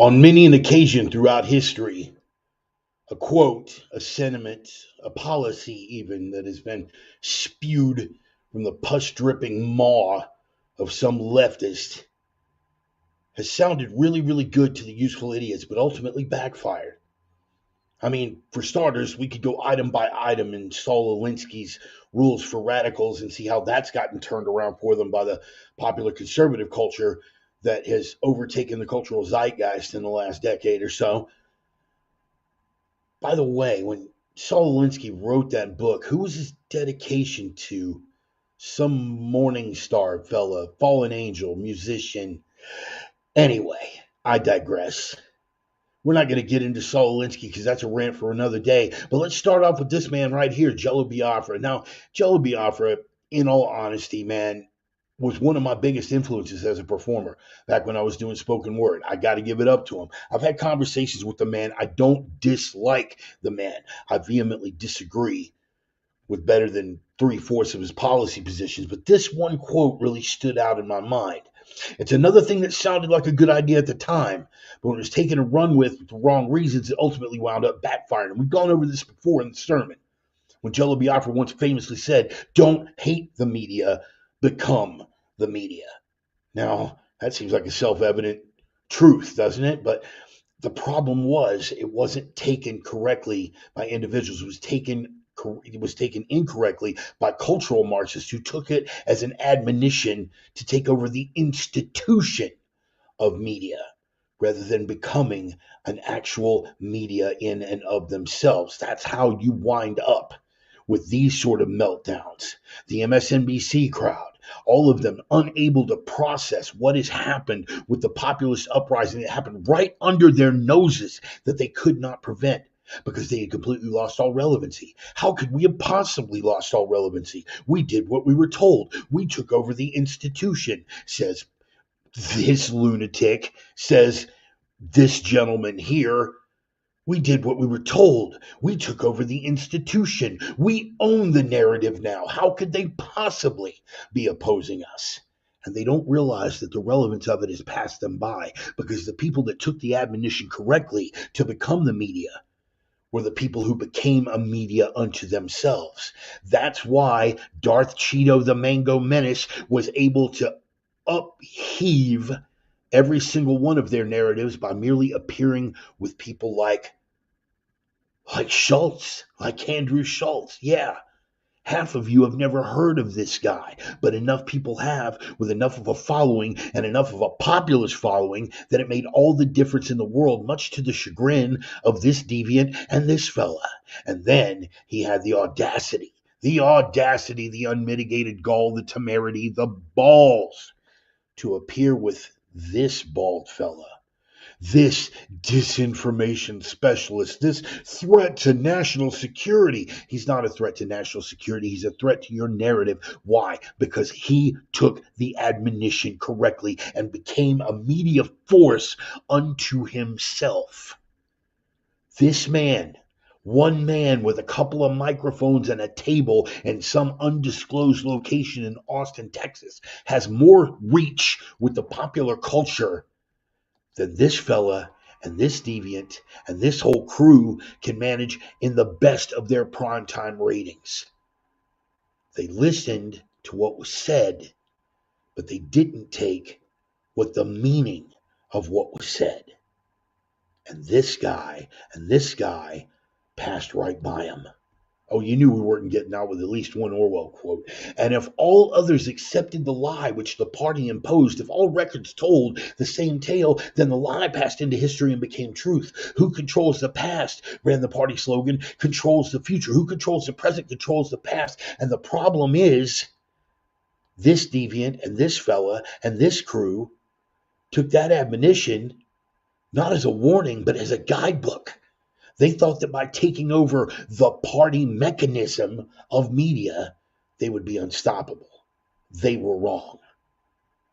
On many an occasion throughout history, a quote, a sentiment, a policy even that has been spewed from the pus-dripping maw of some leftist has sounded really, really good to the useful idiots, but ultimately backfired. I mean, for starters, we could go item by item in Saul Alinsky's Rules for Radicals and see how that's gotten turned around for them by the popular conservative culture that has overtaken the cultural zeitgeist in the last decade or so. By the way, when Saul Alinsky wrote that book, who was his dedication to? Some morning star fella, fallen angel, musician. Anyway, I digress. We're not going to get into Saul Alinsky because that's a rant for another day. But let's start off with this man right here, Jello Biafra. Now, Jello Biafra, in all honesty, man, was one of my biggest influences as a performer back when I was doing spoken word. I got to give it up to him. I've had conversations with the man. I don't dislike the man. I vehemently disagree with better than 3/4 of his policy positions. But this one quote really stood out in my mind. It's another thing that sounded like a good idea at the time, but when it was taken and run with the wrong reasons, it ultimately wound up backfiring. And we've gone over this before in the sermon, when Jello Biafra once famously said, "Don't hate the media, become the media." Now, that seems like a self-evident truth, doesn't it? But the problem was it wasn't taken correctly by individuals. It was taken incorrectly by cultural Marxists who took it as an admonition to take over the institution of media rather than becoming an actual media in and of themselves. That's how you wind up with these sort of meltdowns. The MSNBC crowd, all of them unable to process what has happened with the populist uprising that happened right under their noses that they could not prevent because they had completely lost all relevancy. How could we have possibly lost all relevancy? We did what we were told. We took over the institution, says this lunatic, says this gentleman here. We did what we were told. We took over the institution. We own the narrative now. How could they possibly be opposing us? And they don't realize that the relevance of it has passed them by because the people that took the admonition correctly to become the media were the people who became a media unto themselves. That's why Darth Cheeto the Mango Menace was able to upheave every single one of their narratives by merely appearing with people like Schultz, like Andrew Schultz. Yeah, half of you have never heard of this guy, but enough people have, with enough of a following and enough of a populist following, that it made all the difference in the world, much to the chagrin of this deviant and this fella. And then he had the audacity, the unmitigated gall, the temerity, the balls to appear with this bald fella, this disinformation specialist, this threat to national security. He's not a threat to national security. He's a threat to your narrative. Why? Because he took the admonition correctly and became a media force unto himself. This man, one man with a couple of microphones and a table in some undisclosed location in Austin, Texas, has more reach with the popular culture than this fella and this deviant and this whole crew can manage in the best of their primetime ratings. They listened to what was said, but they didn't take what the meaning of what was said. And this guy passed right by him. Oh, you knew we weren't getting out with at least one Orwell quote. And if all others accepted the lie which the party imposed, if all records told the same tale, then the lie passed into history and became truth. Who controls the past, ran the party slogan, controls the future. Who controls the present, controls the past. And the problem is, this deviant and this fella and this crew took that admonition not as a warning, but as a guidebook. They thought that by taking over the party mechanism of media, they would be unstoppable. They were wrong.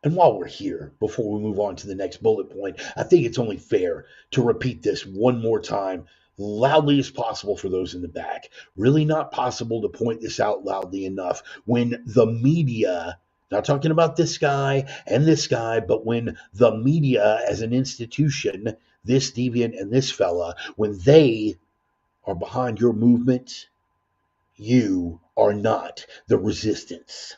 And while we're here, before we move on to the next bullet point, I think it's only fair to repeat this one more time, loudly as possible for those in the back. Really not possible to point this out loudly enough. When the media, not talking about this guy and this guy, but when the media as an institution, this deviant and this fella, when they are behind your movement, you are not the resistance.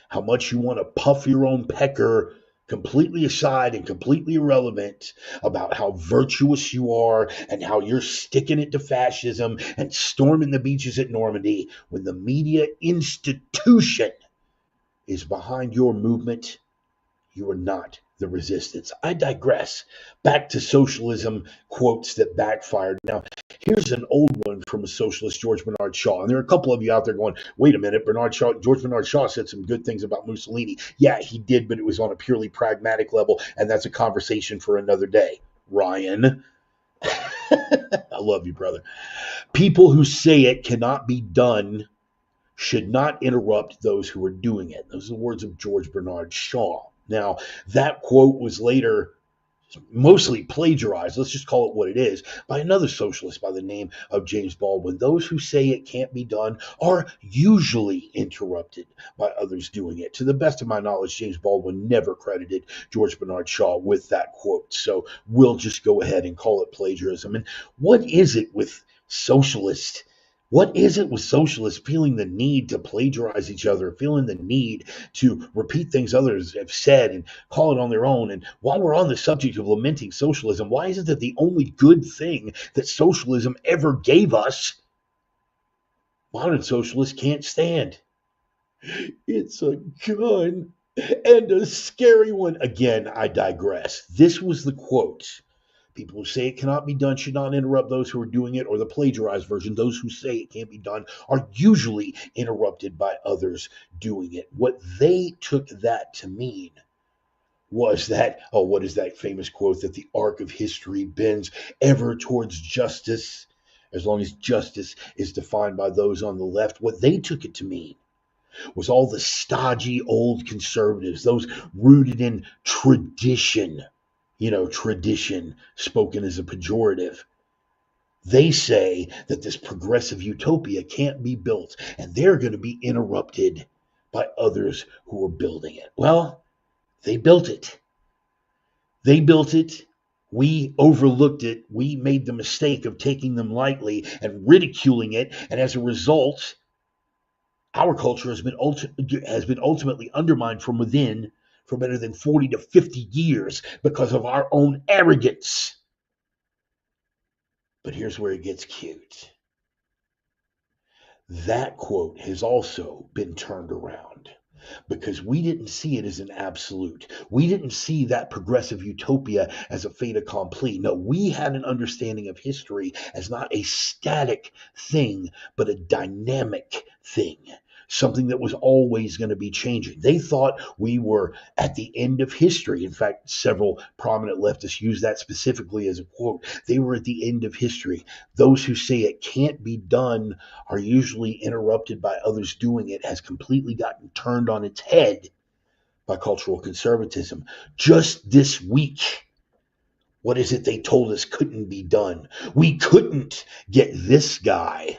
How much you want to puff your own pecker completely aside and completely irrelevant about how virtuous you are and how you're sticking it to fascism and storming the beaches at Normandy, when the media institution is behind your movement, you are not the resistance. I digress. Back to socialism quotes that backfired. Now, here's an old one from a socialist, George Bernard Shaw. And there are a couple of you out there going, wait a minute, George Bernard Shaw said some good things about Mussolini. Yeah, he did, but it was on a purely pragmatic level, and that's a conversation for another day. Ryan. I love you, brother. People who say it cannot be done should not interrupt those who are doing it. Those are the words of George Bernard Shaw. Now, that quote was later mostly plagiarized, let's just call it what it is, by another socialist by the name of James Baldwin. Those who say it can't be done are usually interrupted by others doing it. To the best of my knowledge, James Baldwin never credited George Bernard Shaw with that quote. So we'll just go ahead and call it plagiarism. And what is it with socialists? What is it with socialists feeling the need to plagiarize each other, feeling the need to repeat things others have said and call it on their own? And while we're on the subject of lamenting socialism, why is it that the only good thing that socialism ever gave us, modern socialists can't stand? It's a gun, and a scary one. Again, I digress. This was the quote. People who say it cannot be done should not interrupt those who are doing it, or the plagiarized version, those who say it can't be done are usually interrupted by others doing it. What they took that to mean was that, oh, what is that famous quote, that the arc of history bends ever towards justice, as long as justice is defined by those on the left? What they took it to mean was all the stodgy old conservatives, those rooted in tradition, tradition spoken as a pejorative. They say that this progressive utopia can't be built, and they're going to be interrupted by others who are building it. Well, they built it. They built it. We overlooked it. We made the mistake of taking them lightly and ridiculing it, and as a result, our culture has been ultimately undermined from within for better than 40 to 50 years because of our own arrogance. But here's where it gets cute. That quote has also been turned around because we didn't see it as an absolute. We didn't see that progressive utopia as a fait accompli. No, we had an understanding of history as not a static thing, but a dynamic thing. Something that was always going to be changing. They thought we were at the end of history. In fact, several prominent leftists use that specifically as a quote. They were at the end of history. Those who say it can't be done are usually interrupted by others doing it, has completely gotten turned on its head by cultural conservatism. Just this week, what is it they told us couldn't be done? We couldn't get this guy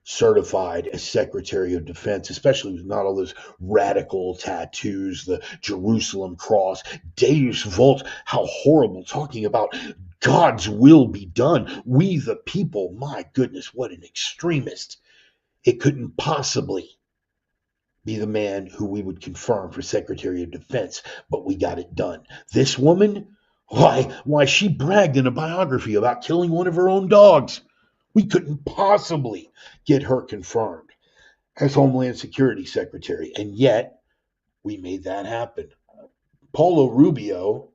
certified as Secretary of Defense, especially with not all those radical tattoos, the Jerusalem cross, Deus Vult, how horrible, talking about God's will be done. We the people, my goodness, what an extremist. It couldn't possibly be the man who we would confirm for Secretary of Defense, but we got it done. This woman, why she bragged in a biography about killing one of her own dogs. We couldn't possibly get her confirmed as Homeland Security Secretary, and yet we made that happen. Paulo Rubio,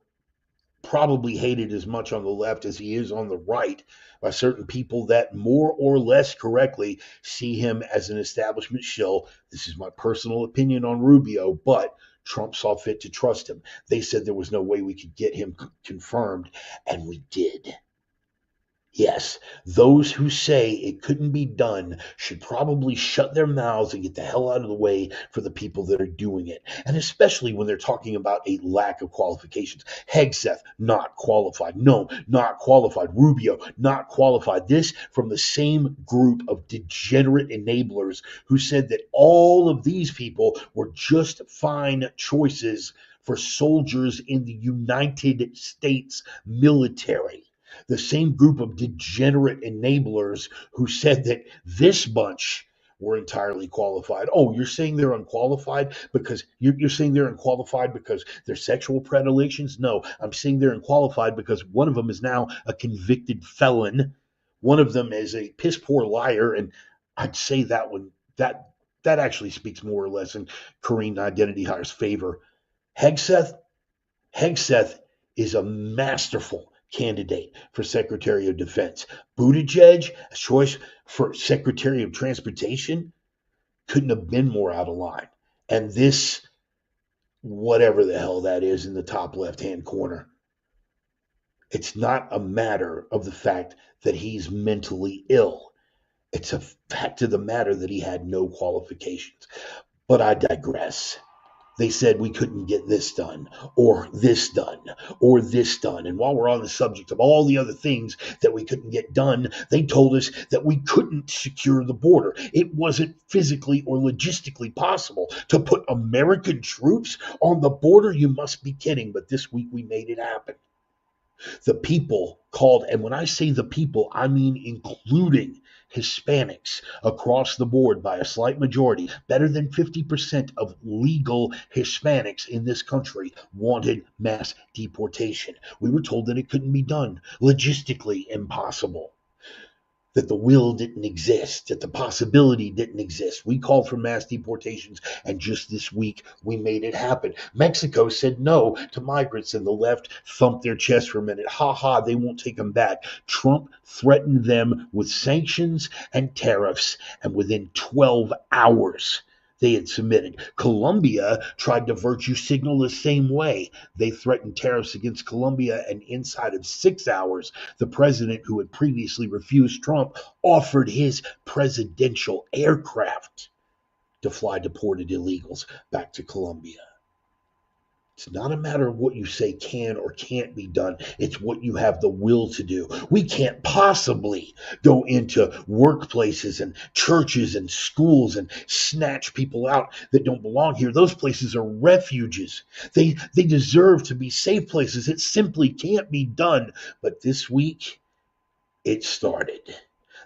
probably hated as much on the left as he is on the right by certain people that more or less correctly see him as an establishment shill. This is my personal opinion on Rubio, but Trump saw fit to trust him. They said there was no way we could get him confirmed, and we did. Yes, those who say it couldn't be done should probably shut their mouths and get the hell out of the way for the people that are doing it. And especially when they're talking about a lack of qualifications. Hegseth, not qualified. No, not qualified. Rubio, not qualified. This from the same group of degenerate enablers who said that all of these people were just fine choices for soldiers in the United States military. The same group of degenerate enablers who said that this bunch were entirely qualified. Oh, you're saying they're unqualified because you're saying they're unqualified because their sexual predilections? No, I'm saying they're unqualified because one of them is now a convicted felon. One of them is a piss poor liar, and I'd say that actually speaks more or less in Korean Identity Hire's favor. Hegseth Hegseth is a masterful candidate for Secretary of Defense. Buttigieg, a choice for Secretary of Transportation, couldn't have been more out of line. And this, whatever the hell that is in the top left-hand corner, it's not a matter of the fact that he's mentally ill. It's a fact of the matter that he had no qualifications. But I digress. They said we couldn't get this done, or this done, or this done. And while we're on the subject of all the other things that we couldn't get done, they told us that we couldn't secure the border. It wasn't physically or logistically possible to put American troops on the border. You must be kidding. But this week we made it happen. The people called, and when I say the people, I mean including Hispanics across the board by a slight majority. Better than 50% of legal Hispanics in this country wanted mass deportation. We were told that it couldn't be done, logistically impossible, that the will didn't exist, that the possibility didn't exist. We called for mass deportations, and just this week we made it happen. Mexico said no to migrants, and the left thumped their chest for a minute. Ha ha, they won't take them back. Trump threatened them with sanctions and tariffs, and within 12 hours, they had submitted. Colombia tried to virtue signal the same way. They threatened tariffs against Colombia, and inside of 6 hours, the president who had previously refused Trump offered his presidential aircraft to fly deported illegals back to Colombia. It's not a matter of what you say can or can't be done. It's what you have the will to do. We can't possibly go into workplaces and churches and schools and snatch people out that don't belong here. Those places are refuges. They deserve to be safe places. It simply can't be done. But this week, it started.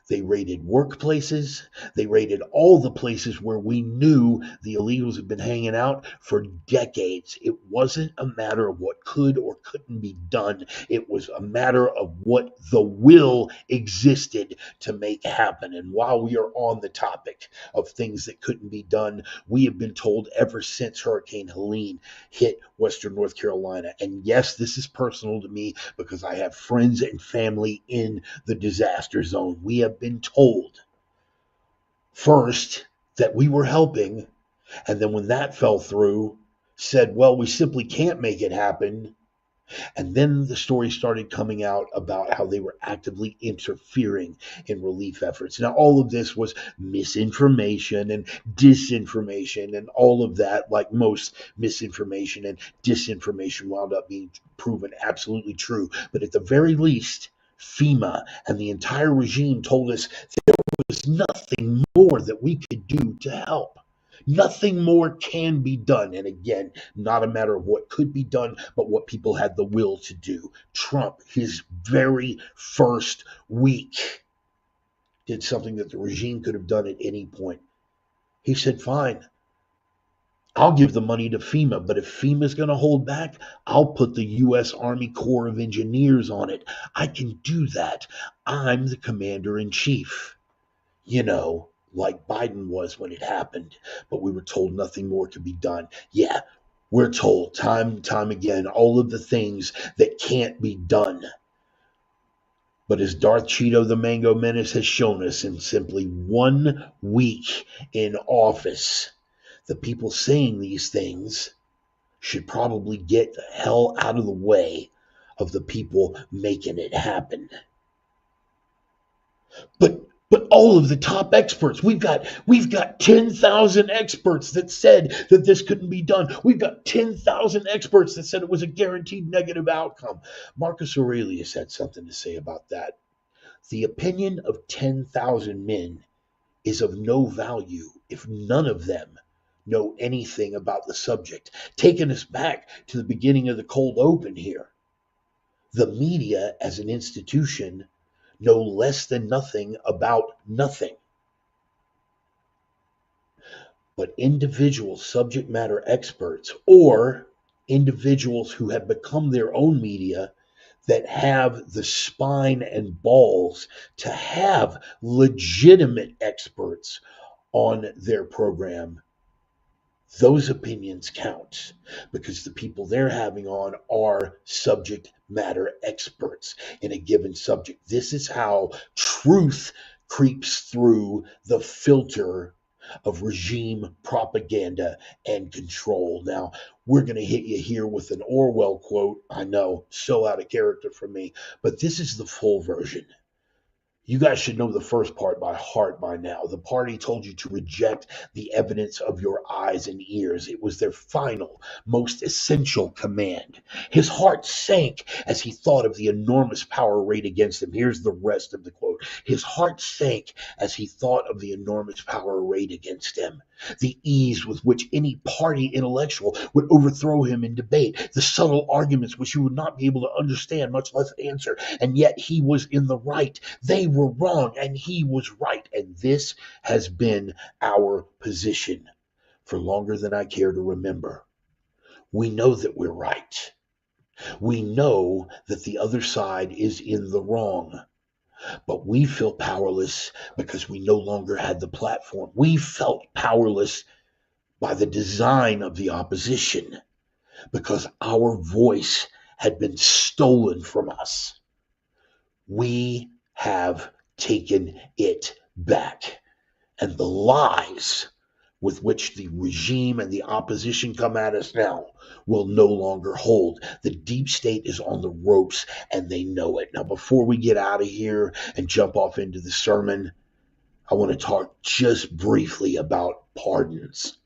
They raided workplaces. They raided all the places where we knew the illegals had been hanging out for decades. It wasn't a matter of what could or couldn't be done. It was a matter of what the will existed to make happen. And while we are on the topic of things that couldn't be done, we have been told ever since Hurricane Helene hit Western North Carolina. And yes, this is personal to me because I have friends and family in the disaster zone. We have been told first that we were helping, and then when that fell through, said, well, we simply can't make it happen. And then the story started coming out about how they were actively interfering in relief efforts. Now, all of this was misinformation and disinformation and all of that, like most misinformation and disinformation wound up being proven absolutely true. But at the very least, FEMA and the entire regime told us there was nothing more that we could do to help. Nothing more can be done. And again, not a matter of what could be done, but what people had the will to do. Trump, his very first week, did something that the regime could have done at any point. He said, fine, I'll give the money to FEMA, but if FEMA's going to hold back, I'll put the U.S. Army Corps of Engineers on it. I can do that. I'm the commander-in-chief. You know, like Biden was when it happened, but we were told nothing more could be done. Yeah, we're told time and time again all of the things that can't be done. But as Darth Cheeto the Mango Menace has shown us in simply 1 week in office, the people saying these things should probably get the hell out of the way of the people making it happen. But all of the top experts, we've got 10,000 experts that said that this couldn't be done. We've got 10,000 experts that said it was a guaranteed negative outcome. Marcus Aurelius had something to say about that. The opinion of 10,000 men is of no value if none of them know anything about the subject. Taking us back to the beginning of the cold open here. The media as an institution know less than nothing about nothing. But individual subject matter experts or individuals who have become their own media that have the spine and balls to have legitimate experts on their program, those opinions count because the people they're having on are subject matter experts in a given subject. This is how truth creeps through the filter of regime propaganda and control. Now, we're going to hit you here with an Orwell quote. I know, so out of character for me, but this is the full version. You guys should know the first part by heart by now. The party told you to reject the evidence of your eyes and ears. It was their final, most essential command. His heart sank as he thought of the enormous power arrayed against him. Here's the rest of the quote. His heart sank as he thought of the enormous power arrayed against him. The ease with which any party intellectual would overthrow him in debate, the subtle arguments which he would not be able to understand, much less answer, and yet he was in the right. They were wrong, and he was right. And this has been our position for longer than I care to remember. We know that we're right. We know that the other side is in the wrong. But we feel powerless because we no longer had the platform. We felt powerless by the design of the opposition because our voice had been stolen from us. We have taken it back. And the lies with which the regime and the opposition come at us now will no longer hold. The deep state is on the ropes and they know it. Now, before we get out of here and jump off into the sermon, I want to talk just briefly about pardons.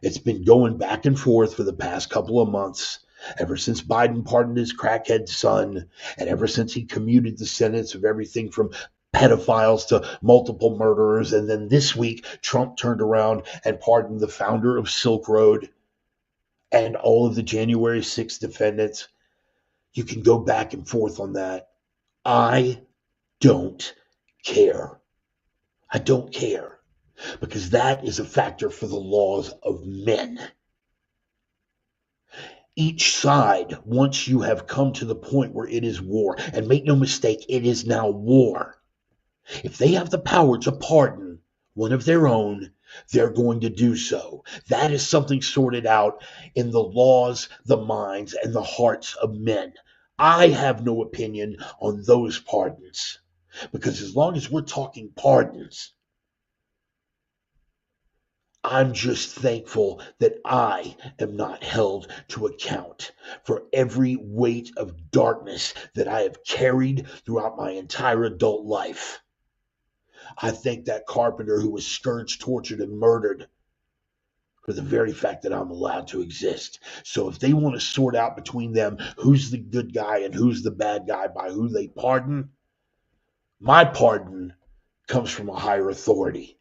It's been going back and forth for the past couple of months, ever since Biden pardoned his crackhead son, and ever since he commuted the sentence of everything from pedophiles to multiple murderers. And then this week, Trump turned around and pardoned the founder of Silk Road and all of the January 6th defendants. You can go back and forth on that. I don't care. I don't care because that is a factor for the laws of men. Each side, once you have come to the point where it is war, and make no mistake, it is now war. If they have the power to pardon one of their own, they're going to do so. That is something sorted out in the laws, the minds, and the hearts of men. I have no opinion on those pardons, because as long as we're talking pardons, I'm just thankful that I am not held to account for every weight of darkness that I have carried throughout my entire adult life. I thank that carpenter who was scourged, tortured, and murdered for the very fact that I'm allowed to exist. So if they want to sort out between them who's the good guy and who's the bad guy by who they pardon, my pardon comes from a higher authority.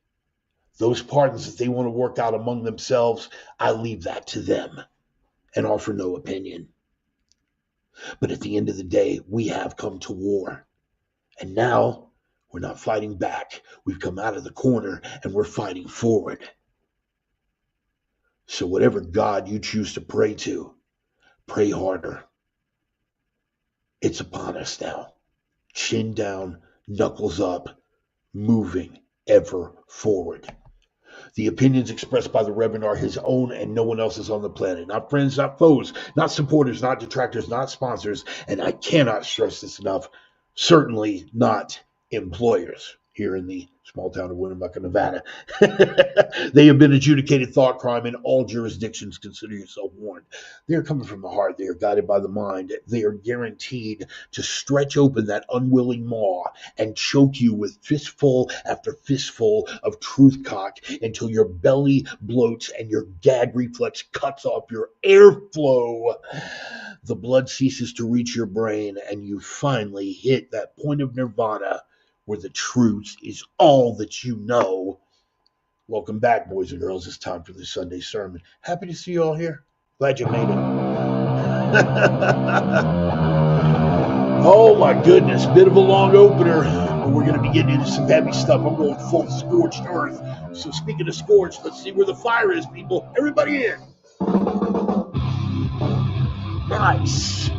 Those pardons that they want to work out among themselves, I leave that to them and offer no opinion. But at the end of the day, we have come to war. And now we're not fighting back. We've come out of the corner and we're fighting forward. So whatever God you choose to pray to, pray harder. It's upon us now. Chin down, knuckles up, moving ever forward. The opinions expressed by the Reverend are his own and no one else's on the planet. Not friends, not foes, not supporters, not detractors, not sponsors. And I cannot stress this enough. Certainly not employers here in the small town of Winnemucca, Nevada. They have been adjudicated thought crime in all jurisdictions. Consider yourself warned. They are coming from the heart. They are guided by the mind. They are guaranteed to stretch open that unwilling maw and choke you with fistful after fistful of truth cock until your belly bloats and your gag reflex cuts off your airflow. The blood ceases to reach your brain and you finally hit that point of nirvana where the truth is all that you know. Welcome back, boys and girls. It's time for the Sunday sermon. Happy to see you all here. Glad you made it. Oh my goodness, bit of a long opener, but we're going to be getting into some heavy stuff. I'm going full scorched earth. So speaking of scorched, let's see where the fire is, people. Everybody in. Nice.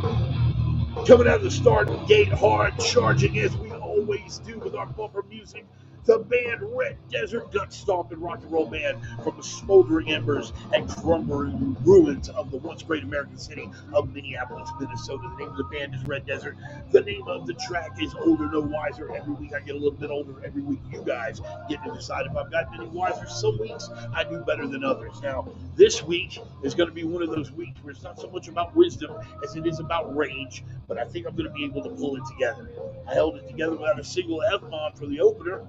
Coming out of the starting gate hard, charging as we always do with our bumper music. The band Red Desert, gut stomping rock and roll band from the smoldering embers and crumbling ruins of the once great American city of Minneapolis, Minnesota. The name of the band is Red Desert. The name of the track is Older No Wiser. Every week I get a little bit older. Every week you guys get to decide if I've gotten any wiser. Some weeks I do better than others. Now, this week is going to be one of those weeks where it's not so much about wisdom as it is about rage, but I think I'm going to be able to pull it together. I held it together without a single F-bomb for the opener.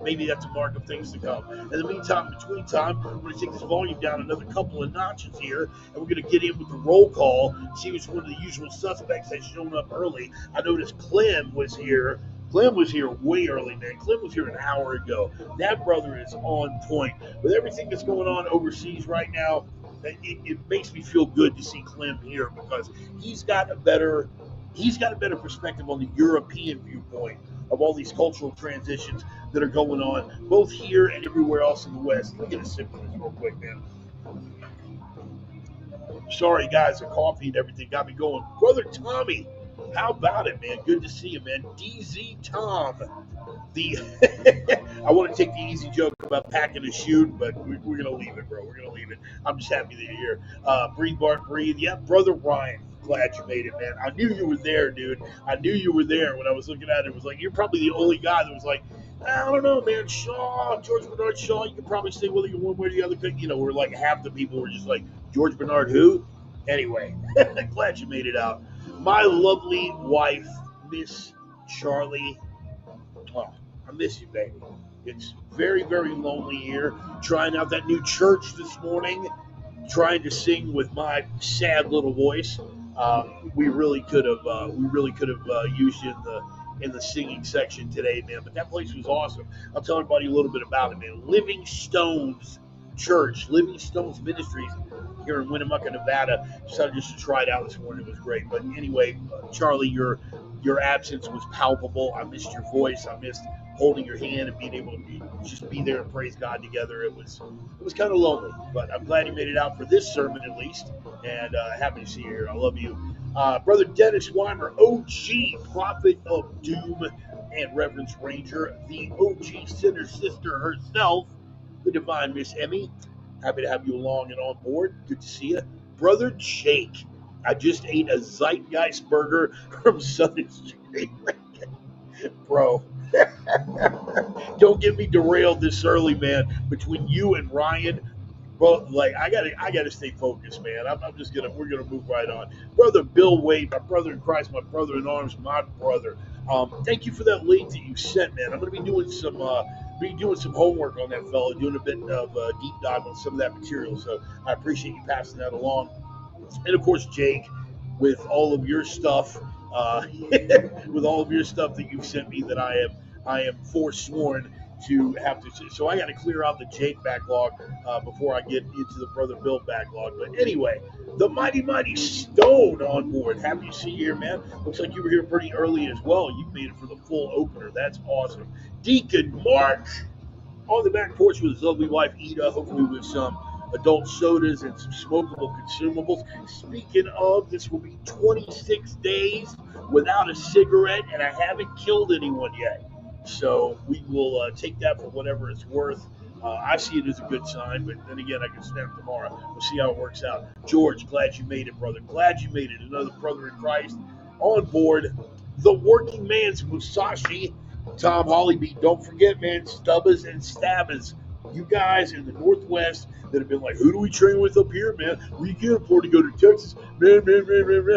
Maybe that's a mark of things to come. In the meantime, between time, we're going to take this volume down another couple of notches here, and we're going to get in with the roll call, see which one of the usual suspects has shown up early. I noticed Clem was here. Clem was here way early, man. Clem was here an hour ago. That brother is on point. With everything that's going on overseas right now, it makes me feel good to see Clem here because he's got a better perspective on the European viewpoint of all these cultural transitions that are going on, both here and everywhere else in the West. Let me get a sip of this real quick, man. Sorry, guys, the coffee and everything got me going. Brother Tommy, how about it, man? Good to see you, man. DZ Tom. I want to take the easy joke about packing a shoot, but we're gonna leave it, bro. We're gonna leave it. I'm just happy that you're here. Breathe, Bart, breathe. Yeah, brother Ryan. Glad you made it, man. I knew you were there, dude. I knew you were there when I was looking at it. It was like you're probably the only guy that was like, I don't know, man. Shaw, George Bernard Shaw. You could probably say whether you're one way or the other. You know, we're like half the people were just like George Bernard who. Anyway, glad you made it out. My lovely wife, Miss Charlie. Oh, I miss you, baby. It's very, very lonely here. Trying out that new church this morning, trying to sing with my sad little voice. We really could have used you in the singing section today, man. But that place was awesome. I'll tell everybody a little bit about it, man. Living Stones Church, Living Stones Ministries here in Winnemucca, Nevada. Decided just to try it out this morning. It was great. But anyway, Charlie, your absence was palpable. I missed your voice. I missed holding your hand and being able to just be there and praise God together. It was kind of lonely, but I'm glad you made it out for this sermon at least, and happy to see you here. I love you. Brother Dennis Weimer, OG, Prophet of Doom and Reverence Ranger, the OG sinner sister herself, the divine Miss Emmy. Happy to have you along and on board. Good to see you. Brother Jake, I just ate a Zeitgeist burger from Southern Street. Bro, don't get me derailed this early, man. Between you and Ryan, bro, like I gotta stay focused, man. We're gonna move right on. Brother Bill Wade, my brother in Christ, my brother in arms, my brother. Thank you for that link that you sent, man. I'm gonna be doing some homework on that fella, doing a bit of a deep dive on some of that material. So I appreciate you passing that along. And of course, Jake, with all of your stuff, with all of your stuff that you've sent me, that I am forsworn to have to. So I got to clear out the Jake backlog before I get into the Brother Bill backlog. But anyway, the mighty Stone on board. Happy to see you here, man. Looks like you were here pretty early as well. You made it for the full opener. That's awesome. Deacon Mark on the back porch with his lovely wife Ida, hopefully with some adult sodas and some smokable consumables. Speaking of, this will be 26 days without a cigarette, and I haven't killed anyone yet. So we will take that for whatever it's worth. I see it as a good sign, but then again, I can snap tomorrow. We'll see how it works out. George, glad you made it, brother. Glad you made it. Another brother in Christ on board. The working man's Musashi, Tom Hollyby. Don't forget, man, Stubbers and Stabbers. You guys in the Northwest that have been like, who do we train with up here, man? We can't afford to go to Texas. Man.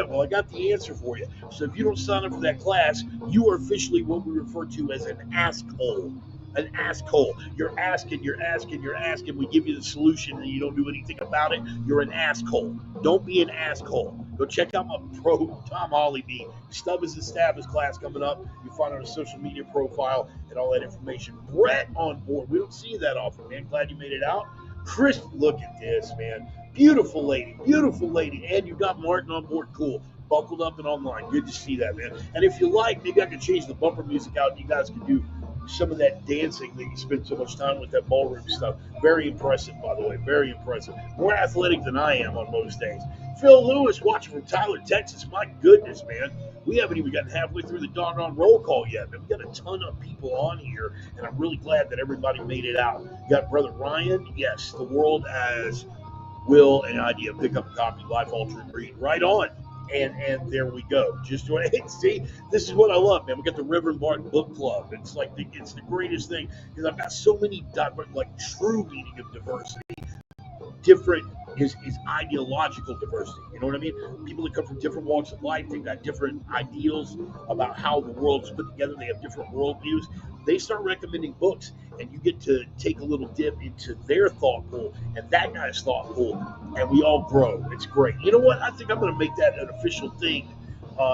Well, I got the answer for you. So if you don't sign up for that class, you are officially what we refer to as an asshole. An asshole. You're asking. We give you the solution and you don't do anything about it. You're an asshole. Don't be an asshole. Go check out my pro, Tom Hollyby. Stubbers and Stabbers class coming up. You find on a social media profile and all that information. Brett on board. We don't see you that often, man. Glad you made it out. Chris, look at this, man. Beautiful lady. And you got Martin on board. Cool. buckled up and online. Good to see that, man. And if you like, maybe I could change the bumper music out and you guys could do some of that dancing that you spend so much time with, that ballroom stuff. Very impressive, by the way. Very impressive. More athletic than I am on most days. Phil Lewis watching from Tyler, Texas. My goodness, man. We haven't even gotten halfway through the doggone roll call yet, man. We got a ton of people on here, and I'm really glad that everybody made it out. You got Brother Ryan. Yes, the world as will and idea. Pick up a copy, life altering read. Right on. And there we go. Just see, this is what I love, man. We got the Reverend Barton Book Club. It's like it's the greatest thing because I've got so many like true meaning of diversity, different is ideological diversity. You know what I mean? People that come from different walks of life, they've got different ideals about how the world is put together. They have different worldviews. They start recommending books, and you get to take a little dip into their thought pool and that guy's thought pool, and we all grow. It's great. You know what? I think I'm going to make that an official thing.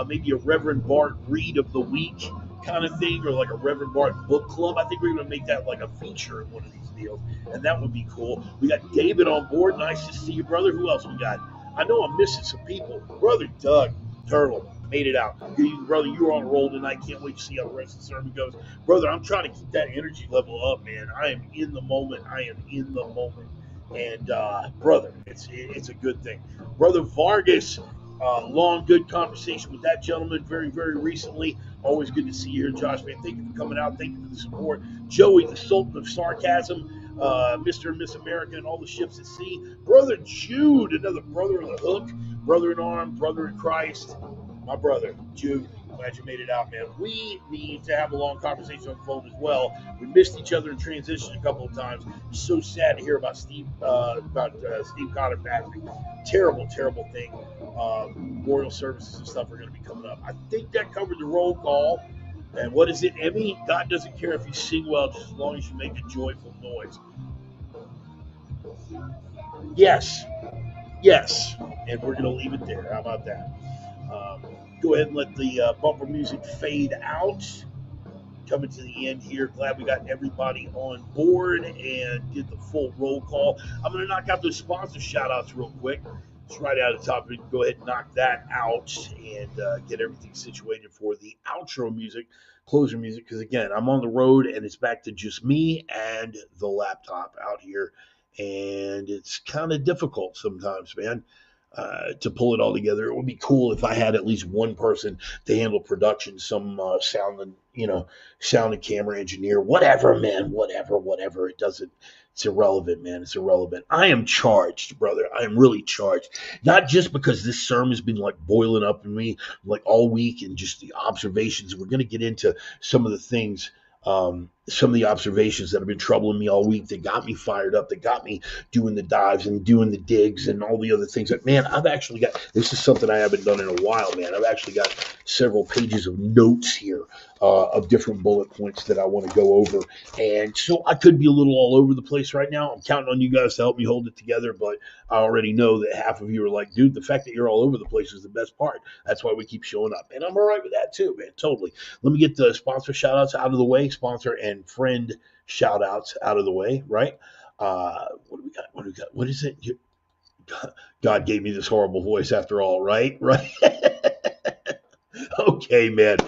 Maybe a Reverend Bart Read of the Week kind of thing, or like a Reverend Bart Book Club. I think we're going to make that like a feature in one of these deals, and that would be cool. We got David on board. Nice to see you, brother. Who else we got? I know I'm missing some people. Brother Doug Turtle made it out. Brother, you were on a roll tonight. Can't wait to see how the rest of the sermon goes. Brother, I'm trying to keep that energy level up, man. I am in the moment. I am in the moment. And brother, it's a good thing. Brother Vargas, long good conversation with that gentleman very, very recently. Always good to see you here, Josh, man. Thank you for coming out. Thank you for the support. Joey, the Sultan of Sarcasm, Mr. and Miss America, and all the ships at sea. Brother Jude, another brother of the hook, brother in arms, brother in Christ. My brother, Jude. Glad you made it out, man. We need to have a long conversation on the phone as well. We missed each other in transition a couple of times. So sad to hear about Steve Cotter passing. Terrible, terrible thing. Memorial services and stuff are going to be coming up. I think that covered the roll call. And what is it, Emmy? God doesn't care if you sing well, just as long as you make a joyful noise. Yes, yes. And we're going to leave it there. How about that? Go ahead and let the bumper music fade out. Coming to the end here. Glad we got everybody on board and did the full roll call. I'm going to knock out those sponsor shout outs real quick. It's right out of the top. We can go ahead and knock that out and get everything situated for the outro music, closer music. Because again, I'm on the road and it's back to just me and the laptop out here. And it's kind of difficult sometimes, man. To pull it all together. It would be cool if I had at least one person to handle production, some sound and camera engineer, whatever, man, whatever. It doesn't. It's irrelevant, man. It's irrelevant. I am charged, brother. I am really charged. Not just because this sermon's been like boiling up in me like all week and just the observations. We're going to get into some of the things. Some of the observations that have been troubling me all week that got me fired up, that got me doing the dives and doing the digs and all the other things. That, man, I've actually got, this is something I haven't done in a while, man. I've actually got several pages of notes here of different bullet points that I want to go over. And so I could be a little all over the place right now. I'm counting on you guys to help me hold it together, but I already know that half of you are like, dude, the fact that you're all over the place is the best part. That's why we keep showing up. And I'm all right with that too, man, totally. Let me get the sponsor shout outs out of the way, sponsor and friend shout outs out of the way, right? What do we got? What is it? God gave me this horrible voice after all, right? Right? Okay, man.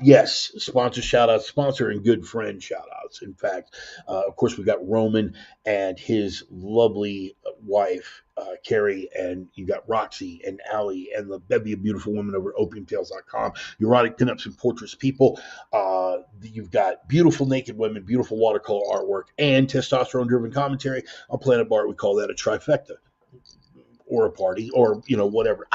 Yes, sponsor shout outs, sponsor and good friend shout outs. In fact, of course, we got Roman and his lovely wife, Carrie, and you got Roxy and Allie and the bevy of beautiful women over at opiumtales.com, erotic pinups and portraits people. You've got beautiful naked women, beautiful watercolor artwork, and testosterone driven commentary. On Planet Bart, we call that a trifecta or a party or, whatever.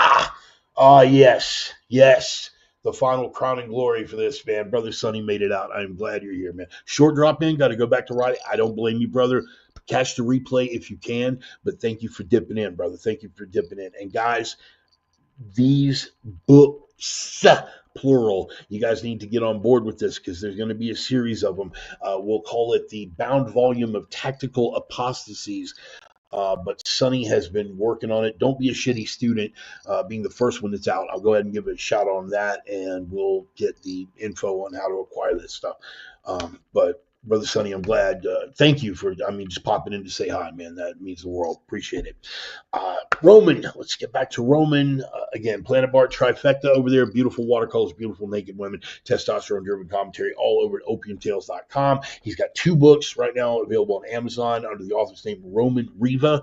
Yes. The final crowning glory for this, man. Brother Sonny made it out. I'm glad you're here, man. Short drop in. Got to go back to writing. I don't blame you, brother. Catch the replay if you can. But thank you for dipping in, brother. Thank you for dipping in. And guys, these books, plural, you guys need to get on board with this because there's going to be a series of them. We'll call it the bound volume of tactical apostasies. But Sonny has been working on it. Don't be a shitty student, being the first one that's out. I'll go ahead and give a shout on that, and we'll get the info on how to acquire this stuff. But Brother Sonny, I'm glad. Thank you for, just popping in to say hi, man. That means the world. Appreciate it. Roman, let's get back to Roman. Again, Planet Bar trifecta over there. Beautiful watercolors, beautiful naked women, testosterone driven commentary all over at opiumtales.com. He's got two books right now available on Amazon under the author's name, Roman Riva,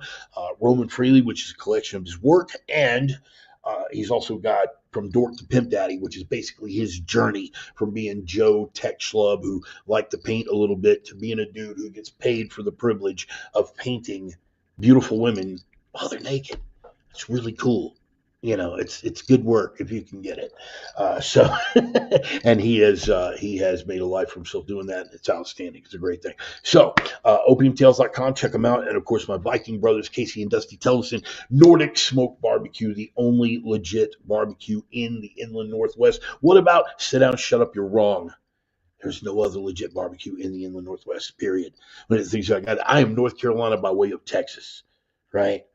Roman Freely, which is a collection of his work. And he's also got From Dork to Pimp Daddy, which is basically his journey from being Joe Tech Schlub who liked to paint a little bit to being a dude who gets paid for the privilege of painting beautiful women while they're naked. It's really cool. It's good work if you can get it. So, and he has made a life for himself doing that. It's outstanding. It's a great thing. So, opiumtales.com, check them out, and of course my Viking brothers Casey and Dusty Tellison, Nordic Smoke Barbecue, the only legit barbecue in the Inland Northwest. What about sit down, shut up, you're wrong. There's no other legit barbecue in the Inland Northwest. Period. One of the things I am North Carolina by way of Texas, right?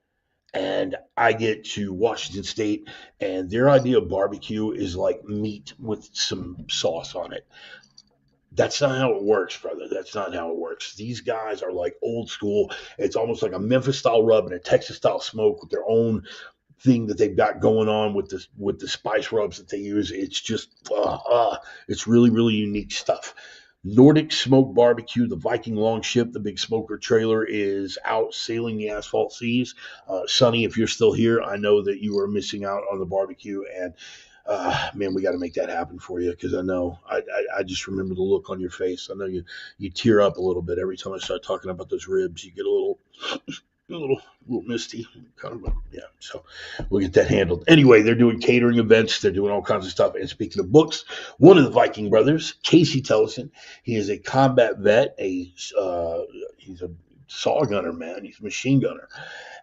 And I get to Washington State, and their idea of barbecue is like meat with some sauce on it. That's not how it works, brother. That's not how it works. These guys are like old school. It's almost like a Memphis style rub and a Texas style smoke with their own thing that they've got going on with the spice rubs that they use. It's just it's really really unique stuff. Nordic Smoke Barbecue, the Viking Longship, the big smoker trailer is out sailing the asphalt seas. Sonny, if you're still here, I know that you are missing out on the barbecue, and man, we got to make that happen for you because I know I just remember the look on your face. I know you tear up a little bit every time I start talking about those ribs. You get a little misty, kind of. Yeah. So we'll get that handled. Anyway, they're doing catering events. They're doing all kinds of stuff. And speaking of books, one of the Viking brothers, Casey Tellison, he is a combat vet. He's a saw gunner, man. He's a machine gunner,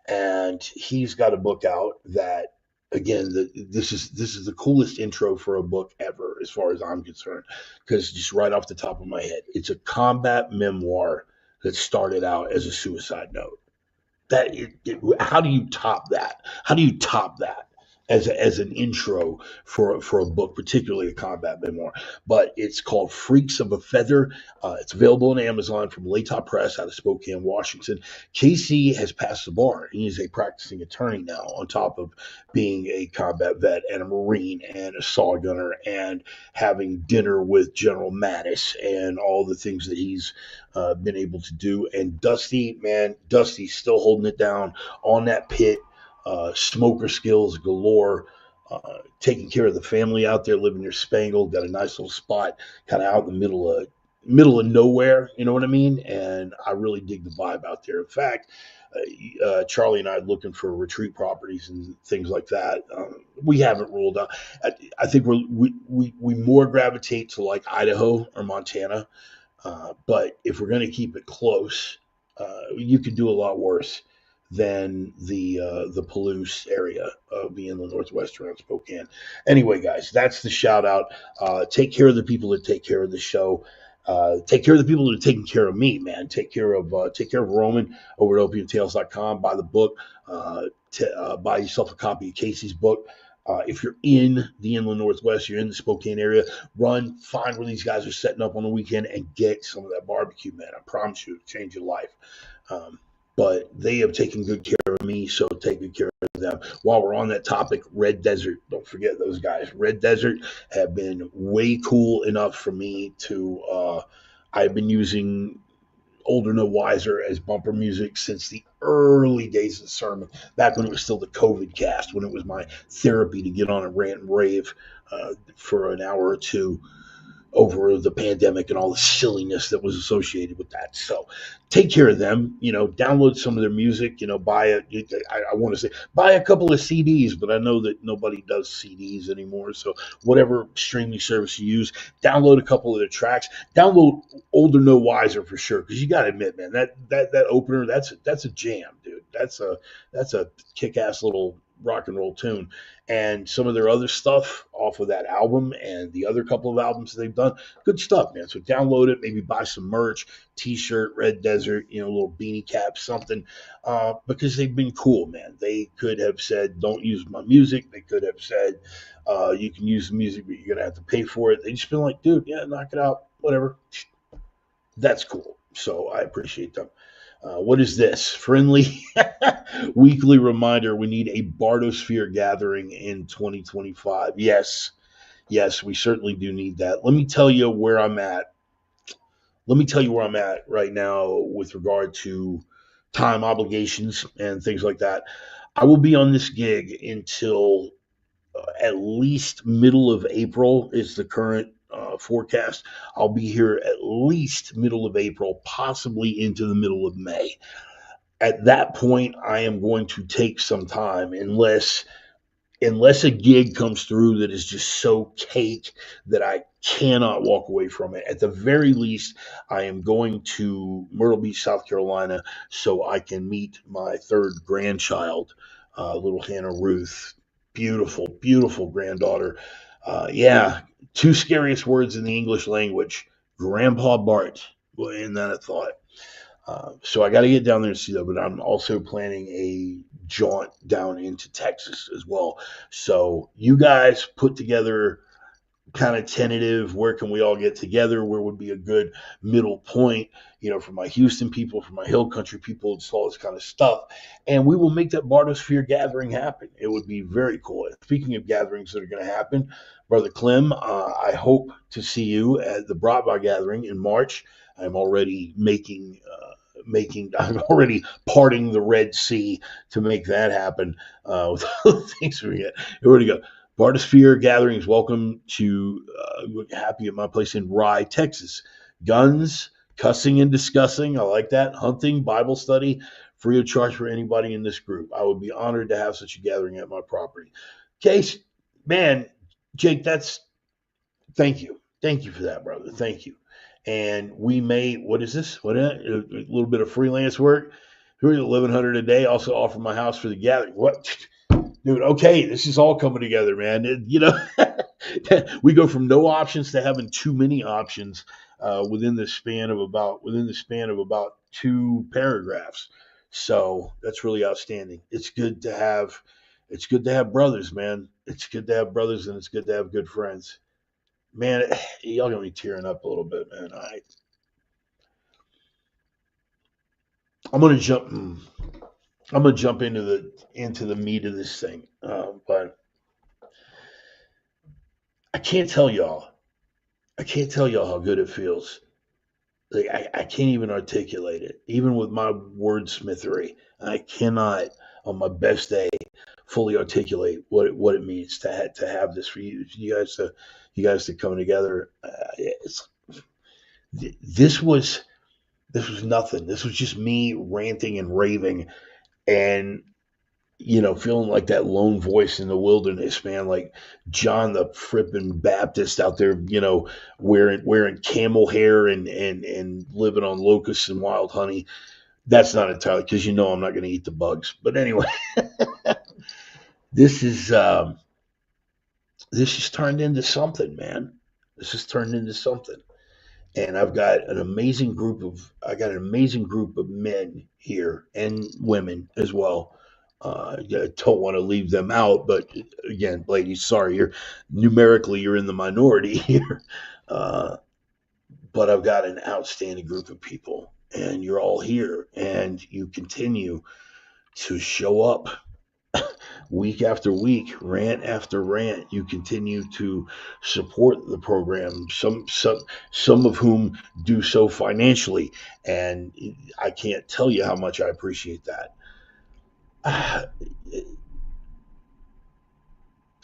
and he's got a book out that. Again, this is the coolest intro for a book ever, as far as I'm concerned, because just right off the top of my head, it's a combat memoir that started out as a suicide note. How do you top that? How do you top that as an intro for a book, particularly a combat memoir? But it's called Freaks of a Feather. It's available on Amazon from Latop Press out of Spokane, Washington. Casey has passed the bar. He is a practicing attorney now, on top of being a combat vet and a Marine and a saw gunner and having dinner with General Mattis and all the things that he's been able to do. And Dusty, man, Dusty's still holding it down on that pit. Smoker skills galore. Taking care of the family out there, living near Spangle. Got a nice little spot, kind of out in the middle of nowhere. You know what I mean? And I really dig the vibe out there. In fact, Charlie and I are looking for retreat properties and things like that. We haven't ruled out. I think we more gravitate to like Idaho or Montana. But if we're going to keep it close, you could do a lot worse than the Palouse area of the Inland Northwest around Spokane. Anyway, guys, that's the shout out. Take care of the people that take care of the show. Take care of the people that are taking care of me, man. Take care of Roman over at opiumtales.com. Buy the book. Buy yourself a copy of Casey's book. If you're in the Inland Northwest, you're in the Spokane area, find where these guys are setting up on the weekend and get some of that barbecue, man. I promise you, it'll change your life. But they have taken good care of me, so take good care of them. While we're on that topic, Red Desert, don't forget those guys. Red Desert have been way cool enough for me to, I've been using Older No Wiser as bumper music since the early days of the sermon, back when it was still the COVID cast, when it was my therapy to get on a rant and rave for an hour or two over the pandemic and all the silliness that was associated with that. So take care of them, download some of their music, I want to say buy a couple of CDs, but I know that nobody does CDs anymore. So whatever streaming service you use, download a couple of their tracks, download Older No Wiser for sure. Cause you got to admit, man, that opener, that's a jam, dude. That's a kick ass little rock and roll tune. And some of their other stuff off of that album and the other couple of albums they've done, good stuff, man. So download it, maybe buy some merch, t-shirt, Red Desert, a little beanie cap, something, because they've been cool, man. They could have said, don't use my music. They could have said, you can use the music, but you're going to have to pay for it. They just been like, dude, yeah, knock it out, whatever. That's cool. So I appreciate them. What is this? Friendly weekly reminder we need a Bardosphere gathering in 2025. Yes, yes, we certainly do need that. Let me tell you where I'm at. Let me tell you where I'm at right now with regard to time obligations and things like that. I will be on this gig until at least middle of April is the current forecast. I'll be here at least middle of April, possibly into the middle of May. At that point, I am going to take some time, unless a gig comes through that is just so cake that I cannot walk away from it. At the very least, I am going to Myrtle Beach, South Carolina, so I can meet my third grandchild, little Hannah Ruth. Beautiful, beautiful granddaughter. Yeah, two scariest words in the English language: Grandpa Bart. Well, isn't that a thought? So I got to get down there and see that, but I'm also planning a jaunt down into Texas as well. So you guys put together kind of tentative, where can we all get together, where would be a good middle point, for my Houston people, for my hill country people, just all this kind of stuff, and we will make that Bardosphere gathering happen. It would be very cool. And speaking of gatherings that are going to happen, brother Clem, I hope to see you at the Bratva gathering in March. I'm already I'm already parting the Red Sea to make that happen with all the things we get. Here we go. Bardosphere gatherings. Welcome to happy at my place in Rye, Texas. Guns, cussing and discussing. I like that. Hunting, Bible study, free of charge for anybody in this group. I would be honored to have such a gathering at my property. Case, man, Jake, thank you. Thank you for that, brother. Thank you. And we may, what is this? A little bit of freelance work. Here's 1,100 a day. Also offer my house for the gathering. What? Dude, okay, this is all coming together, man. We go from no options to having too many options within the span of about two paragraphs. So that's really outstanding. It's good to have brothers, man. It's good to have brothers, and it's good to have good friends. Man, y'all got me tearing up a little bit, man. I'm gonna jump. I'm gonna jump into the meat of this thing, but I can't tell y'all. I can't tell y'all how good it feels. Like I can't even articulate it, even with my wordsmithery. I cannot, on my best day, fully articulate what it means to have this for you guys to come together. This was this was nothing. This was just me ranting and raving, and feeling like that lone voice in the wilderness, man, like John the frippin' Baptist out there, wearing camel hair and living on locusts and wild honey. That's not entirely because I'm not going to eat the bugs. But anyway, this is this has turned into something, man. This has turned into something, and I got an amazing group of men here and women as well. I don't want to leave them out, but again, ladies, sorry, you're in the minority here. Uh, but I've got an outstanding group of people, and you're all here, and you continue to show up week after week, rant after rant. You continue to support the program. Some of whom do so financially, and I can't tell you how much I appreciate that.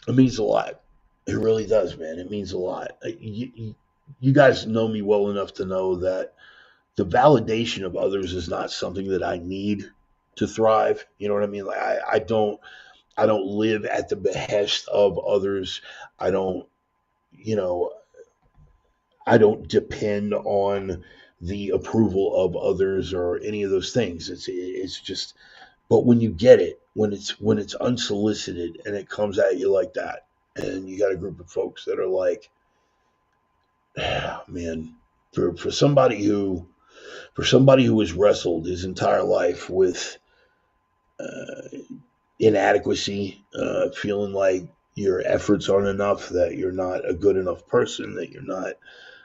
It means a lot. It really does, man. It means a lot. You guys know me well enough to know that the validation of others is not something that I need to thrive. You know what I mean? Like I don't live at the behest of others. I don't, you know, I don't depend on the approval of others or any of those things. It's just, but when you get it, when it's unsolicited and it comes at you like that, and you got a group of folks that are like, man, for somebody who has wrestled his entire life with uh, inadequacy, feeling like your efforts aren't enough, that you're not a good enough person, that you're not.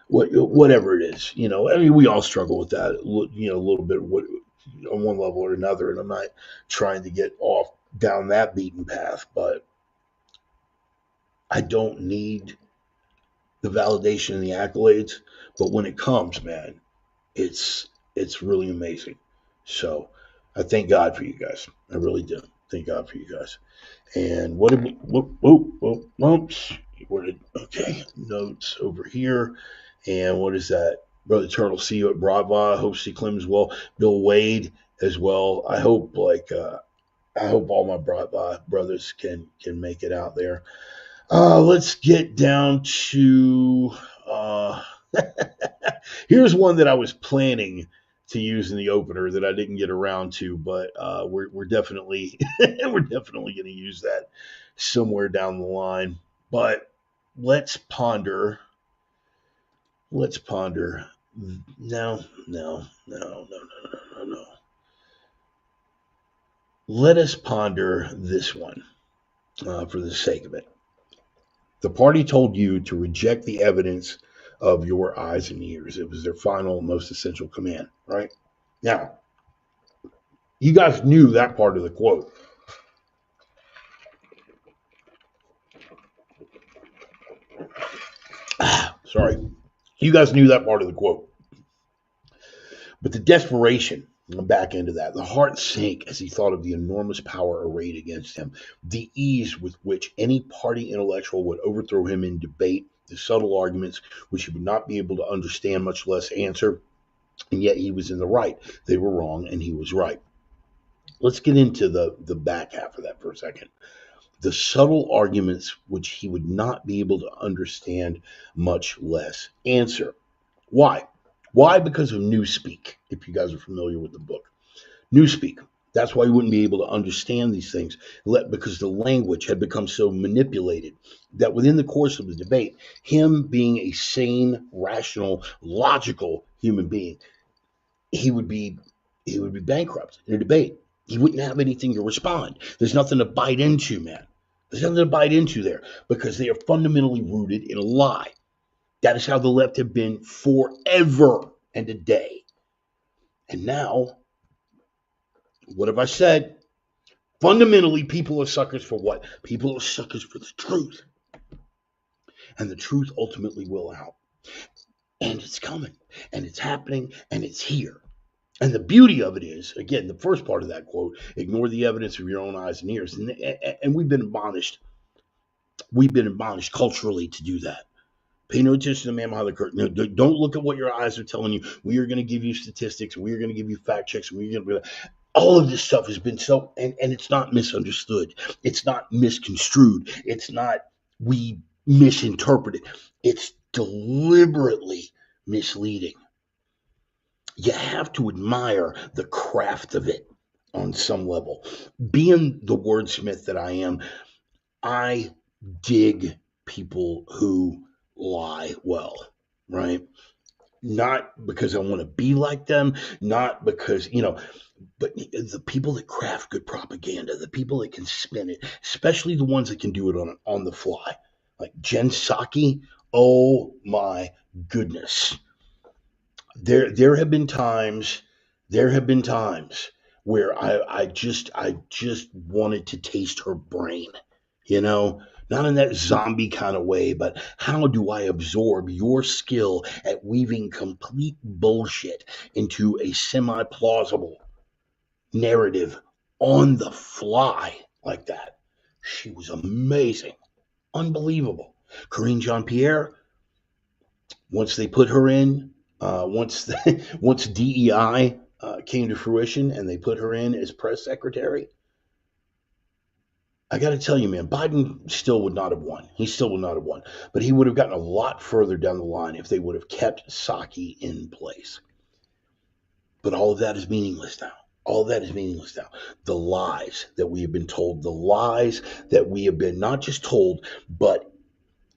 whatever it is. I mean, we all struggle with that, a little bit on one level or another. And I'm not trying to get off down that beaten path, but I don't need the validation and the accolades. But when it comes, man, it's really amazing. So I thank God for you guys. I really do. Thank God for you guys. And what did we, oops, okay, notes over here. And what is that? Brother Turtle, see you at Brava. Hope see Clem's well. Bill Wade as well. I hope all my Brava brothers can make it out there. Let's get down to here's one that I was planning to use in the opener that I didn't get around to, but we're definitely we're definitely going to use that somewhere down the line. But let's ponder. Let's ponder. No. Let us ponder this one for the sake of it. The party told you to reject the evidence of your eyes and ears. It was their final, most essential command, right? Now, you guys knew that part of the quote. Sorry. You guys knew that part of the quote. But the desperation on the back end of that, the heart sank as he thought of the enormous power arrayed against him, the ease with which any party intellectual would overthrow him in debate, the subtle arguments which he would not be able to understand, much less answer. And yet he was in the right. They were wrong, and he was right. Let's get into the back half of that for a second. The subtle arguments which he would not be able to understand, much less answer. Why? Why? Because of Newspeak, if you guys are familiar with the book. Newspeak. That's why he wouldn't be able to understand these things, because the language had become so manipulated that within the course of the debate, him being a sane, rational, logical human being, he would be bankrupt in a debate. He wouldn't have anything to respond. There's nothing to bite into, man. There's nothing to bite into there because they are fundamentally rooted in a lie. That is how the left have been forever and a day. And now, what have I said? Fundamentally, people are suckers for what? People are suckers for the truth. And the truth ultimately will out. And it's coming. And it's happening. And it's here. And the beauty of it is, again, the first part of that quote, ignore the evidence of your own eyes and ears. And we've been admonished. We've been admonished culturally to do that. Pay no attention to the man behind the curtain. No, don't look at what your eyes are telling you. We are going to give you statistics. We are going to give you fact checks. All of this stuff has been so, and it's not misunderstood. It's not misconstrued. It's not we misinterpret it. It's deliberately misleading. You have to admire the craft of it on some level. Being the wordsmith that I am, I dig people who lie well, right? Not because I want to be like them, not because, but the people that craft good propaganda, the people that can spin it, especially the ones that can do it on the fly, like Jen Psaki. Oh my goodness. There have been times where I just wanted to taste her brain, not in that zombie kind of way, but how do I absorb your skill at weaving complete bullshit into a semi-plausible narrative on the fly like that? She was amazing, unbelievable. Corinne Jean-Pierre, once they put her in, once DEI came to fruition and they put her in as press secretary, I got to tell you, man, Biden still would not have won. He still would not have won. But he would have gotten a lot further down the line if they would have kept Psaki in place. But all of that is meaningless now. All of that is meaningless now. The lies that we have been told, the lies that we have been not just told, but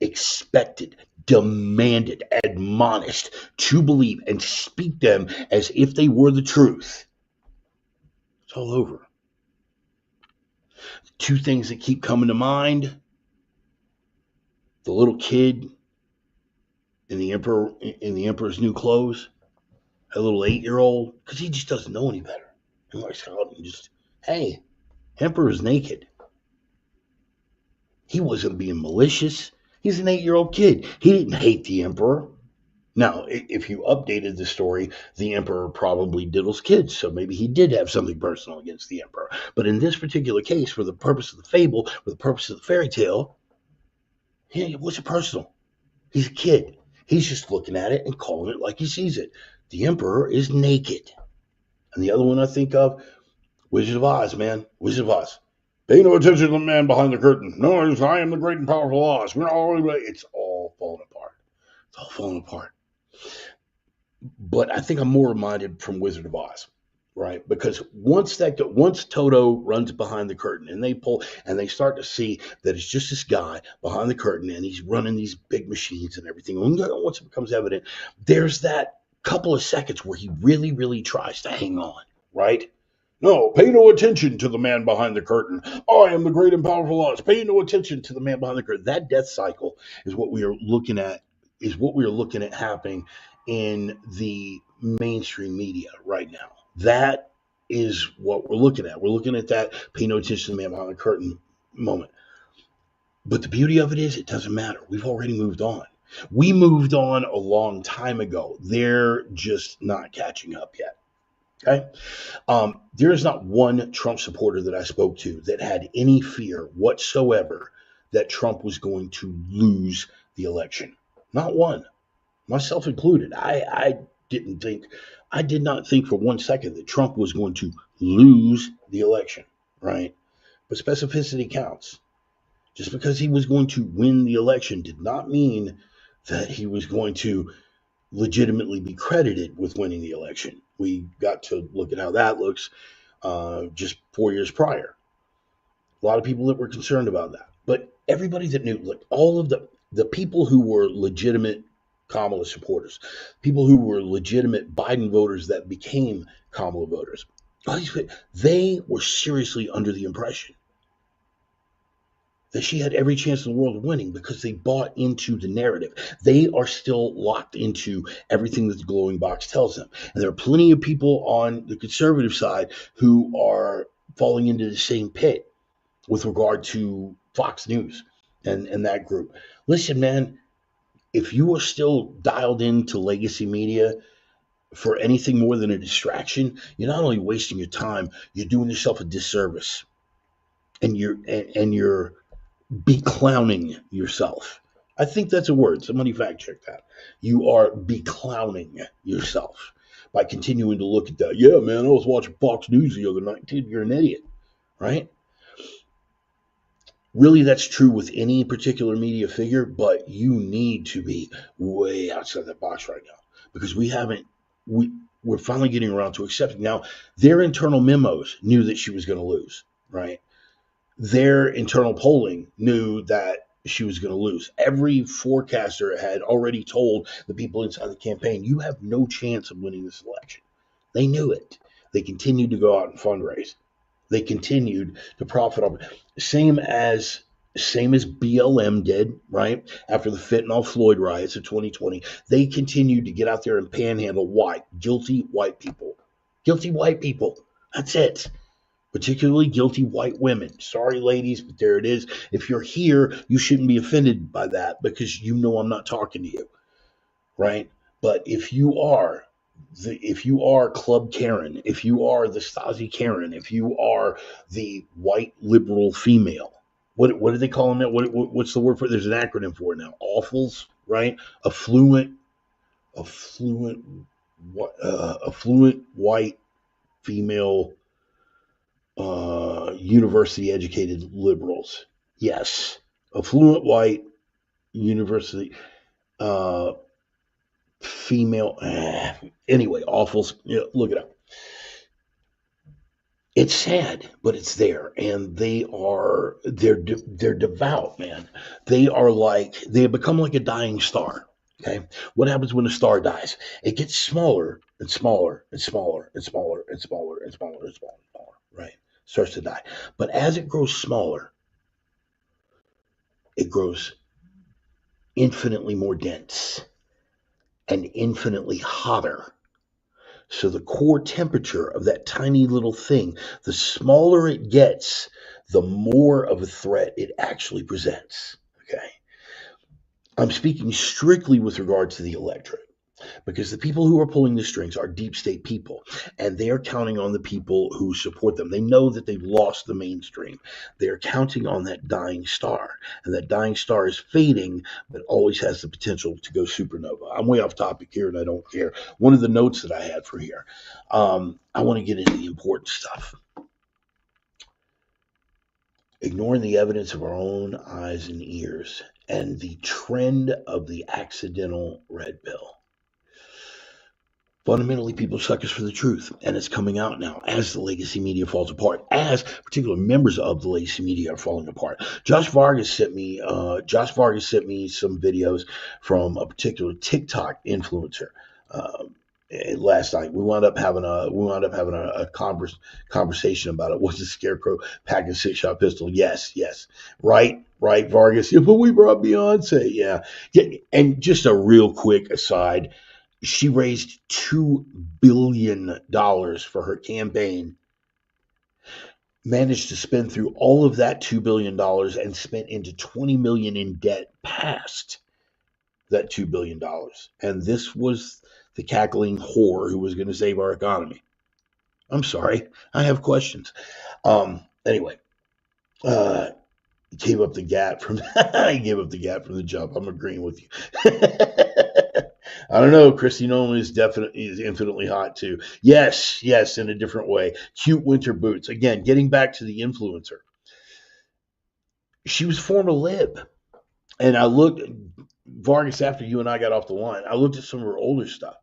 expected, demanded, admonished to believe and speak them as if they were the truth. It's all over. Two things that keep coming to mind: the little kid in the emperor's new clothes, a little 8-year-old, because he just doesn't know any better. And like, just, hey, emperor's naked. He wasn't being malicious. He's an 8-year-old kid. He didn't hate the emperor. Now, if you updated the story, the emperor probably diddles kids, so maybe he did have something personal against the emperor. But in this particular case, for the purpose of the fable, for the purpose of the fairy tale, what's it personal? He's a kid. He's just looking at it and calling it like he sees it. The emperor is naked. And the other one I think of, Wizard of Oz, man. Wizard of Oz. Pay no attention to the man behind the curtain. No, I am the great and powerful Oz. It's all falling apart. It's all falling apart. But I think I'm more reminded from Wizard of Oz, right? Because once Toto runs behind the curtain and they pull and they start to see that it's just this guy behind the curtain and he's running these big machines and everything. And once it becomes evident, there's that couple of seconds where he really, really tries to hang on, right? No, pay no attention to the man behind the curtain. I am the great and powerful Oz. Pay no attention to the man behind the curtain. That death cycle is what we are looking at. Is what we are looking at happening in the mainstream media right now. That is what we're looking at. We're looking at that pay no attention to the man behind the curtain moment. But the beauty of it is, it doesn't matter. We've already moved on. We moved on a long time ago. They're just not catching up yet. Okay. There is not one Trump supporter that I spoke to that had any fear whatsoever that Trump was going to lose the election. Not one, myself included. I did not think for 1 second that Trump was going to lose the election, right? But specificity counts. Just because he was going to win the election did not mean that he was going to legitimately be credited with winning the election. We got to look at how that looks just 4 years prior. A lot of people that were concerned about that. But everybody that knew, like all of the people who were legitimate Kamala supporters, people who were legitimate Biden voters that became Kamala voters, they were seriously under the impression that she had every chance in the world of winning because they bought into the narrative. They are still locked into everything that the glowing box tells them. And there are plenty of people on the conservative side who are falling into the same pit with regard to Fox News and that group. Listen, man, if you are still dialed into legacy media for anything more than a distraction, you're not only wasting your time, you're doing yourself a disservice. And you're beclowning yourself. I think that's a word. Somebody fact check that. You are beclowning yourself by continuing to look at that. Yeah, man, I was watching Fox News the other night. Dude, you're an idiot, right? Really, that's true with any particular media figure, but you need to be way outside that box right now because we're finally getting around to accepting. Now, their internal memos knew that she was going to lose, right? Their internal polling knew that she was going to lose. Every forecaster had already told the people inside the campaign, you have no chance of winning this election. They knew it. They continued to go out and fundraise. They continued to profit off it. Same as BLM did, right? After the fentanyl Floyd riots of 2020, they continued to get out there and panhandle. Why? Guilty white people. Guilty white people. That's it. Particularly guilty white women. Sorry, ladies, but there it is. If you're here, you shouldn't be offended by that because you know I'm not talking to you, right? But if you are Club Karen, if you are the Stasi Karen, if you are the white liberal female, what do they call them now? What's the word for it? There's an acronym for it now. Awfuls, right? Affluent, affluent white female university educated liberals. Yes, affluent white university female. Anyway, awful. Look it up. It's sad, but it's there, and they're devout, man. They have become like a dying star. Okay, what happens when a star dies? It gets smaller and smaller and smaller and smaller and smaller and smaller and smaller and smaller. Right, starts to die. But as it grows smaller, it grows infinitely more dense. and infinitely hotter. So the core temperature of that tiny little thing, the smaller it gets, the more of a threat it actually presents. Okay. I'm speaking strictly with regard to the electorate, because the people who are pulling the strings are deep state people, and they are counting on the people who support them. They know that they've lost the mainstream. They're counting on that dying star, and that dying star is fading, but always has the potential to go supernova. I'm way off topic here, and I don't care. One of the notes that I had for here, I want to get into the important stuff. Ignoring the evidence of our own eyes and ears, and the trend of the accidental red pill. Fundamentally, people suck us for the truth, and it's coming out now as the legacy media falls apart, as particular members of the legacy media are falling apart. Josh Vargas sent me some videos from a particular TikTok influencer. Last night we wound up having a conversation about it. Was the scarecrow packing 6-shot pistol? Yes, right, Vargas. Yeah, but we brought Beyonce. Yeah. And just a real quick aside, she raised $2 billion for her campaign, managed to spend through all of that $2 billion and spent into $20 million in debt past that $2 billion. And this was the cackling whore who was going to save our economy. I'm sorry. I have questions. Anyway, gave up the gap from I gave up the gap from the jump. I'm agreeing with you. I don't know. Christy Nolan is infinitely hot too. Yes, in a different way. Cute winter boots. Again, getting back to the influencer. She was a former lib. And I looked, Vargas, after you and I got off the line, I looked at some of her older stuff.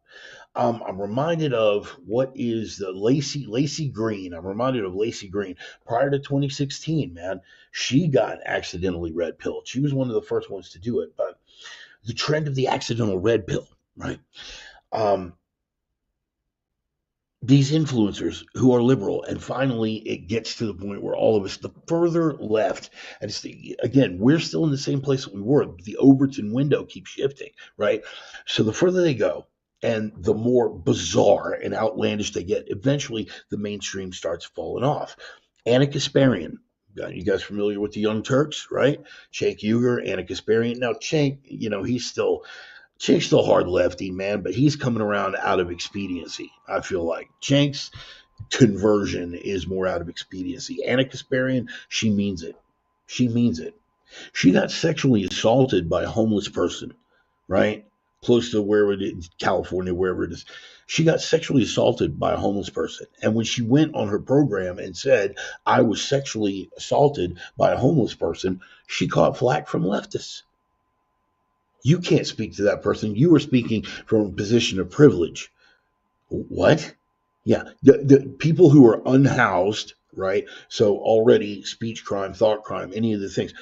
I'm reminded of what is the Lacey Green. I'm reminded of Lacey Green prior to 2016, man. She got accidentally red pilled. She was one of the first ones to do it. But the trend of the accidental red pill, right? These influencers who are liberal, and finally it gets to the point where all of us, the further left, and again, we're still in the same place that we were. The Overton window keeps shifting, right? So the further they go, and the more bizarre and outlandish they get, eventually the mainstream starts falling off. Anna Kasparian, you guys familiar with the Young Turks, right? Cenk Uygur, Anna Kasparian. Now Cenk, Cenk's still hard lefty, man, but he's coming around out of expediency. I feel like Cenk's conversion is more out of expediency. Anna Kasparian, she means it. She means it. She got sexually assaulted by a homeless person, right? Close to wherever it is, California, wherever it is. She got sexually assaulted by a homeless person. And when she went on her program and said, I was sexually assaulted by a homeless person, she caught flack from leftists. You can't speak to that person. You are speaking from a position of privilege. What? Yeah. The people who are unhoused, right? So already speech crime, thought crime, any of the things.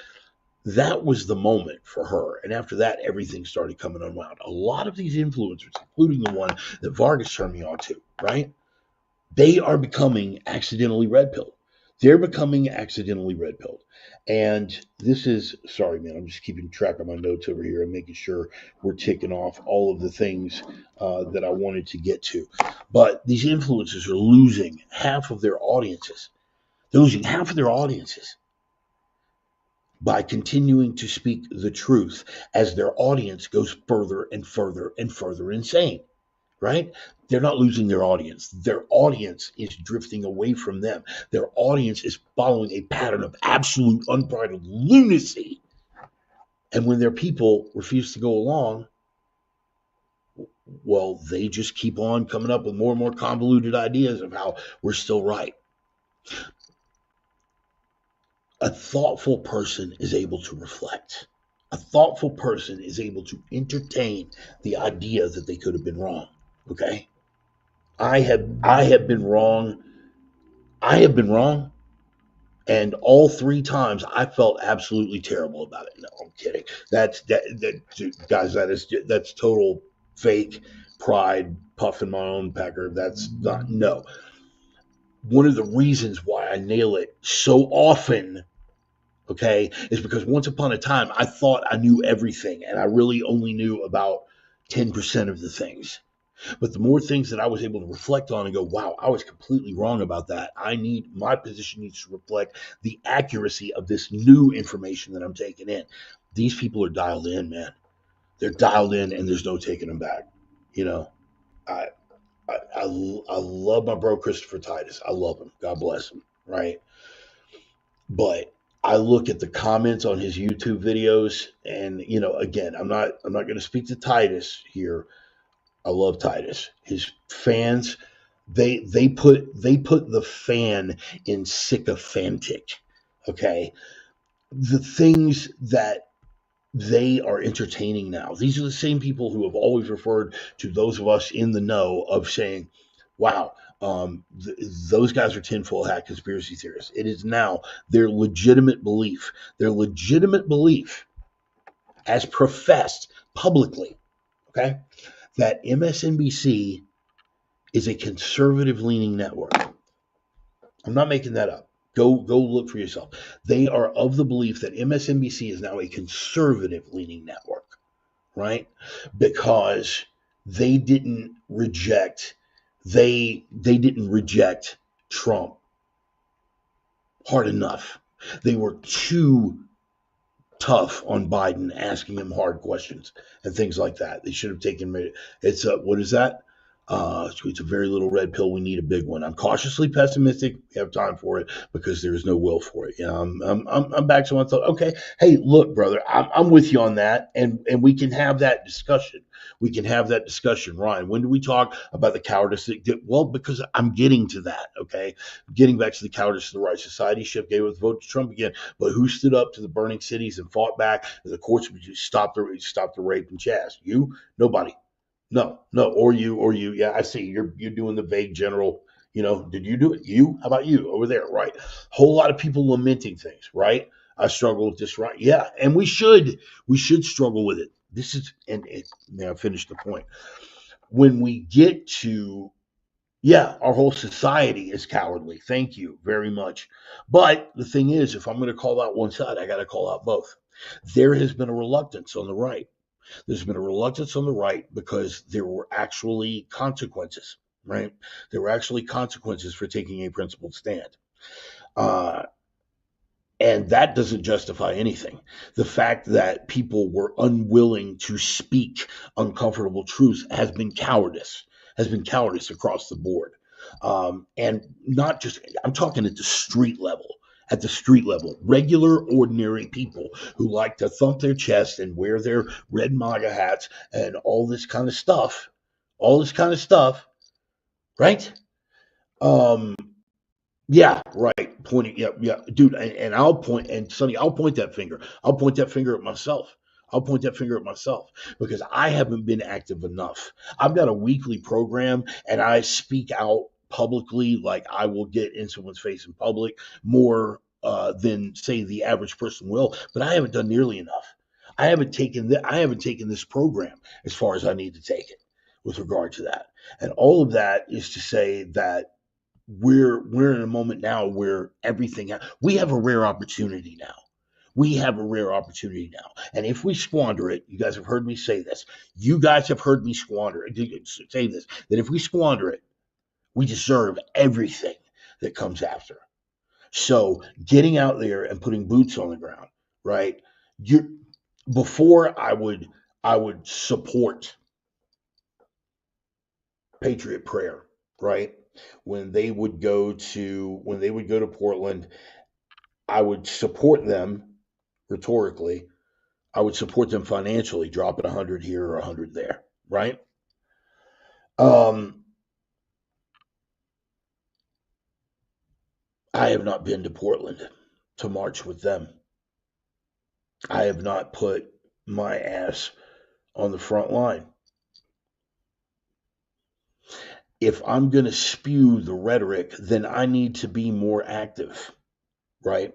That was the moment for her. And after that, everything started coming unwound. A lot of these influencers, including the one that Vargas turned me on to, right? They are becoming accidentally red pilled. They're becoming accidentally red pilled. And this is, sorry, man, I'm just keeping track of my notes over here and making sure we're ticking off all of the things that I wanted to get to. But these influencers are losing half of their audiences. They're losing half of their audiences by continuing to speak the truth as their audience goes further and further and further insane. Right? They're not losing their audience. Their audience is drifting away from them. Their audience is following a pattern of absolute unbridled lunacy. And when their people refuse to go along, well, they just keep on coming up with more and more convoluted ideas of how we're still right. A thoughtful person is able to reflect. A thoughtful person is able to entertain the idea that they could have been wrong. Okay? I have been wrong. I have been wrong. And all 3 times I felt absolutely terrible about it. No, I'm kidding. That's guys, that's total fake pride, puffing my own pecker. That's not, no. One of the reasons why I nail it so often, okay, is because once upon a time I thought I knew everything, and I really only knew about 10% of the things. But the more things that I was able to reflect on and go, wow, I was completely wrong about that. My position needs to reflect the accuracy of this new information that I'm taking in. These people are dialed in, man. They're dialed in, and there's no taking them back. You know, I I love my bro Christopher Titus. I love him. God bless him. Right. But I look at the comments on his YouTube videos, and again, I'm not going to speak to Titus here. I love Titus. His fans, they put the fan in sycophantic. Okay, the things that they are entertaining now. These are the same people who have always referred to those of us in the know of saying, "Wow, those guys are tinfoil hat conspiracy theorists." It is now their legitimate belief. Their legitimate belief, as professed publicly, okay, that MSNBC is a conservative leaning network. I'm not making that up. Go look for yourself. They are of the belief that MSNBC is now a conservative leaning network, right? Because they didn't reject they didn't reject Trump hard enough. They were too tough on Biden, asking him hard questions and things like that. They should have taken it's what is that? It's a very little red pill. We need a big one. I'm cautiously pessimistic. We have time for it because there is no will for it. I'm back to my thought. Okay, hey, look, brother, I'm with you on that, and we can have that discussion. We can have that discussion, Ryan. When do we talk about the cowardice? Well, because I'm getting to that. Okay, getting back to the cowardice of the right. Society shift gave a vote to Trump again, but who stood up to the burning cities and fought back? The courts would just stop the rape and chass. You, nobody. No, or you. Yeah, I see. You're doing the vague general. Did you do it? You? How about you over there? Right. Whole lot of people lamenting things. Right. I struggle with this. Right. Yeah, and we should struggle with it. This is may I finish the point? When we get to our whole society is cowardly. Thank you very much. But the thing is, if I'm going to call out one side, I got to call out both. There has been a reluctance on the right. There's been a reluctance on the right because there were actually consequences, right? There were actually consequences for taking a principled stand. Uh, and that doesn't justify anything. The fact that people were unwilling to speak uncomfortable truths has been cowardice across the board. And not just, I'm talking at the street level. At the street level, regular, ordinary people who like to thump their chest and wear their red MAGA hats and all this kind of stuff, right? Um, yeah, right. Pointing, yeah, dude. And I'll point, and Sonny, I'll point that finger. I'll point that finger at myself. I'll point that finger at myself because I haven't been active enough. I've got a weekly program and I speak out publicly, like I will get in someone's face in public more than say the average person will, but I haven't done nearly enough. I haven't taken this program as far as I need to take it with regard to that. And all of that is to say that we're in a moment now where we have a rare opportunity now. We have a rare opportunity now. And if we squander it, you guys have heard me say this. You guys have heard me say this, that if we squander it, we deserve everything that comes after. So getting out there and putting boots on the ground, right? Before I would support Patriot Prayer, right? When they would go to Portland, I would support them rhetorically. I would support them financially, dropping 100 here or 100 there, right? I have not been to Portland to march with them. I have not put my ass on the front line. If I'm going to spew the rhetoric, then I need to be more active, right?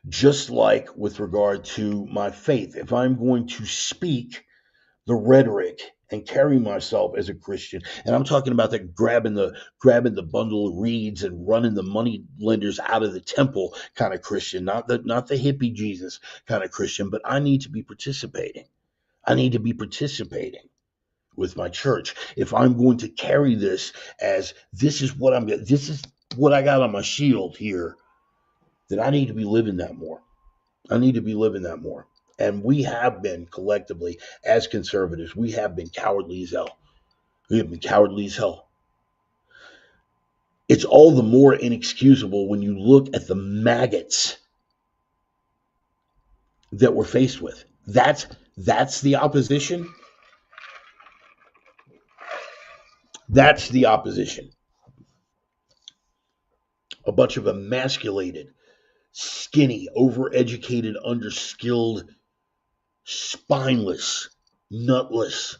Just like with regard to my faith, if I'm going to speak the rhetoric and carry myself as a Christian, and I'm talking about that grabbing the bundle of reeds and running the money lenders out of the temple kind of Christian, not the hippie Jesus kind of Christian, but I need to be participating. I need to be participating. with my church, if I'm going to carry this as this is what I got on my shield here, then I need to be living that more. I need to be living that more. And we have been collectively, as conservatives, we have been cowardly as hell. We have been cowardly as hell. It's all the more inexcusable when you look at the maggots that we're faced with. That's the opposition. That's the opposition. A bunch of emasculated, skinny, overeducated, underskilled, spineless, nutless.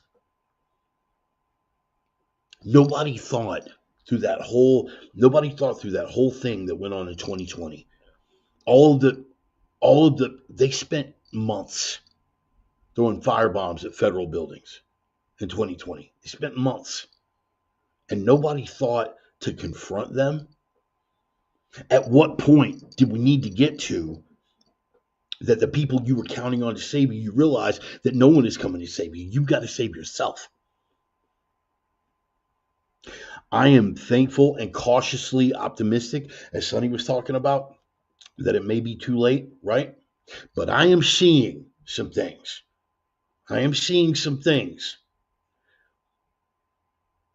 Nobody thought through that whole thing that went on in 2020. They spent months throwing firebombs at federal buildings in 2020. They spent months. And nobody thought to confront them. At what point did we need to get to that the people you were counting on to save you realize that no one is coming to save you? You've got to save yourself. I am thankful and cautiously optimistic, as Sonny was talking about, that it may be too late, right? But I am seeing some things.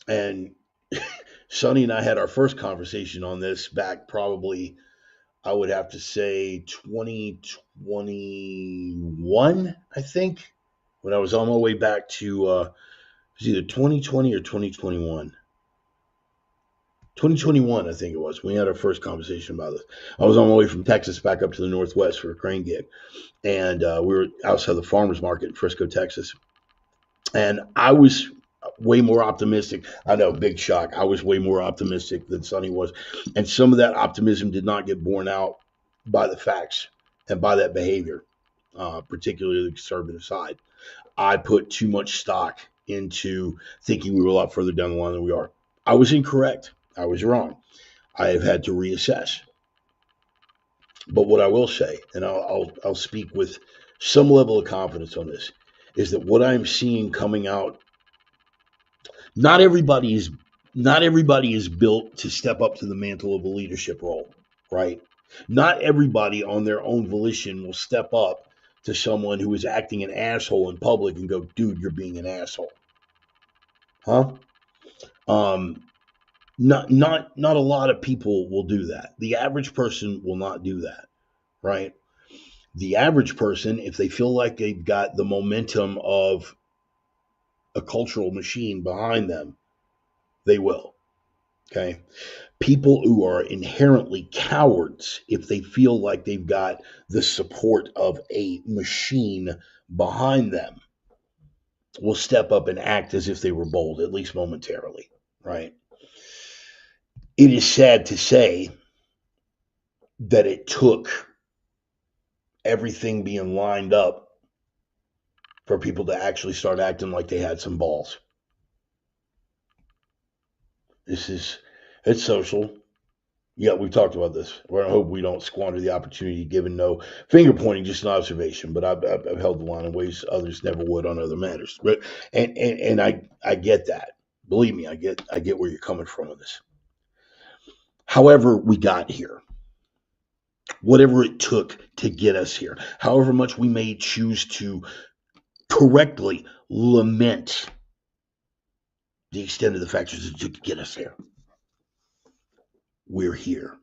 And Sonny and I had our first conversation on this back probably, I would have to say 2021, I think, when I was on my way back to, it was either 2020 or 2021. 2021, I think it was. We had our first conversation about this. I was on my way from Texas back up to the Northwest for a crane gig. And we were outside the farmer's market in Frisco, Texas. And I was way more optimistic. I know, big shock. I was way more optimistic than Sonny was. And some of that optimism did not get borne out by the facts and by that behavior, particularly the conservative side. I put too much stock into thinking we were a lot further down the line than we are. I was incorrect. I was wrong. I have had to reassess. But what I will say, and I'll speak with some level of confidence on this, is that what I'm seeing coming out, not everybody is built to step up to the mantle of a leadership role, right? Not everybody on their own volition will step up to someone who is acting an asshole in public and go, dude, you're being an asshole. Huh? Not a lot of people will do that. The average person will not do that, right? The average person, if they feel like they've got the momentum of a cultural machine behind them, they will. Okay. People who are inherently cowards, if they feel like they've got the support of a machine behind them, will step up and act as if they were bold, at least momentarily, right? It is sad to say that it took everything being lined up for people to actually start acting like they had some balls. It's social. Yeah, we've talked about this. I hope we don't squander the opportunity given. No finger pointing, just an observation. But I've held the line in ways others never would on other matters. But and I get that. Believe me, I get where you're coming from with this. However, we got here. Whatever it took to get us here. However much we may choose to correctly lament the extent of the factors it took to get us there. We're here.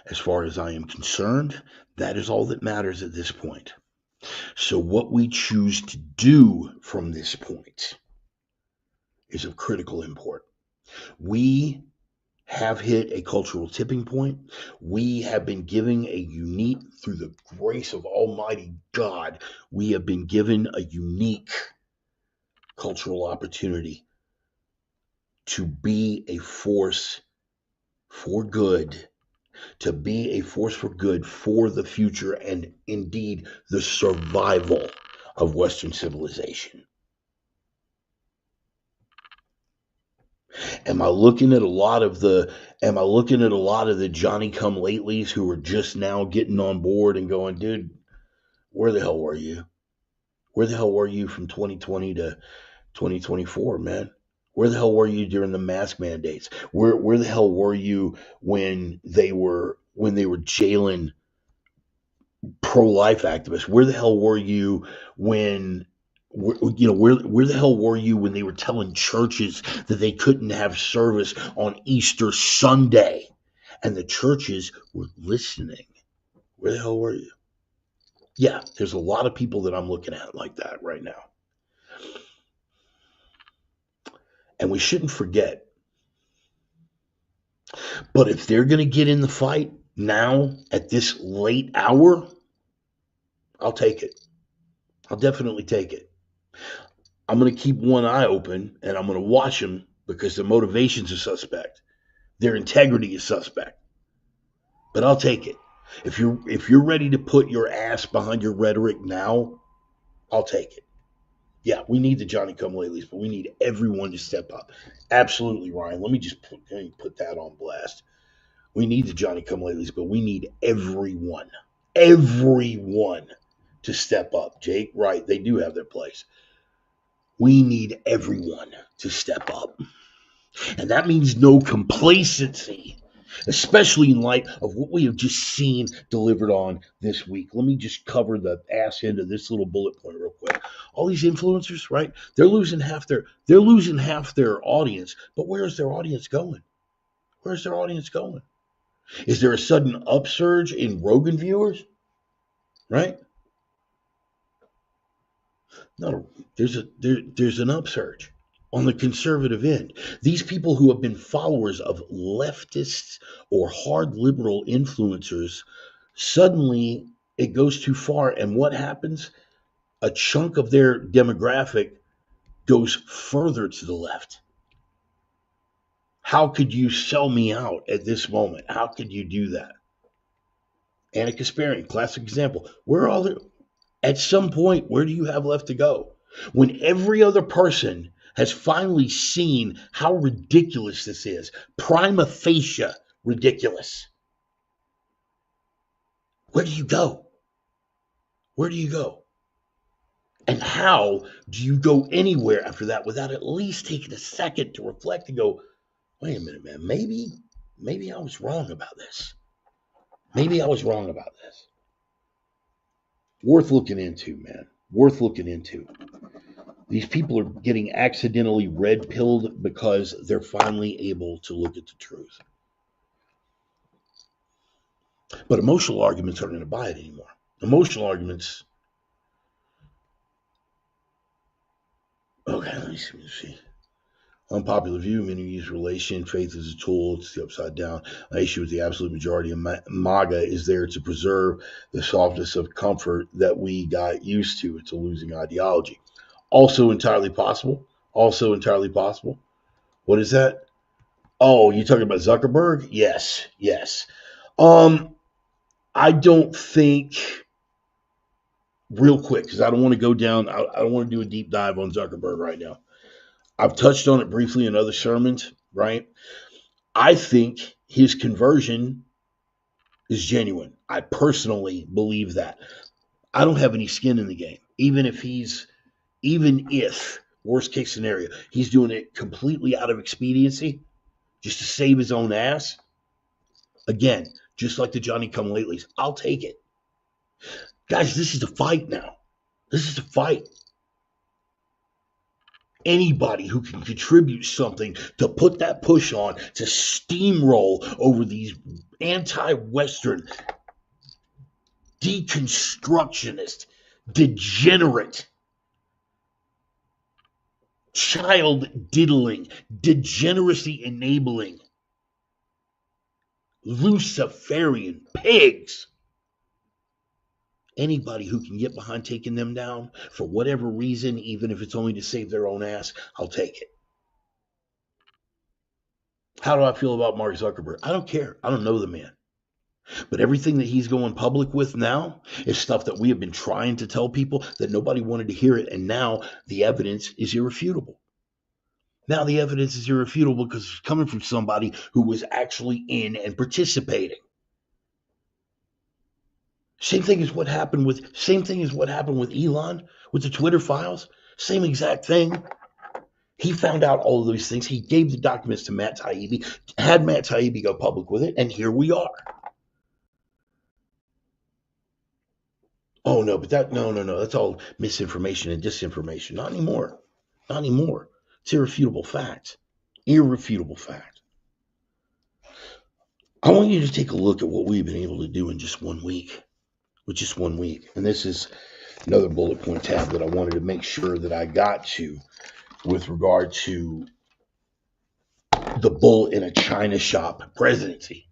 As far as I am concerned, that is all that matters at this point. So what we choose to do from this point is of critical import. We have hit a cultural tipping point. We have been given through the grace of Almighty God, we have been given a unique cultural opportunity to be a force for good, for the future and indeed the survival of Western civilization. Am I looking at a lot of the Johnny-come-latelys who are just now getting on board and going, dude, where the hell were you? Where the hell were you from 2020 to 2024, man? Where the hell were you during the mask mandates? Where the hell were you when they were jailing pro-life activists? Where the hell were you when where the hell were you when they were telling churches that they couldn't have service on Easter Sunday and the churches were listening? Where the hell were you? Yeah, there's a lot of people that I'm looking at like that right now. And we shouldn't forget, but if they're going to get in the fight now at this late hour, I'll take it. I'll definitely take it. I'm going to keep one eye open and I'm going to watch them because their motivations are suspect. Their integrity is suspect. But I'll take it. If you're ready to put your ass behind your rhetoric now, I'll take it. Yeah, we need the Johnny Come Latelys, but we need everyone to step up. Absolutely, Ryan. Let me put that on blast. We need the Johnny Come Latelys, but we need everyone to step up. Jake, right, they do have their place. We need everyone to step up. And that means no complacency, especially in light of what we have just seen delivered on this week. Let me just cover the ass end of this little bullet point real quick. All these influencers, right? They're losing half their audience, but where is their audience going? Where's their audience going? Is there a sudden upsurge in Rogan viewers? Right? No, there's an upsurge on the conservative end. These people who have been followers of leftists or hard liberal influencers, suddenly it goes too far. And what happens? A chunk of their demographic goes further to the left. How could you sell me out at this moment? How could you do that? Anna Kasparian, classic example. At some point, where do you have left to go? When every other person has finally seen how ridiculous this is, prima facie ridiculous. Where do you go? Where do you go? And how do you go anywhere after that without at least taking a second to reflect and go, wait a minute, man, maybe I was wrong about this. Maybe I was wrong about this. Worth looking into, man. Worth looking into. These people are getting accidentally red pilled because they're finally able to look at the truth. But emotional arguments aren't going to buy it anymore. Emotional arguments. Okay, let me see. Unpopular view, many use relation, faith as a tool. It's the upside down. My issue with the absolute majority of MAGA is there to preserve the softness of comfort that we got used to. It's a losing ideology. Also entirely possible. What is that? Oh, you talking about Zuckerberg? Yes. I don't think, real quick, because I don't want to go down, I don't want to do a deep dive on Zuckerberg right now. I've touched on it briefly in other sermons, right? I think his conversion is genuine. I personally believe that. I don't have any skin in the game. Even if, worst case scenario, he's doing it completely out of expediency, just to save his own ass. Again, just like the Johnny Come Latelys, I'll take it. Guys, this is a fight now. This is a fight. Anybody who can contribute something to put that push on to steamroll over these anti-Western, deconstructionist, degenerate, child diddling, degeneracy enabling, Luciferian pigs. Anybody who can get behind taking them down for whatever reason, even if it's only to save their own ass, I'll take it. How do I feel about Mark Zuckerberg? I don't care. I don't know the man. But everything that he's going public with now is stuff that we have been trying to tell people that nobody wanted to hear it. And now the evidence is irrefutable. Now the evidence is irrefutable because it's coming from somebody who was actually in and participating. Same thing as what happened with Elon with the Twitter files. Same exact thing. He found out all of those things. He gave the documents to Matt Taibbi, had Matt Taibbi go public with it, and here we are. Oh no, but no. That's all misinformation and disinformation. Not anymore. Not anymore. It's irrefutable fact. Irrefutable fact. I want you to take a look at what we've been able to do in just 1 week. With just 1 week. And this is another bullet point tab that I wanted to make sure that I got to with regard to the bull in a China Shop Presidency.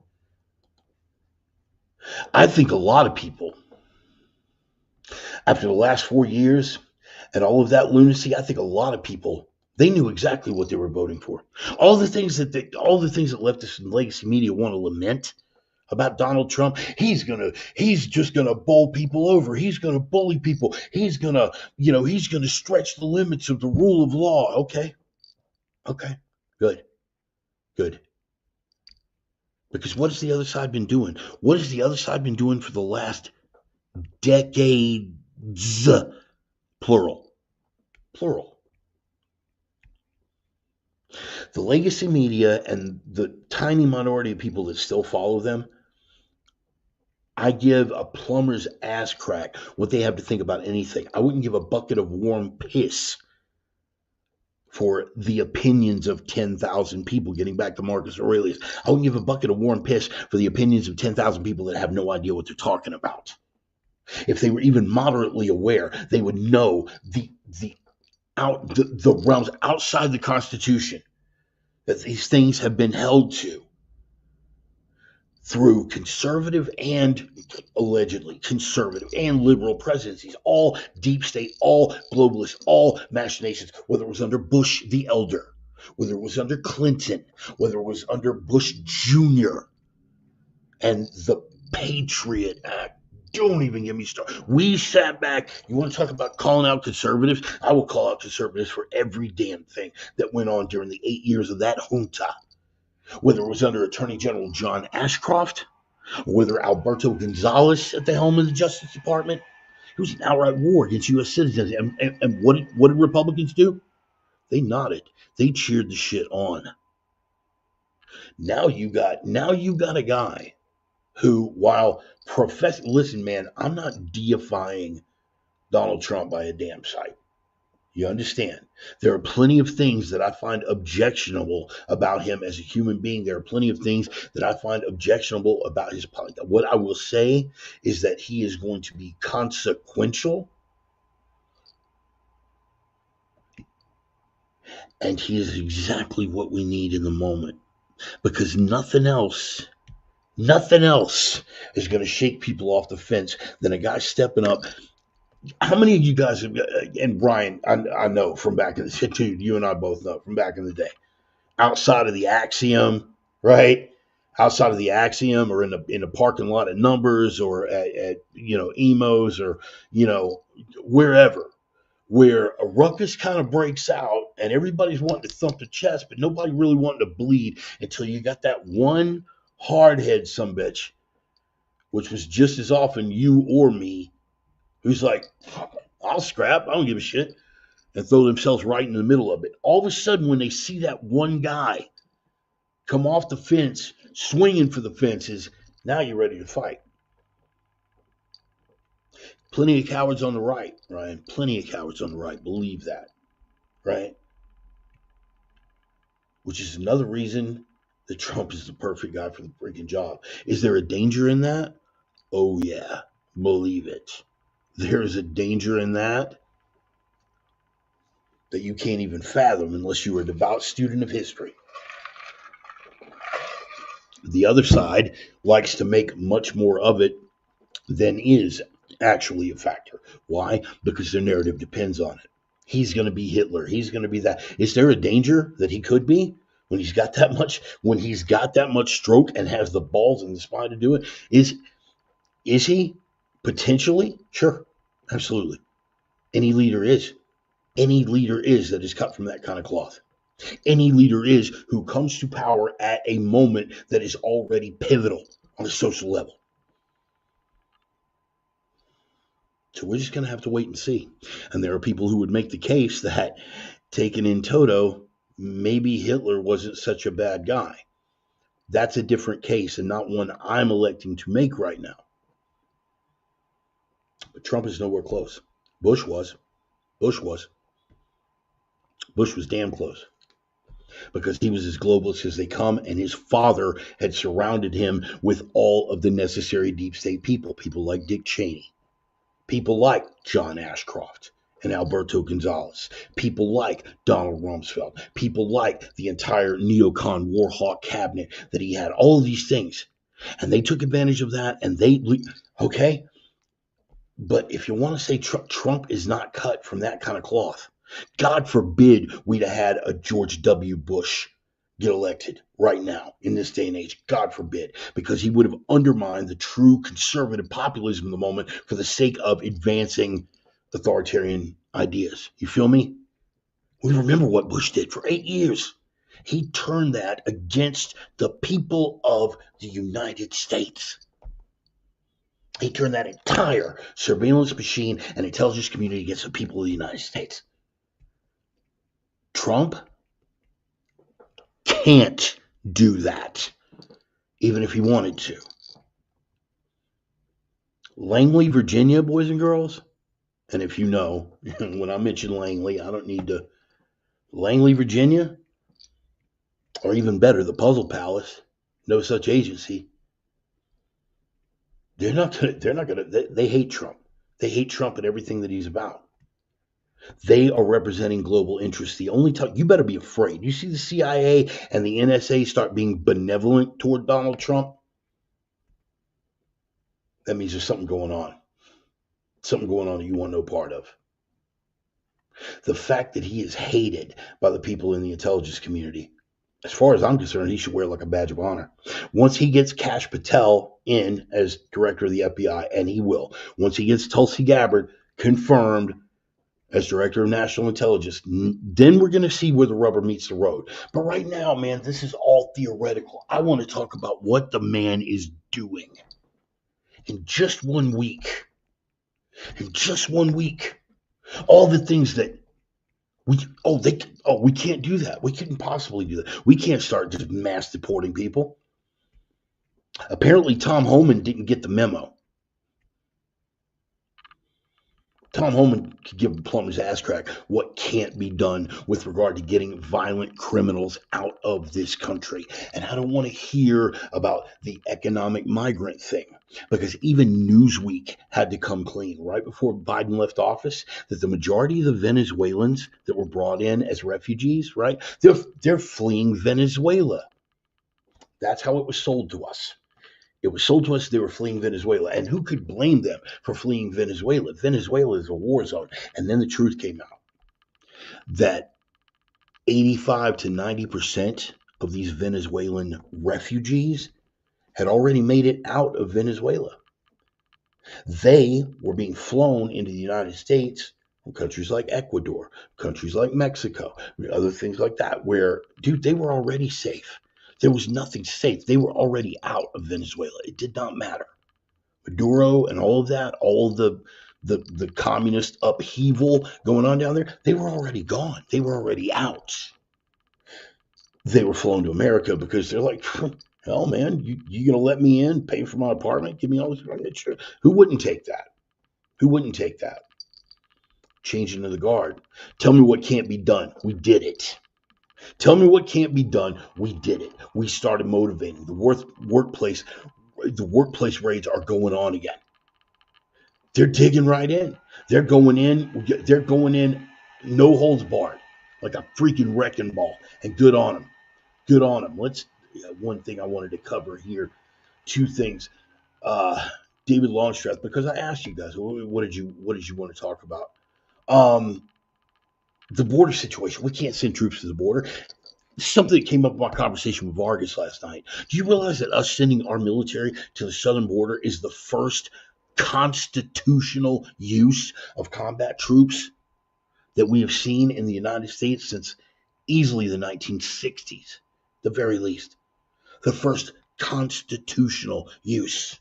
I think a lot of people, after the last 4 years and all of that lunacy, I think a lot of people, they knew exactly what they were voting for. All the things that leftists and legacy media want to lament about Donald Trump, he's just gonna bowl people over. He's gonna bully people. He's gonna stretch the limits of the rule of law. Okay, good. Because what has the other side been doing? What has the other side been doing for the last decades? Plural. The legacy media and the tiny minority of people that still follow them, I give a plumber's ass crack what they have to think about anything. I wouldn't give a bucket of warm piss for the opinions of 10,000 people, getting back to Marcus Aurelius. I wouldn't give a bucket of warm piss for the opinions of 10,000 people that have no idea what they're talking about. If they were even moderately aware, they would know the realms outside the Constitution that these things have been held to through conservative and allegedly conservative and liberal presidencies, all deep state, all globalists, all machinations, whether it was under Bush the Elder, whether it was under Clinton, whether it was under Bush Jr. and the Patriot Act. Don't even get me started. We sat back. You want to talk about calling out conservatives? I will call out conservatives for every damn thing that went on during the 8 years of that junta. Whether it was under Attorney General John Ashcroft, or whether Alberto Gonzales at the helm of the Justice Department. It was an outright war against U.S. citizens. And what did Republicans do? They nodded. They cheered the shit on. Now you got a guy who, while listen, man, I'm not deifying Donald Trump by a damn sight. You understand? There are plenty of things that I find objectionable about him as a human being. There are plenty of things that I find objectionable about his politics. What I will say is that he is going to be consequential, and he is exactly what we need in the moment, because nothing else is going to shake people off the fence than a guy stepping up. How many of you guys have, and Brian, I know from back in the day, you and I both know from back in the day, outside of the Axiom, right? Outside of the Axiom, or in the parking lot at Numbers, or at Emos, or wherever, where a ruckus kind of breaks out and everybody's wanting to thump the chest, but nobody really wanting to bleed until you got that one hardhead sumbitch, which was just as often you or me, who's like, I'll scrap, I don't give a shit, and throw themselves right in the middle of it. All of a sudden, when they see that one guy come off the fence, swinging for the fences, now you're ready to fight. Plenty of cowards on the right, Ryan. Plenty of cowards on the right. Believe that, right? Which is another reason that Trump is the perfect guy for the freaking job. Is there a danger in that? Oh, yeah. Believe it. There is a danger in that you can't even fathom unless you are a devout student of history. The other side likes to make much more of it than is actually a factor. Why? Because their narrative depends on it. He's going to be Hitler. He's going to be that. Is there a danger that he could be when he's got that much stroke and has the balls and the spine to do it? Is he? Potentially? Sure. Absolutely. Any leader is. Any leader is that is cut from that kind of cloth. Any leader is who comes to power at a moment that is already pivotal on a social level. So we're just going to have to wait and see. And there are people who would make the case that, taken in toto, maybe Hitler wasn't such a bad guy. That's a different case and not one I'm electing to make right now. But Trump is nowhere close. Bush was. Bush was. Bush was damn close because he was as globalist as they come, and his father had surrounded him with all of the necessary deep state people, people like Dick Cheney, people like John Ashcroft and Alberto Gonzales, people like Donald Rumsfeld, people like the entire neocon Warhawk cabinet that he had, all of these things. And they took advantage of that, and okay, but if you want to say Trump is not cut from that kind of cloth, God forbid we'd have had a George W. Bush get elected right now in this day and age. God forbid, because he would have undermined the true conservative populism of the moment for the sake of advancing authoritarian ideas. You feel me? We remember what Bush did for 8 years. He turned that against the people of the United States. He turned that entire surveillance machine and intelligence community against the people of the United States. Trump can't do that, even if he wanted to. Langley, Virginia, boys and girls, and if you know, when I mention Langley, I don't need to. Langley, Virginia, or even better, the Puzzle Palace, no such agency. They're not gonna. They hate Trump. They hate Trump and everything that he's about. They are representing global interests. The only time you better be afraid. You see the CIA and the NSA start being benevolent toward Donald Trump. That means there's something going on. Something going on that you want no part of. The fact that he is hated by the people in the intelligence community, as far as I'm concerned, he should wear like a badge of honor. Once he gets Kash Patel in as director of the FBI, and he will, once he gets Tulsi Gabbard confirmed as director of national intelligence, then we're going to see where the rubber meets the road. But right now, man, this is all theoretical. I want to talk about what the man is doing. In just 1 week, all the things that we can't do that. We couldn't possibly do that. We can't start just mass deporting people. Apparently, Tom Homan didn't get the memo. Tom Homan could give a plumber's ass crack what can't be done with regard to getting violent criminals out of this country. And I don't want to hear about the economic migrant thing, because even Newsweek had to come clean right before Biden left office that the majority of the Venezuelans that were brought in as refugees, right, they're fleeing Venezuela. That's how it was sold to us. It was sold to us they were fleeing Venezuela. And who could blame them for fleeing Venezuela? Venezuela is a war zone. And then the truth came out that 85 to 90% of these Venezuelan refugees had already made it out of Venezuela. They were being flown into the United States from countries like Ecuador, countries like Mexico, other things like that, where, dude, they were already safe. There was nothing safe. They were already out of Venezuela. It did not matter. Maduro and all of that, all of the communist upheaval going on down there, they were already gone. They were already out. They were flown to America because they're like, hell, man, you going to let me in, pay for my apartment, give me all this furniture? Who wouldn't take that? Who wouldn't take that? Changing of the guard. Tell me what can't be done. We did it. Tell me what can't be done. We did it. We started motivating. The workplace raids are going on again. They're digging right in. They're going in no holds barred, like a freaking wrecking ball. And good on them. Good on them. One thing I wanted to cover here. Two things. David Longstreth, because I asked you guys, what did you want to talk about? The border situation. We can't send troops to the border. Something that came up in my conversation with Vargas last night. Do you realize that us sending our military to the southern border is the first constitutional use of combat troops that we have seen in the United States since easily the 1960s, the very least? The first constitutional use.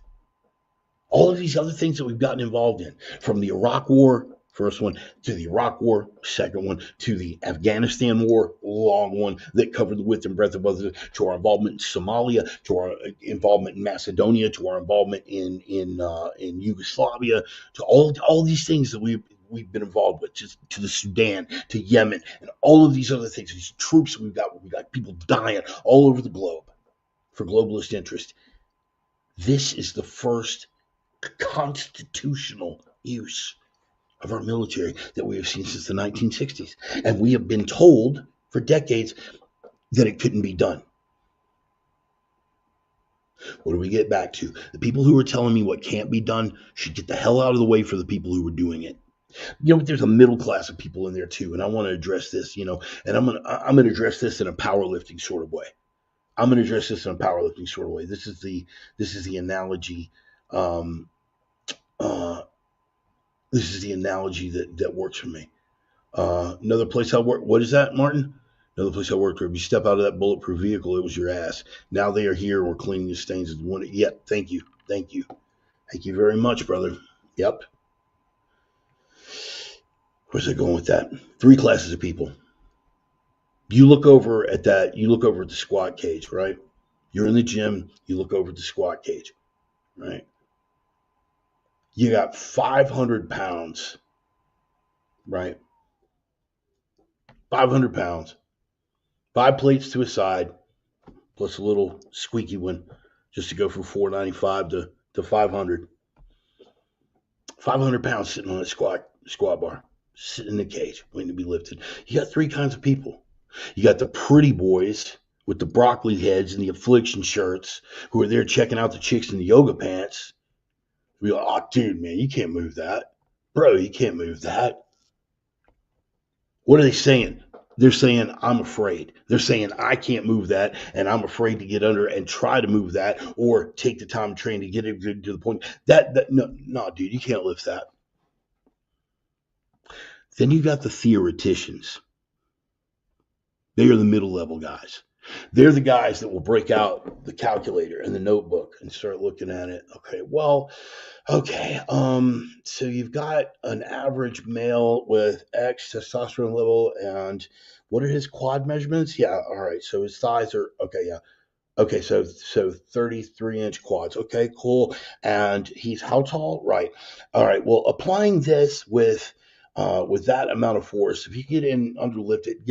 All of these other things that we've gotten involved in, from the Iraq War, first one, to the Iraq War, second one, to the Afghanistan War, long one that covered the width and breadth of others, to our involvement in Somalia, to our involvement in Macedonia, to our involvement in Yugoslavia, to all these things that we've been involved with, just to the Sudan, to Yemen, and all of these other things, these troops we've got people dying all over the globe for globalist interest. This is the first constitutional use of our military that we have seen since the 1960s. And we have been told for decades that it couldn't be done. What do we get back to? The people who are telling me what can't be done should get the hell out of the way for the people who are doing it. There's a middle class of people in there too, and I want to address this, and I'm gonna address this in a powerlifting sort of way. This is the analogy. Uh, this is the analogy that works for me. Another place I work. What is that, Martin? Another place I worked where if you step out of that bulletproof vehicle, it was your ass. Now they are here. We're cleaning the stains of the one. Yep. Thank you. Thank you very much, brother. Yep. Where's I going with that? 3 classes of people. You look over at that. You look over at the squat cage, right? You're in the gym. You look over at the squat cage, right? You got 500 pounds, right? 500 pounds. 5 plates to a side, plus a little squeaky one, just to go from 495 to 500. 500 pounds sitting on a squat bar, sitting in the cage, waiting to be lifted. You got 3 kinds of people. You got the pretty boys with the broccoli heads and the affliction shirts who are there checking out the chicks in the yoga pants. We go, oh, dude, man, you can't move that. Bro, you can't move that. What are they saying? They're saying, I'm afraid. They're saying, I can't move that, and I'm afraid to get under and try to move that or take the time to train to get it to the point. No, dude, you can't lift that. Then you got the theoreticians. They are the middle level guys. They're the guys that will break out the calculator and the notebook and start looking at it. Okay, so you've got an average male with X testosterone level, and what are his quad measurements? Yeah, all right. So his thighs are okay. Yeah, okay. So 33-inch quads. Okay, cool. And he's how tall? Right. All right. Well, applying this with that amount of force, if you get in underlifted,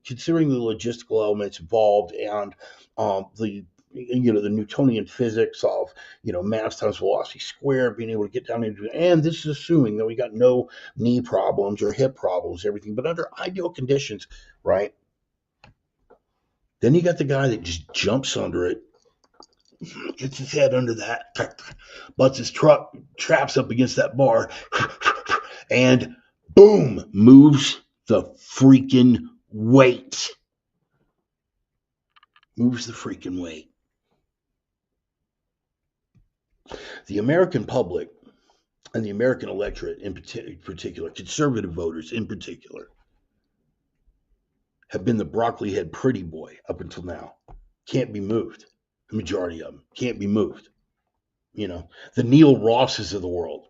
considering the logistical elements involved and the Newtonian physics of mass times velocity squared, being able to get down into, and this is assuming that we got no knee problems or hip problems, everything, but under ideal conditions, right? Then you got the guy that just jumps under it, gets his head under that, butts his traps up against that bar, and boom, moves the freaking weight. Moves the freaking weight. The American public and the American electorate in particular, conservative voters in particular, have been the broccoli head pretty boy up until now. Can't be moved. The majority of them can't be moved. The Neil Rosses of the world.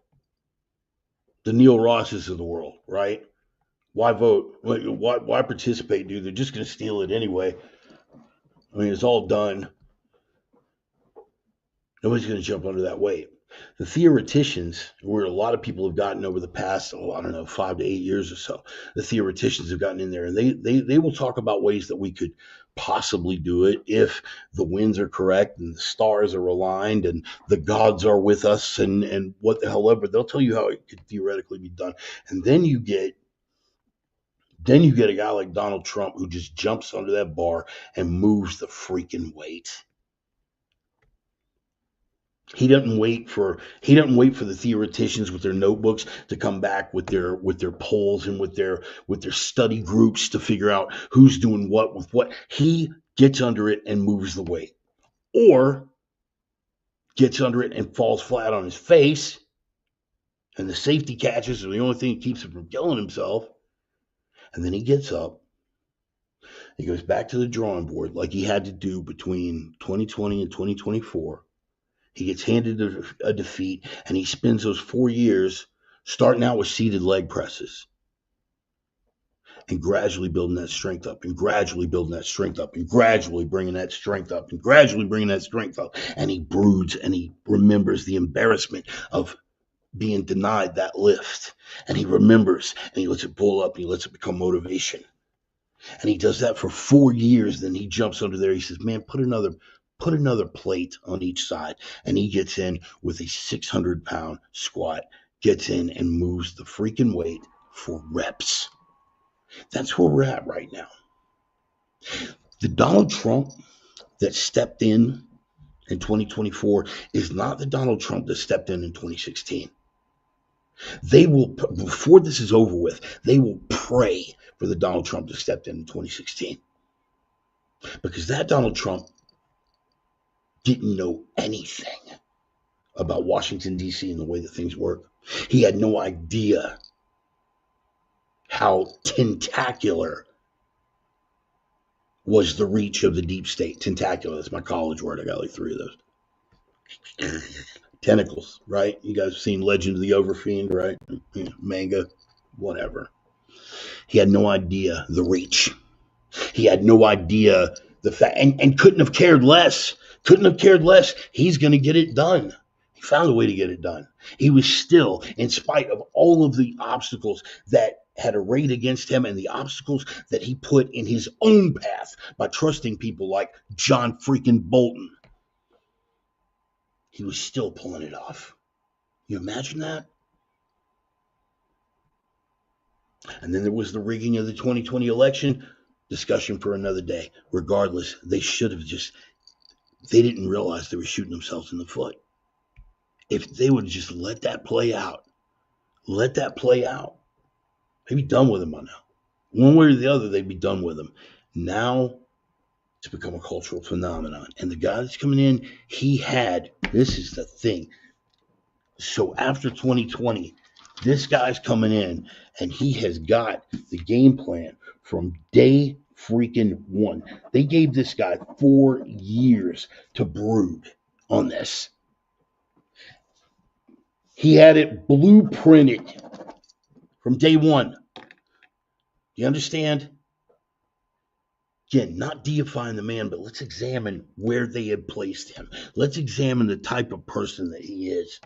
Right? Why vote? Why participate, dude? They're just going to steal it anyway. I mean, it's all done. Nobody's going to jump under that weight. The theoreticians, where a lot of people have gotten over the past, 5 to 8 years or so, the theoreticians have gotten in there, and they will talk about ways that we could possibly do it if the winds are correct and the stars are aligned and the gods are with us and what the hell ever. They'll tell you how it could theoretically be done. And then you get a guy like Donald Trump who just jumps under that bar and moves the freaking weight. He doesn't wait for the theoreticians with their notebooks to come back with their polls and with their study groups to figure out who's doing what with what. He gets under it and moves the weight, or gets under it and falls flat on his face, and the safety catches are the only thing that keeps him from killing himself. And then he gets up. He goes back to the drawing board like he had to do between 2020 and 2024. He gets handed a defeat, and he spends those 4 years starting out with seated leg presses and gradually building that strength up and gradually building that strength up and gradually bringing that strength up and gradually bringing that strength up. And he broods and he remembers the embarrassment of being denied that lift. And he remembers and he lets it pull up and he lets it become motivation. And he does that for 4 years. Then he jumps under there. He says, man, put another plate on each side. And he gets in with a 600-pound squat, gets in and moves the freaking weight for reps. That's where we're at right now. The Donald Trump that stepped in 2024 is not the Donald Trump that stepped in 2016. They will, before this is over with, they will pray for the Donald Trump that stepped in 2016. Because that Donald Trump didn't know anything about Washington, D.C. and the way that things work. He had no idea how tentacular was the reach of the deep state. Tentacular, that's my college word. I got like 3 of those. Tentacles, right? You guys have seen Legend of the Overfiend, right? Manga, whatever. He had no idea the reach. He had no idea the fact, and couldn't have cared less. Couldn't have cared less. He's going to get it done. He found a way to get it done. He was still, in spite of all of the obstacles that had arrayed against him and the obstacles that he put in his own path by trusting people like John freaking Bolton, he was still pulling it off. You imagine that? And then there was the rigging of the 2020 election. Discussion for another day. Regardless, they should have they didn't realize they were shooting themselves in the foot. If they would just let that play out, they'd be done with him by now. One way or the other, they'd be done with him. Now, it's become a cultural phenomenon. And the guy that's coming in, this is the thing. So after 2020, this guy's coming in, and he has got the game plan from day freaking one. They gave this guy 4 years to brood on this. He had it blueprinted from day one. You understand? Again, not deifying the man, but let's examine where they had placed him. Let's examine the type of person that he is.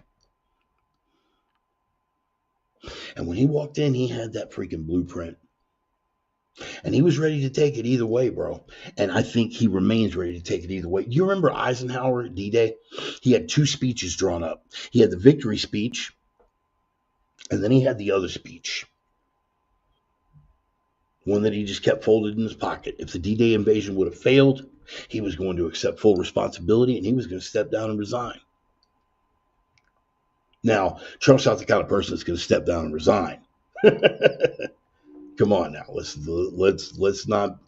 And when he walked in, he had that freaking blueprint. And he was ready to take it either way, bro. And I think he remains ready to take it either way. Do you remember Eisenhower at D-Day? He had 2 speeches drawn up. He had the victory speech, and then he had the other speech. One that he just kept folded in his pocket. If the D-Day invasion would have failed, he was going to accept full responsibility, and he was going to step down and resign. Now, Trump's not the kind of person that's going to step down and resign. Come on now, let's not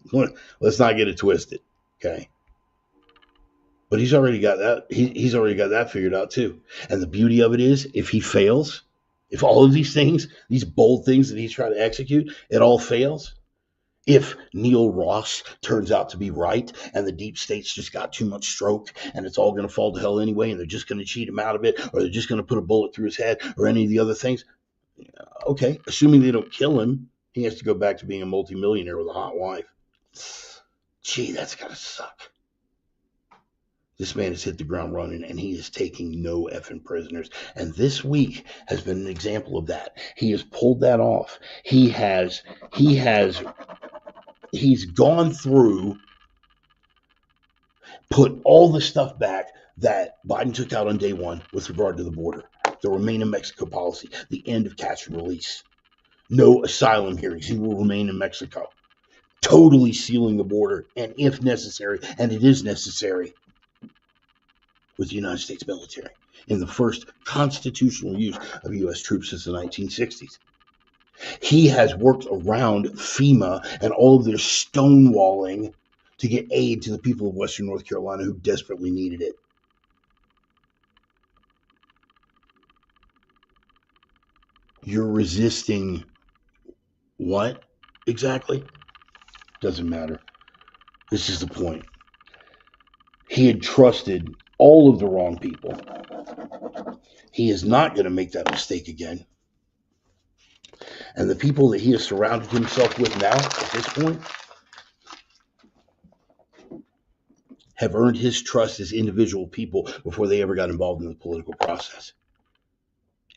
get it twisted, okay? But he's already got that. He's already got that figured out too. And the beauty of it is, if he fails, if all of these things, these bold things that he's trying to execute, it all fails. If Neil Ross turns out to be right and the deep state's just got too much stroke and it's all going to fall to hell anyway and they're just going to cheat him out of it or they're just going to put a bullet through his head or any of the other things, okay, assuming they don't kill him, he has to go back to being a multimillionaire with a hot wife. Gee, that's got to suck. This man has hit the ground running and he is taking no effing prisoners. And this week has been an example of that. He has pulled that off. He's gone through, put all the stuff back that Biden took out on day one with regard to the border, the Remain in Mexico policy, the end of catch and release, no asylum hearings. He will remain in Mexico, totally sealing the border, and if necessary, and it is necessary, with the United States military in the first constitutional use of U.S. troops since the 1960s. He has worked around FEMA and all of their stonewalling to get aid to the people of Western North Carolina who desperately needed it. You're resisting what exactly? Doesn't matter. This is the point. He had trusted all of the wrong people. He is not going to make that mistake again. And the people that he has surrounded himself with now, at this point, have earned his trust as individual people before they ever got involved in the political process.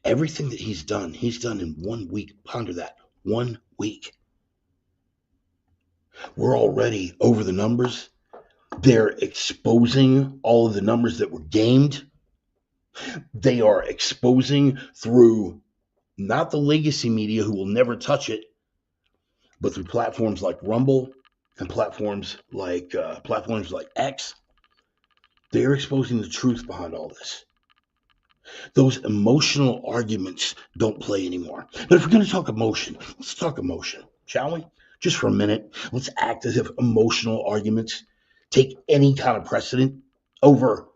Everything that he's done in 1 week. Ponder that. 1 week. We're already over the numbers. They're exposing all of the numbers that were gamed. They are exposing through not the legacy media who will never touch it, but through platforms like Rumble and platforms like X. They're exposing the truth behind all this. Those emotional arguments don't play anymore. But if we're going to talk emotion, let's talk emotion, shall we? Just for a minute, let's act as if emotional arguments take any kind of precedent over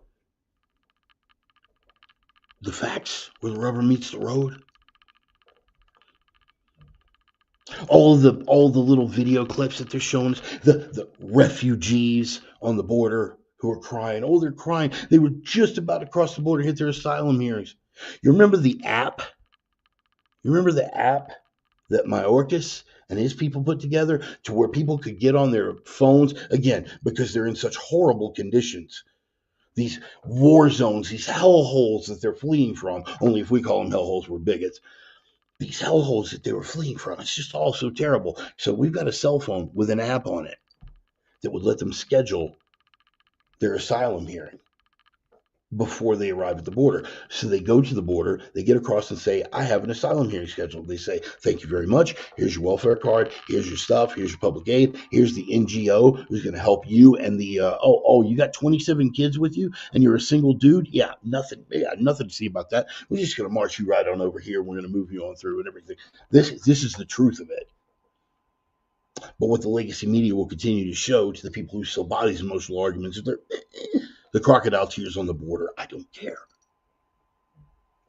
the facts where the rubber meets the road. All the little video clips that they're showing us, the refugees on the border who are crying. Oh, they're crying. They were just about to cross the border, hit their asylum hearings. You remember the app? You remember the app that Mayorkas and his people put together to where people could get on their phones, again, because they're in such horrible conditions. These war zones, these hellholes that they're fleeing from. Only if we call them hellholes, we're bigots. These hellholes that they were fleeing from. It's just all so terrible. So we've got a cell phone with an app on it that would let them schedule their asylum hearing before they arrive at the border. So they go to the border, they get across and say, I have an asylum hearing scheduled. They say, thank you very much. Here's your welfare card. Here's your stuff. Here's your public aid. Here's the NGO who's going to help you. And the, you got 27 kids with you and you're a single dude? Yeah, nothing to see about that. We're just going to march you right on over here. We're going to move you on through and everything. This is the truth of it. But what the legacy media will continue to show to the people who still buy these emotional arguments is the crocodile tears on the border. I don't care.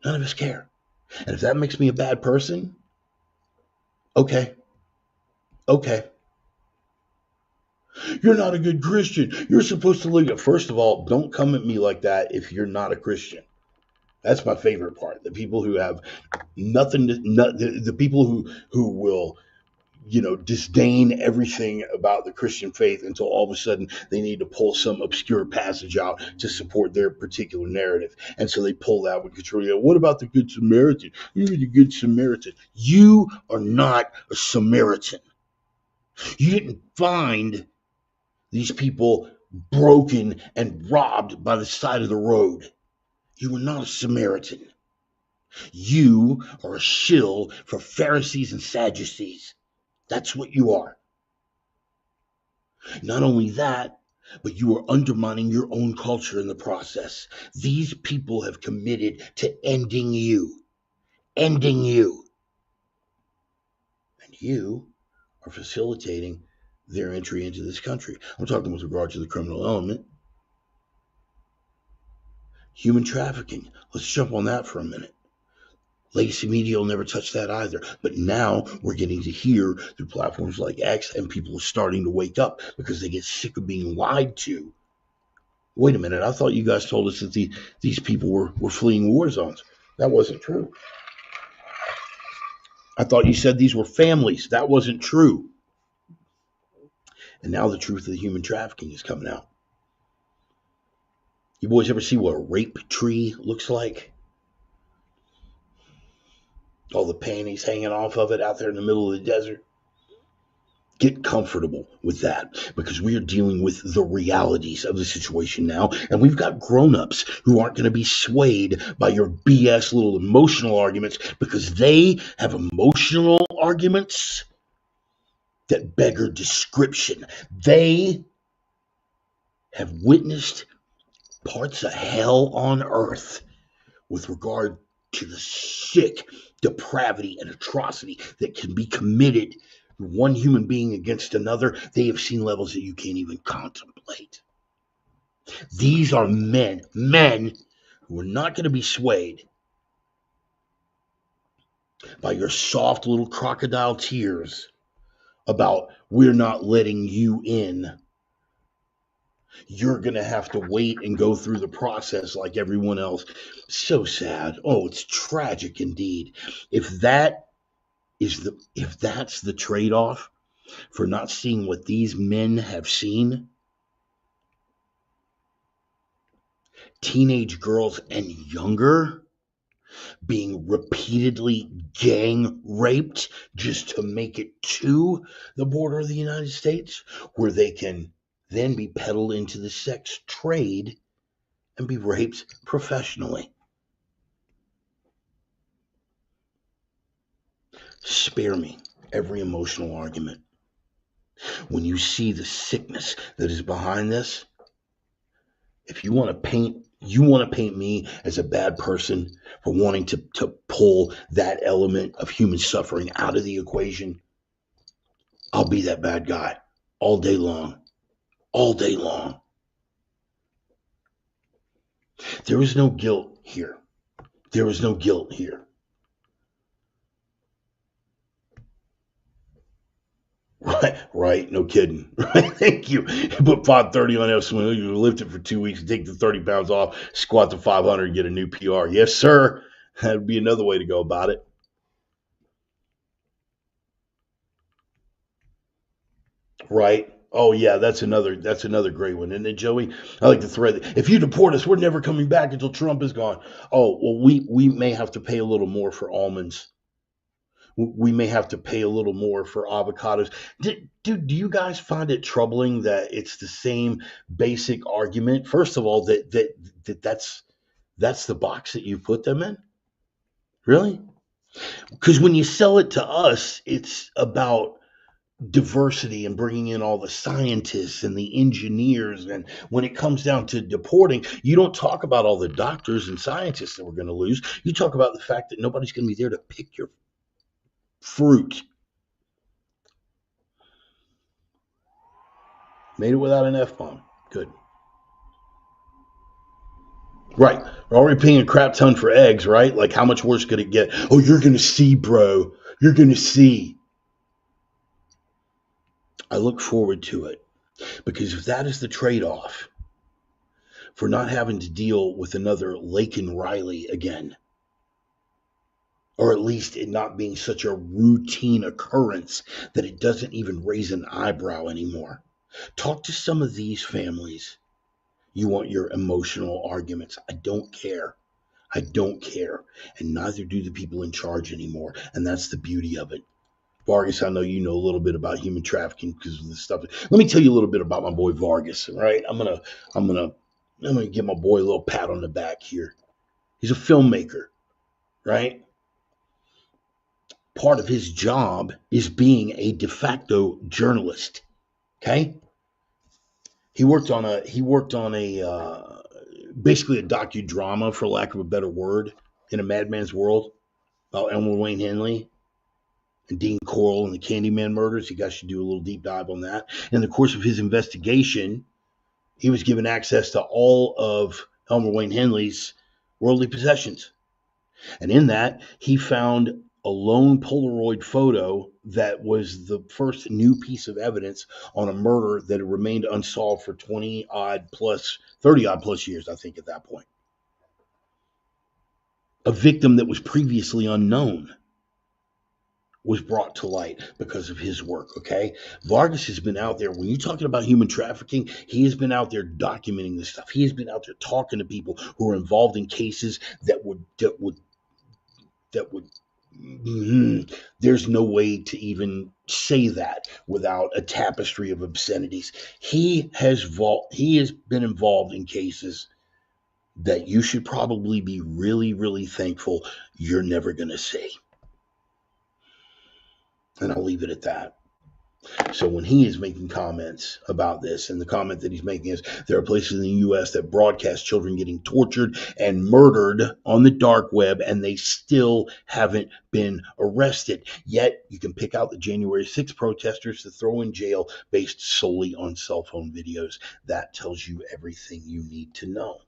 None of us care. And if that makes me a bad person, okay. You're not a good Christian. You're supposed to look at, first of all, don't come at me like that if you're not a Christian. That's my favorite part. The people who have nothing, the people who will, disdain everything about the Christian faith until all of a sudden they need to pull some obscure passage out to support their particular narrative. And so they pull that with control. What about the Good Samaritan? You're the Good Samaritan. You are not a Samaritan. You didn't find these people broken and robbed by the side of the road. You were not a Samaritan. You are a shill for Pharisees and Sadducees. That's what you are. Not only that, but you are undermining your own culture in the process. These people have committed to ending you. Ending you. And you are facilitating their entry into this country. I'm talking with regard to the criminal element. Human trafficking. Let's jump on that for a minute. Legacy media will never touch that either. But now we're getting to hear through platforms like X, and people are starting to wake up because they get sick of being lied to. Wait a minute, I thought you guys told us that these people were fleeing war zones. That wasn't true. I thought you said these were families. That wasn't true. And now the truth of the human trafficking is coming out. You boys ever see what a rape tree looks like? All the panties hanging off of it out there in the middle of the desert. Get comfortable with that, because we are dealing with the realities of the situation now, and we've got grown-ups who aren't going to be swayed by your BS little emotional arguments, because they have emotional arguments that beggar description. They have witnessed parts of hell on earth with regard to the sick depravity and atrocity that can be committed one human being against another. They have seen levels that you can't even contemplate. These are men who are not going to be swayed by your soft little crocodile tears about we're not letting you in. You're going to have to wait and go through the process like everyone else. So sad. Oh, it's tragic indeed. If that's the trade-off for not seeing what these men have seen, teenage girls and younger being repeatedly gang raped just to make it to the border of the United States, where they can then be peddled into the sex trade and be raped professionally. Spare me every emotional argument. When you see the sickness that is behind this, if you want to paint me as a bad person for wanting to pull that element of human suffering out of the equation, I'll be that bad guy all day long. All day long. There is no guilt here. There is no guilt here. Right, no kidding. Right, thank you. Put 530 on L-swing. You lift it for 2 weeks, take the 30 pounds off, squat to 500, and get a new PR. Yes, sir. That'd be another way to go about it. Right. Oh yeah, that's another great one. And then Joey, I like the thread. If you deport us, we're never coming back until Trump is gone. Oh well, we may have to pay a little more for almonds. We may have to pay a little more for avocados. Do you guys find it troubling that it's the same basic argument? First of all, that's the box that you put them in. Really? Because when you sell it to us, it's about diversity and bringing in all the scientists and the engineers. And when it comes down to deporting, you don't talk about all the doctors and scientists that we're going to lose. You talk about the fact that nobody's going to be there to pick your fruit. Made it without an F-bomb. Good. Right. We're already paying a crap ton for eggs, right? Like, how much worse could it get? Oh, you're going to see, bro. You're going to see. I look forward to it, because if that is the trade-off for not having to deal with another Laken Riley again, or at least it not being such a routine occurrence that it doesn't even raise an eyebrow anymore. Talk to some of these families. You want your emotional arguments. I don't care. I don't care. And neither do the people in charge anymore. And that's the beauty of it. Vargas, I know you know a little bit about human trafficking because of this stuff. Let me tell you a little bit about my boy Vargas, right? I'm gonna give my boy a little pat on the back here. He's a filmmaker, right? Part of his job is being a de facto journalist. Okay? He worked on a basically a docudrama, for lack of a better word, in a madman's world about Elmer Wayne Henley and Dean Corll and the Candyman murders. You guys should do a little deep dive on that. In the course of his investigation, he was given access to all of Elmer Wayne Henley's worldly possessions. And in that, he found a lone Polaroid photo that was the first new piece of evidence on a murder that had remained unsolved for 30 odd plus years, I think, at that point. A victim that was previously unknown was brought to light because of his work, okay? Vargas has been out there. When you're talking about human trafficking, he has been out there documenting this stuff. He has been out there talking to people who are involved in cases that would there's no way to even say that without a tapestry of obscenities. He has been involved in cases that you should probably be really, really thankful you're never going to see. And I'll leave it at that. So when he is making comments about this, and the comment that he's making is there are places in the U.S. that broadcast children getting tortured and murdered on the dark web, and they still haven't been arrested. Yet you can pick out the January 6th protesters to throw in jail based solely on cell phone videos. That tells you everything you need to know.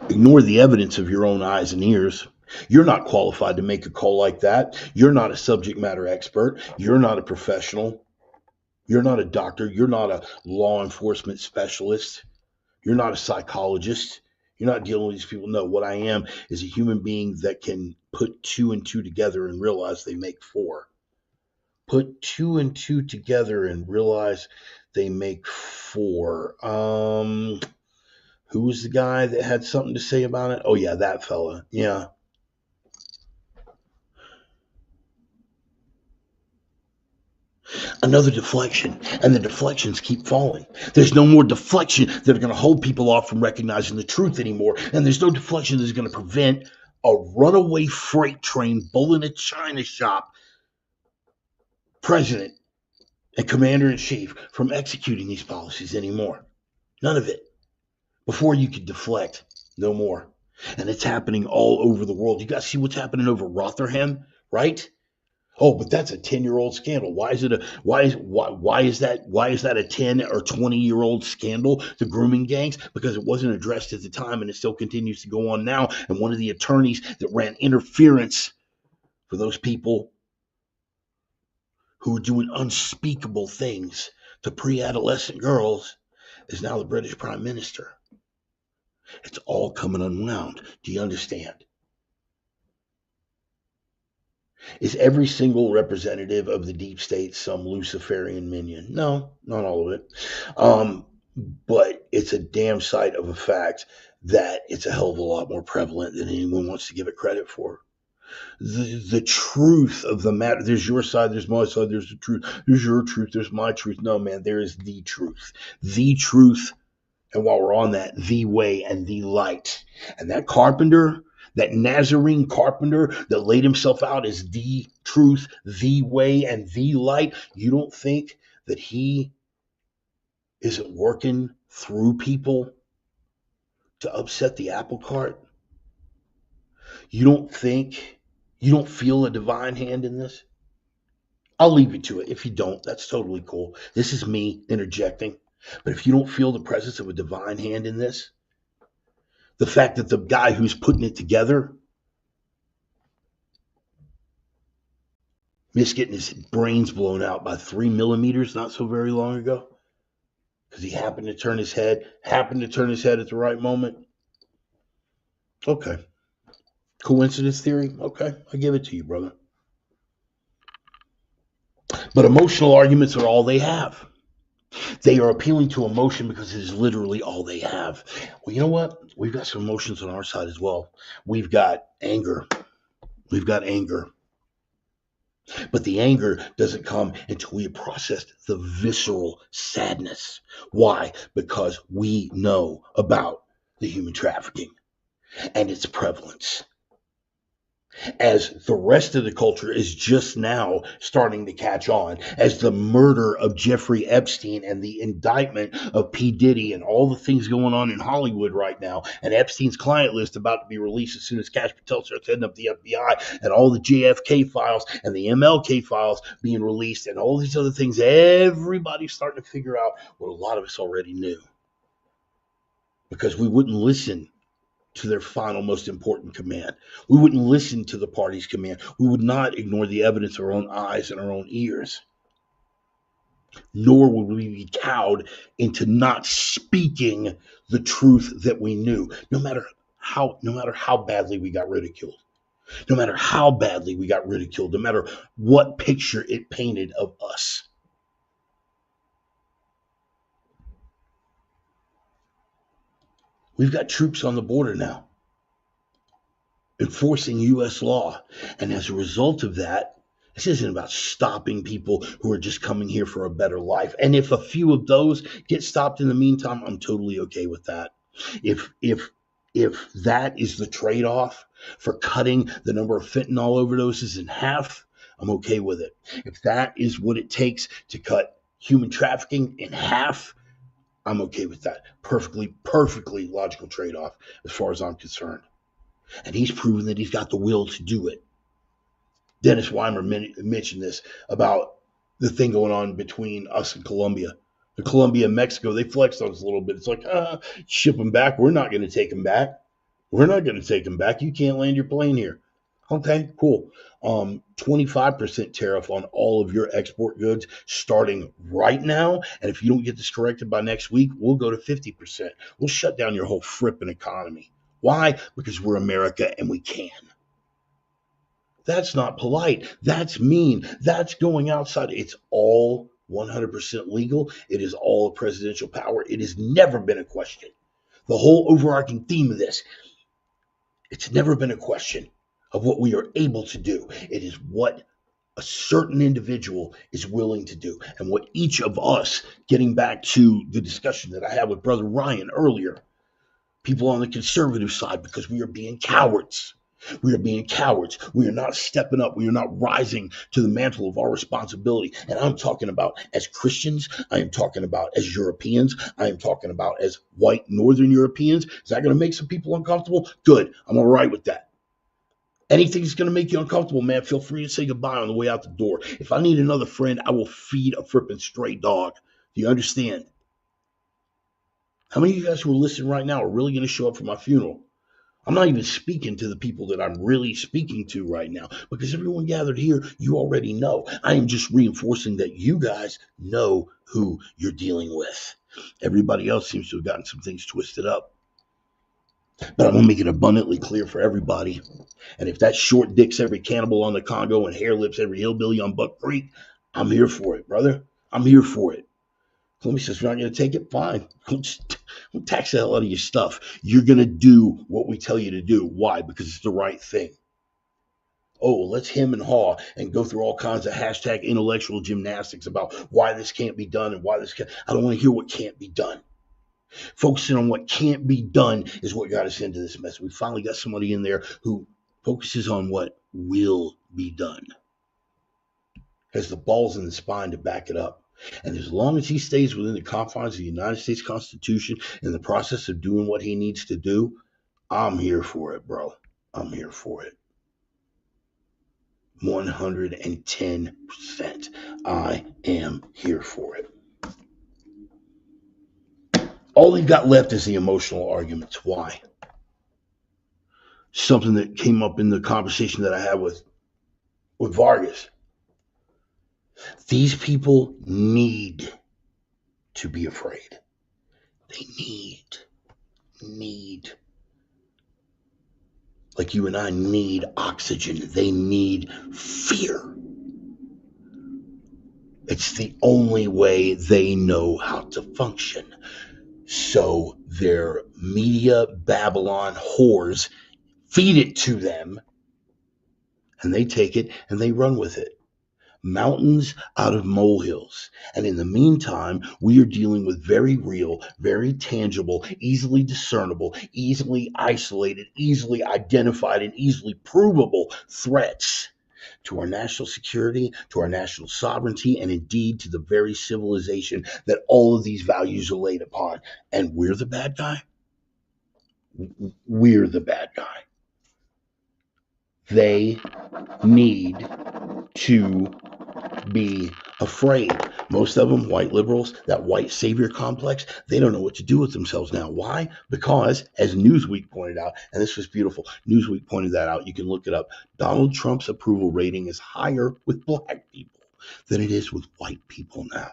Ignore the evidence of your own eyes and ears. You're not qualified to make a call like that. You're not a subject matter expert. You're not a professional. You're not a doctor. You're not a law enforcement specialist. You're not a psychologist. You're not dealing with these people. No, what I am is a human being that can put two and two together and realize they make four. Put two and two together and realize they make four. Who was the guy that had something to say about it? Oh, yeah, that fella. Yeah. Another deflection, and the deflections keep falling. There's no more deflection that are going to hold people off from recognizing the truth anymore, and there's no deflection that's going to prevent a runaway freight train bulling a China Shop president and commander-in-chief from executing these policies anymore. None of it. Before you could deflect, no more. And it's happening all over the world. You guys see what's happening over Rotherham, right? Oh, but that's a 10-year-old scandal. Why is that a 10 or 20-year-old scandal, the grooming gangs? Because it wasn't addressed at the time, and it still continues to go on now. And one of the attorneys that ran interference for those people who were doing unspeakable things to pre-adolescent girls is now the British Prime Minister. It's all coming unwound. Do you understand? Is every single representative of the deep state some Luciferian minion? No, not all of it. But it's a damn sight of a fact that it's a hell of a lot more prevalent than anyone wants to give it credit for. The truth of the matter, there's your side, there's my side, there's the truth, there's your truth, there's my truth. No, man, there is the truth. The truth. And while we're on that, the way and the light. And that carpenter, that Nazarene carpenter that laid himself out as the truth, the way, and the light, you don't think that he isn't working through people to upset the apple cart? You don't feel a divine hand in this? I'll leave you to it. If you don't, that's totally cool. This is me interjecting. But if you don't feel the presence of a divine hand in this, the fact that the guy who's putting it together missed getting his brains blown out by 3 millimeters not so very long ago because he happened to turn his head at the right moment. Okay. Coincidence theory? Okay, I give it to you, brother. But emotional arguments are all they have. They are appealing to emotion because it is literally all they have. Well, you know what? We've got some emotions on our side as well. We've got anger. But the anger doesn't come until we have processed the visceral sadness. Why? Because we know about the human trafficking and its prevalence. As the rest of the culture is just now starting to catch on, as the murder of Jeffrey Epstein and the indictment of P. Diddy and all the things going on in Hollywood right now, and Epstein's client list about to be released as soon as Cash Patel starts heading up the FBI, and all the JFK files and the MLK files being released, and all these other things, everybody's starting to figure out what a lot of us already knew. Because we wouldn't listen to their final most important command. We wouldn't listen to the party's command. We would not ignore the evidence of our own eyes and our own ears. Nor would we be cowed into not speaking the truth that we knew, no matter how badly we got ridiculed. No matter how badly we got ridiculed, no matter what picture it painted of us. We've got troops on the border now enforcing U.S. law. And as a result of that, this isn't about stopping people who are just coming here for a better life. And if a few of those get stopped in the meantime, I'm totally okay with that. If that is the trade-off for cutting the number of fentanyl overdoses in half, I'm okay with it. If that is what it takes to cut human trafficking in half, I'm okay with that. Perfectly logical trade-off as far as I'm concerned. And he's proven that he's got the will to do it. Dennis Weimer mentioned this about the thing going on between us and Colombia. The Colombia and Mexico, they flexed on us a little bit. It's like, ship them back. We're not going to take them back. You can't land your plane here. Okay, cool. 25% tariff on all of your export goods starting right now. And if you don't get this corrected by next week, we'll go to 50%. We'll shut down your whole fripping economy. Why? Because we're America and we can. That's not polite. That's mean. That's going outside. It's all 100% legal. It is all a presidential power. It has never been a question. The whole overarching theme of this, it's never been a question of what we are able to do. It is what a certain individual is willing to do. And what each of us, getting back to the discussion that I had with Brother Ryan earlier, people on the conservative side, because we are being cowards. We are being cowards. We are not stepping up. We are not rising to the mantle of our responsibility. And I'm talking about as Christians. I am talking about as Europeans. I am talking about as white Northern Europeans. Is that going to make some people uncomfortable? Good. I'm all right with that. Anything that's going to make you uncomfortable, man, feel free to say goodbye on the way out the door. If I need another friend, I will feed a fripping stray dog. Do you understand? How many of you guys who are listening right now are really going to show up for my funeral? I'm not even speaking to the people that I'm really speaking to right now, because everyone gathered here, you already know. I am just reinforcing that you guys know who you're dealing with. Everybody else seems to have gotten some things twisted up. But I'm going to make it abundantly clear for everybody. And if that short dicks every cannibal on the Congo and hair lips every hillbilly on Buck Creek, I'm here for it, brother. I'm here for it. Columbia says, we're not going to take it? Fine. We'll tax the hell out of your stuff. You're going to do what we tell you to do. Why? Because it's the right thing. Oh, let's hem and haw and go through all kinds of hashtag intellectual gymnastics about why this can't be done and why this can't. I don't want to hear what can't be done. Focusing on what can't be done is what got us into this mess. We finally got somebody in there who focuses on what will be done. Has the balls in the spine to back it up. And as long as he stays within the confines of the United States Constitution in the process of doing what he needs to do, I'm here for it, bro. I'm here for it. 110%. I am here for it. All they've got left is the emotional arguments. Why? Something that came up in the conversation that I had with Vargas. These people need to be afraid. They need. Like you and I need oxygen. They need fear. It's the only way they know how to function. So their media Babylon whores feed it to them, and they take it and they run with it. Mountains out of molehills. And in the meantime, we are dealing with very real, very tangible, easily discernible, easily isolated, easily identified, and easily provable threats to our national security, to our national sovereignty, and indeed to the very civilization that all of these values are laid upon. And we're the bad guy? We're the bad guy. They need to be afraid. Most of them, white liberals, that white savior complex, they don't know what to do with themselves now. Why? Because, as Newsweek pointed out, and this was beautiful, Newsweek pointed that out, you can look it up, Donald Trump's approval rating is higher with black people than it is with white people now.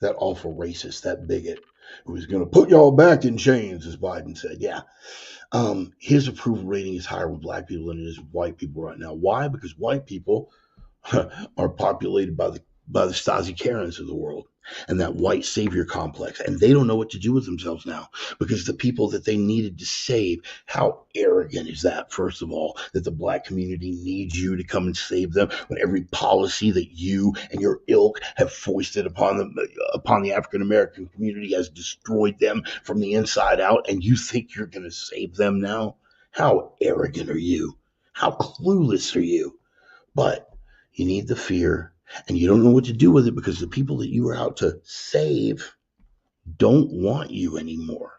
That awful racist, that bigot, who is going to put y'all back in chains, as Biden said. Yeah. His approval rating is higher with black people than it is with white people right now. Why? Because white people are populated by the Stasi Karens of the world and that white savior complex. And they don't know what to do with themselves now because the people that they needed to save, how arrogant is that, first of all, that the black community needs you to come and save them when every policy that you and your ilk have foisted upon the African American community has destroyed them from the inside out, and you think you're going to save them now? How arrogant are you? How clueless are you? But you need the fear, and you don't know what to do with it because the people that you were out to save don't want you anymore.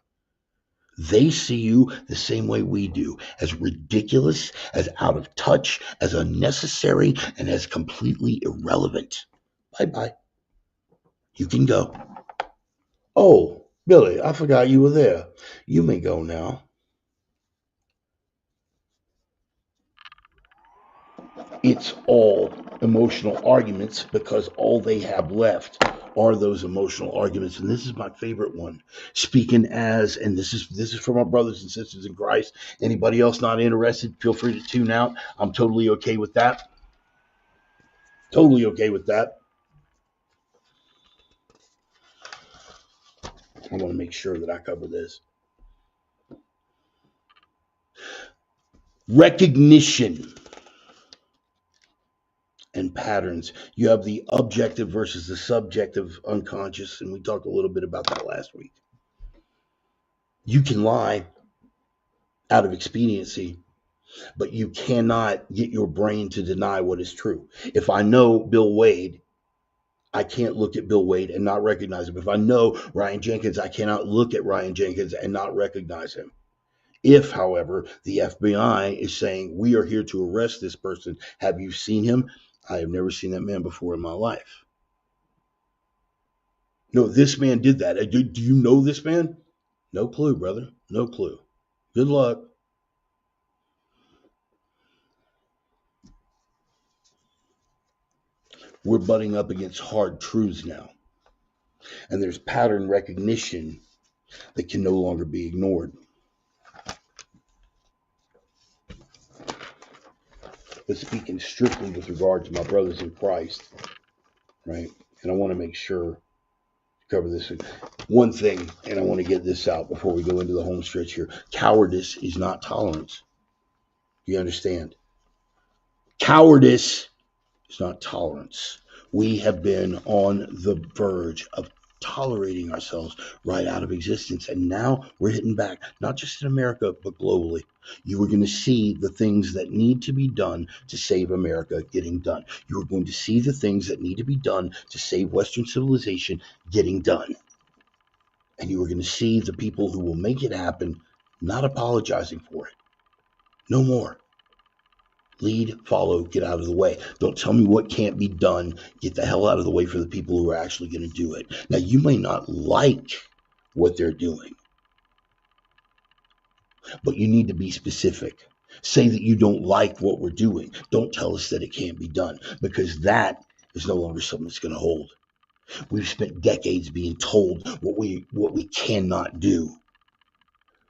They see you the same way we do, as ridiculous, as out of touch, as unnecessary, and as completely irrelevant. Bye-bye. You can go. Oh, Billy, I forgot you were there. You may go now. It's all emotional arguments because all they have left are those emotional arguments. And this is my favorite one. Speaking as, and this is for my brothers and sisters in Christ. Anybody else not interested, feel free to tune out. I'm totally okay with that. Totally okay with that. I want to make sure that I cover this. Recognition and patterns. You have the objective versus the subjective unconscious, and we talked a little bit about that last week. You can lie out of expediency, but you cannot get your brain to deny what is true. If I know Bill Wade, I can't look at Bill Wade and not recognize him. If I know Ryan Jenkins, I cannot look at Ryan Jenkins and not recognize him. If, however, the FBI is saying, we are here to arrest this person, have you seen him? I have never seen that man before in my life. No, this man did that. Do you know this man? No clue, brother. No clue. Good luck. We're butting up against hard truths now. And there's pattern recognition that can no longer be ignored. But speaking strictly with regard to my brothers in Christ, right? And I want to make sure to cover this. One thing, and I want to get this out before we go into the home stretch here. Cowardice is not tolerance. Do you understand? Cowardice is not tolerance. We have been on the verge of tolerating ourselves right out of existence. And now we're hitting back, not just in America, but globally. You are going to see the things that need to be done to save America getting done. You are going to see the things that need to be done to save Western civilization getting done. And you are going to see the people who will make it happen not apologizing for it. No more. Lead, follow, get out of the way. Don't tell me what can't be done. Get the hell out of the way for the people who are actually going to do it. Now, you may not like what they're doing, but you need to be specific. Say that you don't like what we're doing. Don't tell us that it can't be done, because that is no longer something that's going to hold. We've spent decades being told what we cannot do.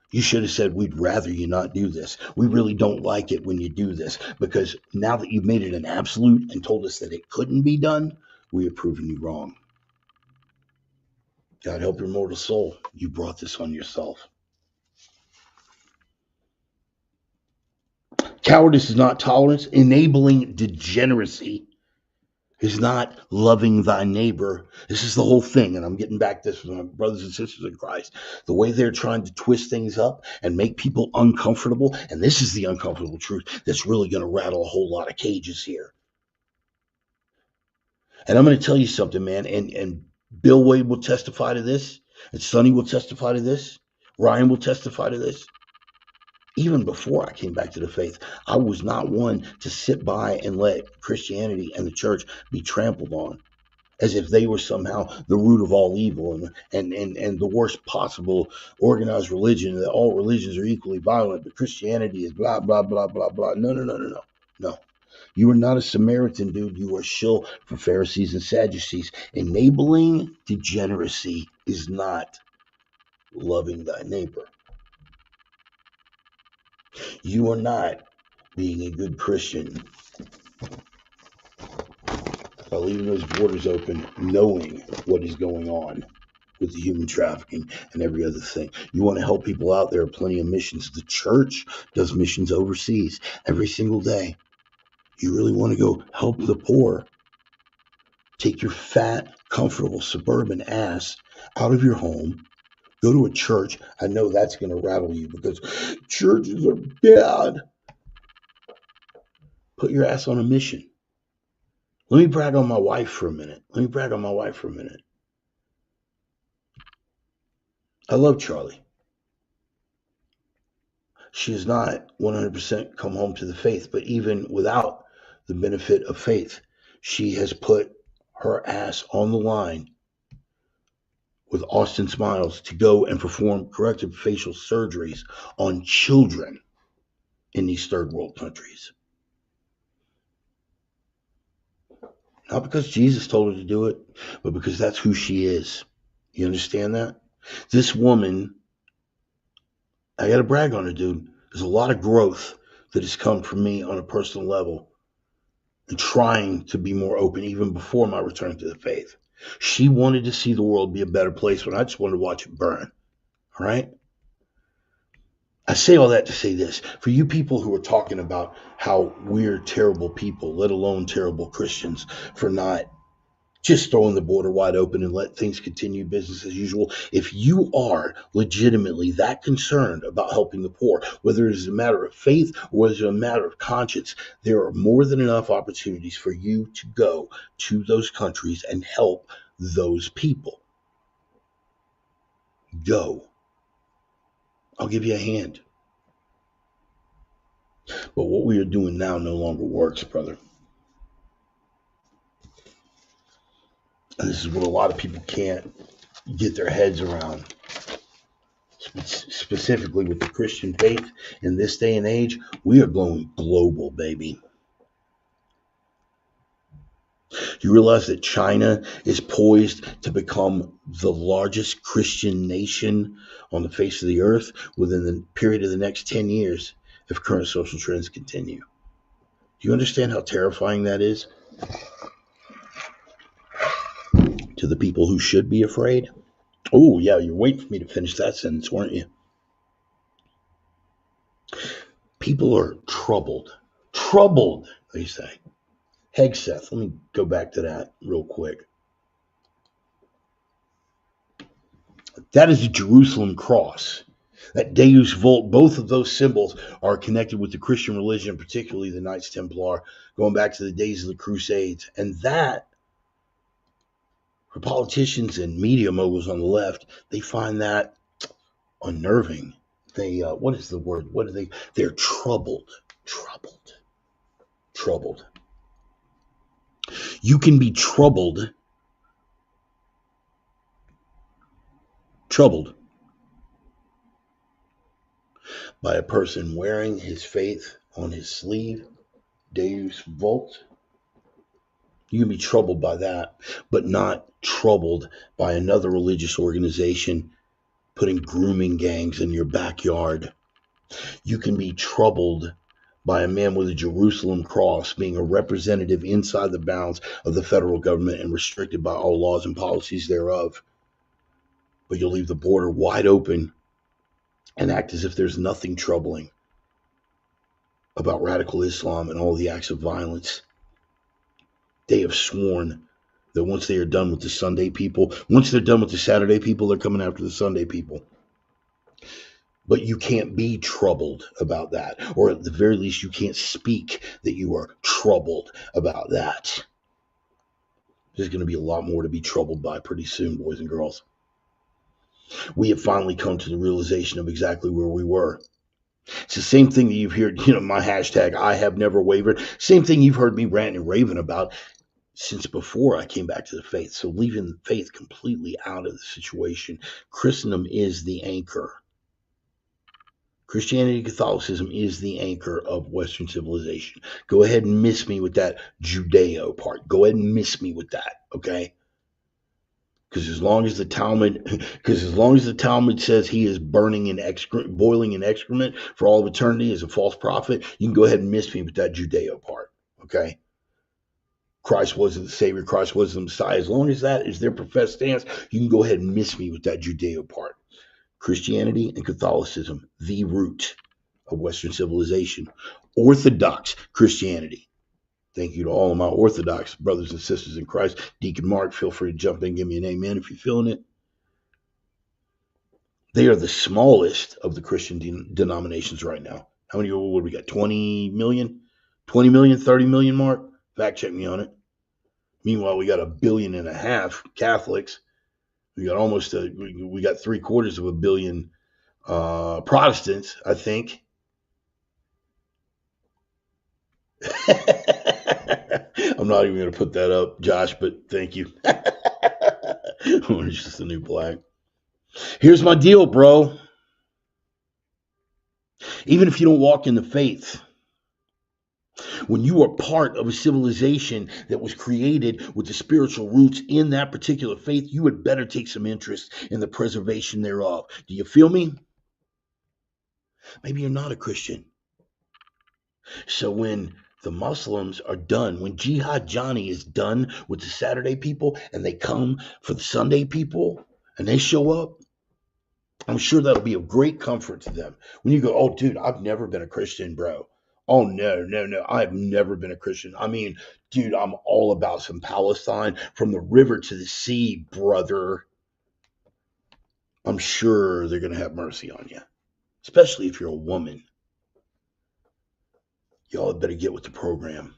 You should have said, we'd rather you not do this. We really don't like it when you do this, because now that you've made it an absolute and told us that it couldn't be done, we have proven you wrong. God help your mortal soul. You brought this on yourself. Cowardice is not tolerance. Enabling degeneracy is not loving thy neighbor. This is the whole thing, and I'm getting back to this with my brothers and sisters in Christ. The way they're trying to twist things up and make people uncomfortable, and this is the uncomfortable truth that's really going to rattle a whole lot of cages here. And I'm going to tell you something, man, and Bill Wade will testify to this, and Sonny will testify to this, Ryan will testify to this. Even before I came back to the faith, I was not one to sit by and let Christianity and the church be trampled on as if they were somehow the root of all evil and the worst possible organized religion, that all religions are equally violent, but Christianity is blah, blah, blah, blah, blah. No. You are not a Samaritan, dude. You are shill for Pharisees and Sadducees. Enabling degeneracy is not loving thy neighbor. You are not being a good Christian by leaving those borders open, knowing what is going on with the human trafficking and every other thing. You want to help people out. There are plenty of missions. The church does missions overseas every single day. You really want to go help the poor? Take your fat, comfortable suburban ass out of your home. Go to a church. I know that's going to rattle you because churches are bad. Put your ass on a mission. Let me brag on my wife for a minute. I love Charlie. She has not 100% come home to the faith, but even without the benefit of faith, she has put her ass on the line with Austin Smiles to go and perform corrective facial surgeries on children in these third world countries. Not because Jesus told her to do it, but because that's who she is. You understand that? This woman, I got to brag on her, dude. There's a lot of growth that has come from me on a personal level and trying to be more open even before my return to the faith. She wanted to see the world be a better place when I just wanted to watch it burn. All right? I say all that to say this. For you people who are talking about how we're terrible people, let alone terrible Christians, for not just throwing the border wide open and let things continue business as usual. If you are legitimately that concerned about helping the poor, whether it's a matter of faith or whether it's a matter of conscience, there are more than enough opportunities for you to go to those countries and help those people. Go. I'll give you a hand. But what we are doing now no longer works, brother. And this is what a lot of people can't get their heads around. Specifically with the Christian faith in this day and age, we are going global, baby. You realize that China is poised to become the largest Christian nation on the face of the earth within the period of the next 10 years if current social trends continue. Do you understand how terrifying that is to the people who should be afraid? Oh, yeah, you're waiting for me to finish that sentence, weren't you? People are troubled. Troubled, they say. Hegseth, let me go back to that real quick. That is the Jerusalem cross. That Deus Vult, both of those symbols are connected with the Christian religion, particularly the Knights Templar, going back to the days of the Crusades. And that, for politicians and media moguls on the left, they find that unnerving. They, what is the word? What are they? They're troubled. Troubled. You can be troubled by a person wearing his faith on his sleeve, Deus Vult. You can be troubled by that, but not troubled by another religious organization putting grooming gangs in your backyard. You can be troubled by a man with a Jerusalem cross being a representative inside the bounds of the federal government and restricted by all laws and policies thereof. But you'll leave the border wide open and act as if there's nothing troubling about radical Islam and all the acts of violence. They have sworn that once they are done with the Sunday people, once they're done with the Saturday people, they're coming after the Sunday people. But you can't be troubled about that, or at the very least, you can't speak that you are troubled about that. There's going to be a lot more to be troubled by pretty soon, boys and girls. We have finally come to the realization of exactly where we were. It's the same thing that you've heard, my hashtag, I have never wavered. Same thing you've heard me rant and raving about since before I came back to the faith. So leaving faith completely out of the situation. Christendom is the anchor. Christianity and Catholicism is the anchor of Western civilization. Go ahead and miss me with that Judeo part. Go ahead and miss me with that, okay? Because as long as the Talmud says he is boiling in excrement for all of eternity as a false prophet, you can go ahead and miss me with that Judeo part, okay? Christ wasn't the Savior, Christ wasn't the Messiah. As long as that is their professed stance, you can go ahead and miss me with that Judeo part. Christianity and Catholicism, the root of Western civilization. Orthodox Christianity. Thank you to all of my Orthodox brothers and sisters in Christ. Deacon Mark, feel free to jump in and give me an amen if you're feeling it. They are the smallest of the Christian denominations right now. How many, what do we got, 20 million? 20 million, 30 million, Mark? Fact check me on it. Meanwhile, we got 1.5 billion Catholics. We got almost we got 750 million Protestants, I think. I'm not even going to put that up, Josh, but thank you. Orange is the new black. Here's my deal, bro. Even if you don't walk in the faith, When you are part of a civilization that was created with the spiritual roots in that particular faith, you had better take some interest in the preservation thereof. Do you feel me? Maybe you're not a Christian. So when the Muslims are done, when Jihad Johnny is done with the Saturday people and they come for the Sunday people and they show up, I'm sure that'll be a great comfort to them. When you go, oh, dude, I've never been a Christian, bro. Oh, no, no, no. I've never been a Christian. I mean, dude, I'm all about some Palestine from the river to the sea, brother. I'm sure they're going to have mercy on you, especially if you're a woman. Y'all better get with the program.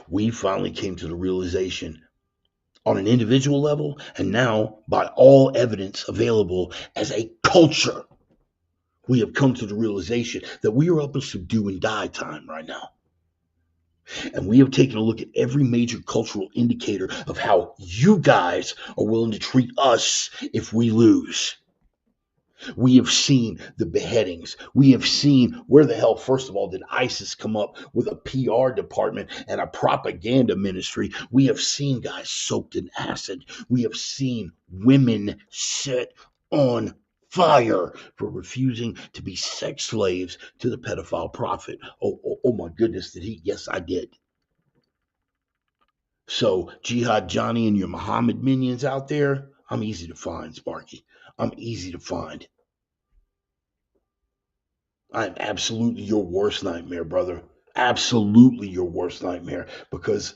We finally came to the realization on an individual level and now by all evidence available as a culture. We have come to the realization that we are up in subdue and die time right now. And we have taken a look at every major cultural indicator of how you guys are willing to treat us if we lose. We have seen the beheadings. We have seen where the hell, first of all, did ISIS come up with a PR department and a propaganda ministry? We have seen guys soaked in acid. We have seen women set on fire for refusing to be sex slaves to the pedophile prophet. Oh my goodness, did he? Yes, I did. So, Jihad Johnny and your Muhammad minions out there, I'm easy to find, Sparky. I'm easy to find. I'm absolutely your worst nightmare, brother. Absolutely your worst nightmare because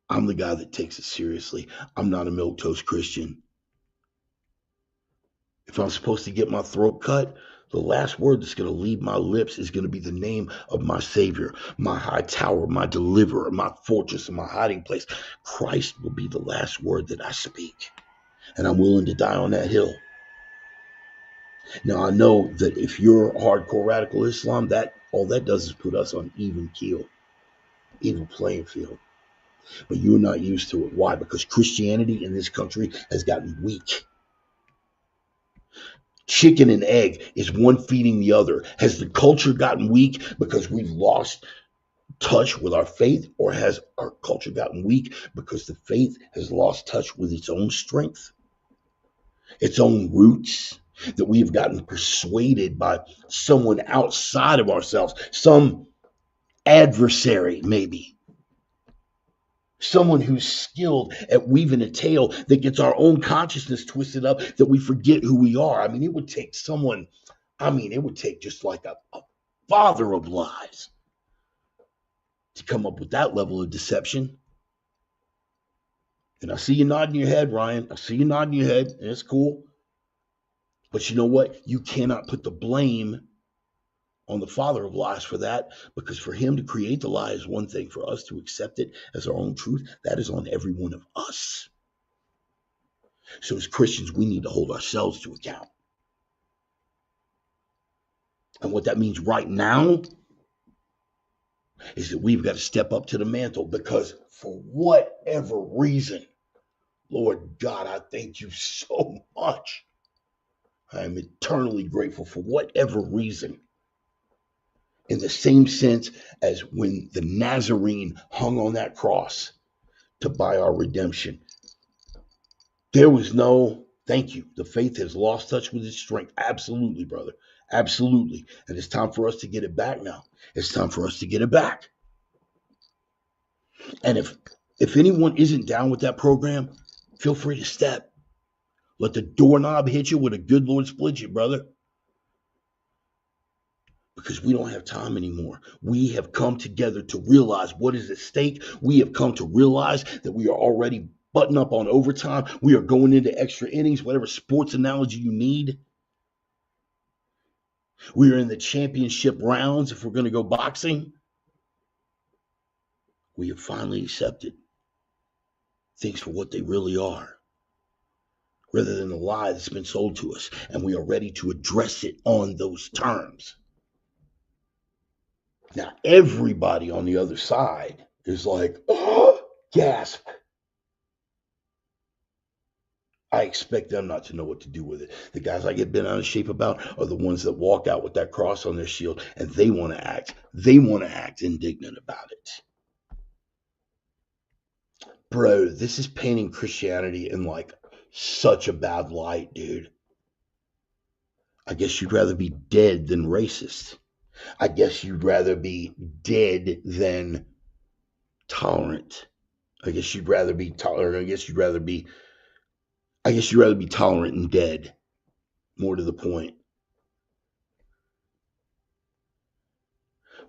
I'm the guy that takes it seriously. I'm not a milquetoast Christian. If I'm supposed to get my throat cut, the last word that's going to leave my lips is going to be the name of my Savior, my high tower, my deliverer, my fortress, and my hiding place. Christ will be the last word that I speak. And I'm willing to die on that hill. Now, I know that if you're hardcore radical Islam, that all that does is put us on even keel, even playing field. But you're not used to it. Why? Because Christianity in this country has gotten weak. Chicken and egg is one feeding the other. Has the culture gotten weak because we've lost touch with our faith, or has our culture gotten weak because the faith has lost touch with its own strength, its own roots? That we have gotten persuaded by someone outside of ourselves, some adversary, maybe. Someone who's skilled at weaving a tale that gets our own consciousness twisted up, that we forget who we are. I mean, it would take someone, it would take just like a father of lies to come up with that level of deception. And I see you nodding your head, Ryan. I see you nodding your head, and it's cool. But you know what? You cannot put the blame on the father of lies for that, because for him to create the lie is one thing. For us to accept it as our own truth, that is on every one of us. So as Christians, we need to hold ourselves to account. And what that means right now is that we've got to step up to the mantle, because for whatever reason, Lord God, I thank you so much. I am eternally grateful for whatever reason. In the same sense as when the Nazarene hung on that cross to buy our redemption. There was no, thank you. The faith has lost touch with its strength. Absolutely, brother. Absolutely. And it's time for us to get it back now. It's time for us to get it back. And if anyone isn't down with that program, feel free to step. Let the doorknob hit you with a good Lord split you, brother. Because we don't have time anymore. We have come together to realize what is at stake. We have come to realize that we are already buttoned up on overtime. We are going into extra innings, whatever sports analogy you need. We are in the championship rounds if we're going to go boxing. We have finally accepted things for what they really are, rather than the lie that's been sold to us. And we are ready to address it on those terms. Now, everybody on the other side is like, oh, gasp. I expect them not to know what to do with it. The guys I get bent out of shape about are the ones that walk out with that cross on their shield and they want to act. They want to act indignant about it. Bro, this is painting Christianity in like such a bad light, dude. I guess you'd rather be dead than racist. I guess you'd rather be dead than tolerant. I guess you'd rather be tolerant. I guess you'd rather be tolerant and dead. More to the point.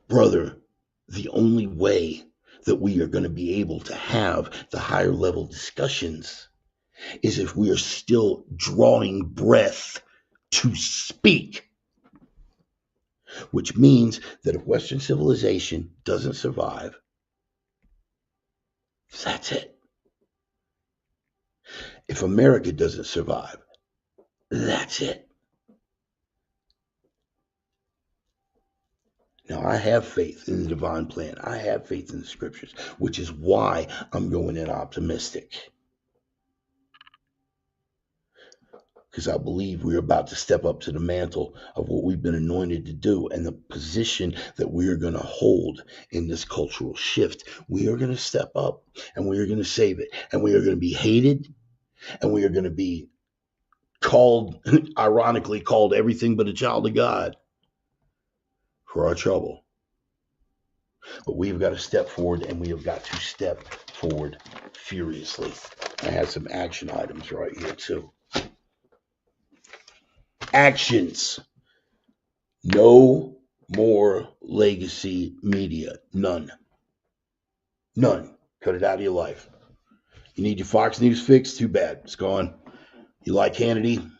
Brother, the only way that we are going to be able to have the higher level discussions is if we are still drawing breath to speak, which means that if Western civilization doesn't survive, that's it. If America doesn't survive, that's it. Now, I have faith in the divine plan. I have faith in the scriptures, which is why I'm going in optimistic. Because I believe we're about to step up to the mantle of what we've been anointed to do and the position that we are going to hold in this cultural shift. We are going to step up and we are going to save it. And we are going to be hated and we are going to be called, ironically called everything but a child of God for our trouble. But we've got to step forward and we have got to step forward furiously. I have some action items right here too. Actions. No more legacy media. None. None. Cut it out of your life. You need your Fox News fix? Too bad. It's gone. You like Hannity?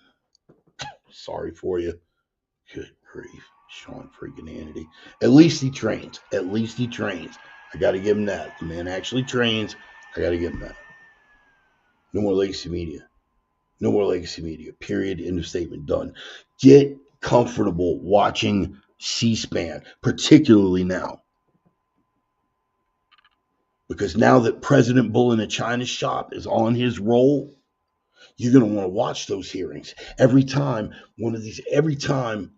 Sorry for you. Good grief. Sean freaking Hannity. At least he trains. At least he trains. I got to give him that. The man actually trains. I got to give him that. No more legacy media. No more legacy media. Period. End of statement. Done. Get comfortable watching C-SPAN, particularly now. Because now that President Bull in a China shop is on his roll, you're going to want to watch those hearings. Every time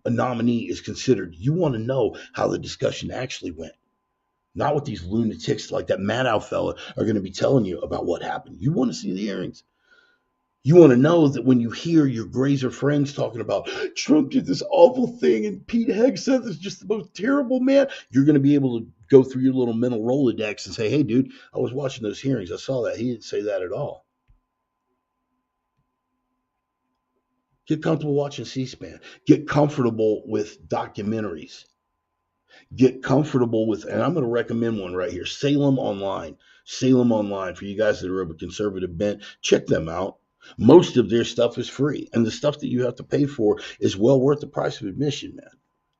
a nominee is considered, you want to know how the discussion actually went. Not what these lunatics like that Maddow fella are going to be telling you about what happened. You want to see the hearings. You want to know that when you hear your grazer friends talking about Trump did this awful thing and Pete Hegseth is just the most terrible man, you're going to be able to go through your little mental Rolodex and say, hey, dude, I was watching those hearings. I saw that. He didn't say that at all. Get comfortable watching C-SPAN. Get comfortable with documentaries. Get comfortable with, and I'm going to recommend one right here, Salem Online. Salem Online, for you guys that are of a conservative bent, check them out. Most of their stuff is free, and the stuff that you have to pay for is well worth the price of admission, man.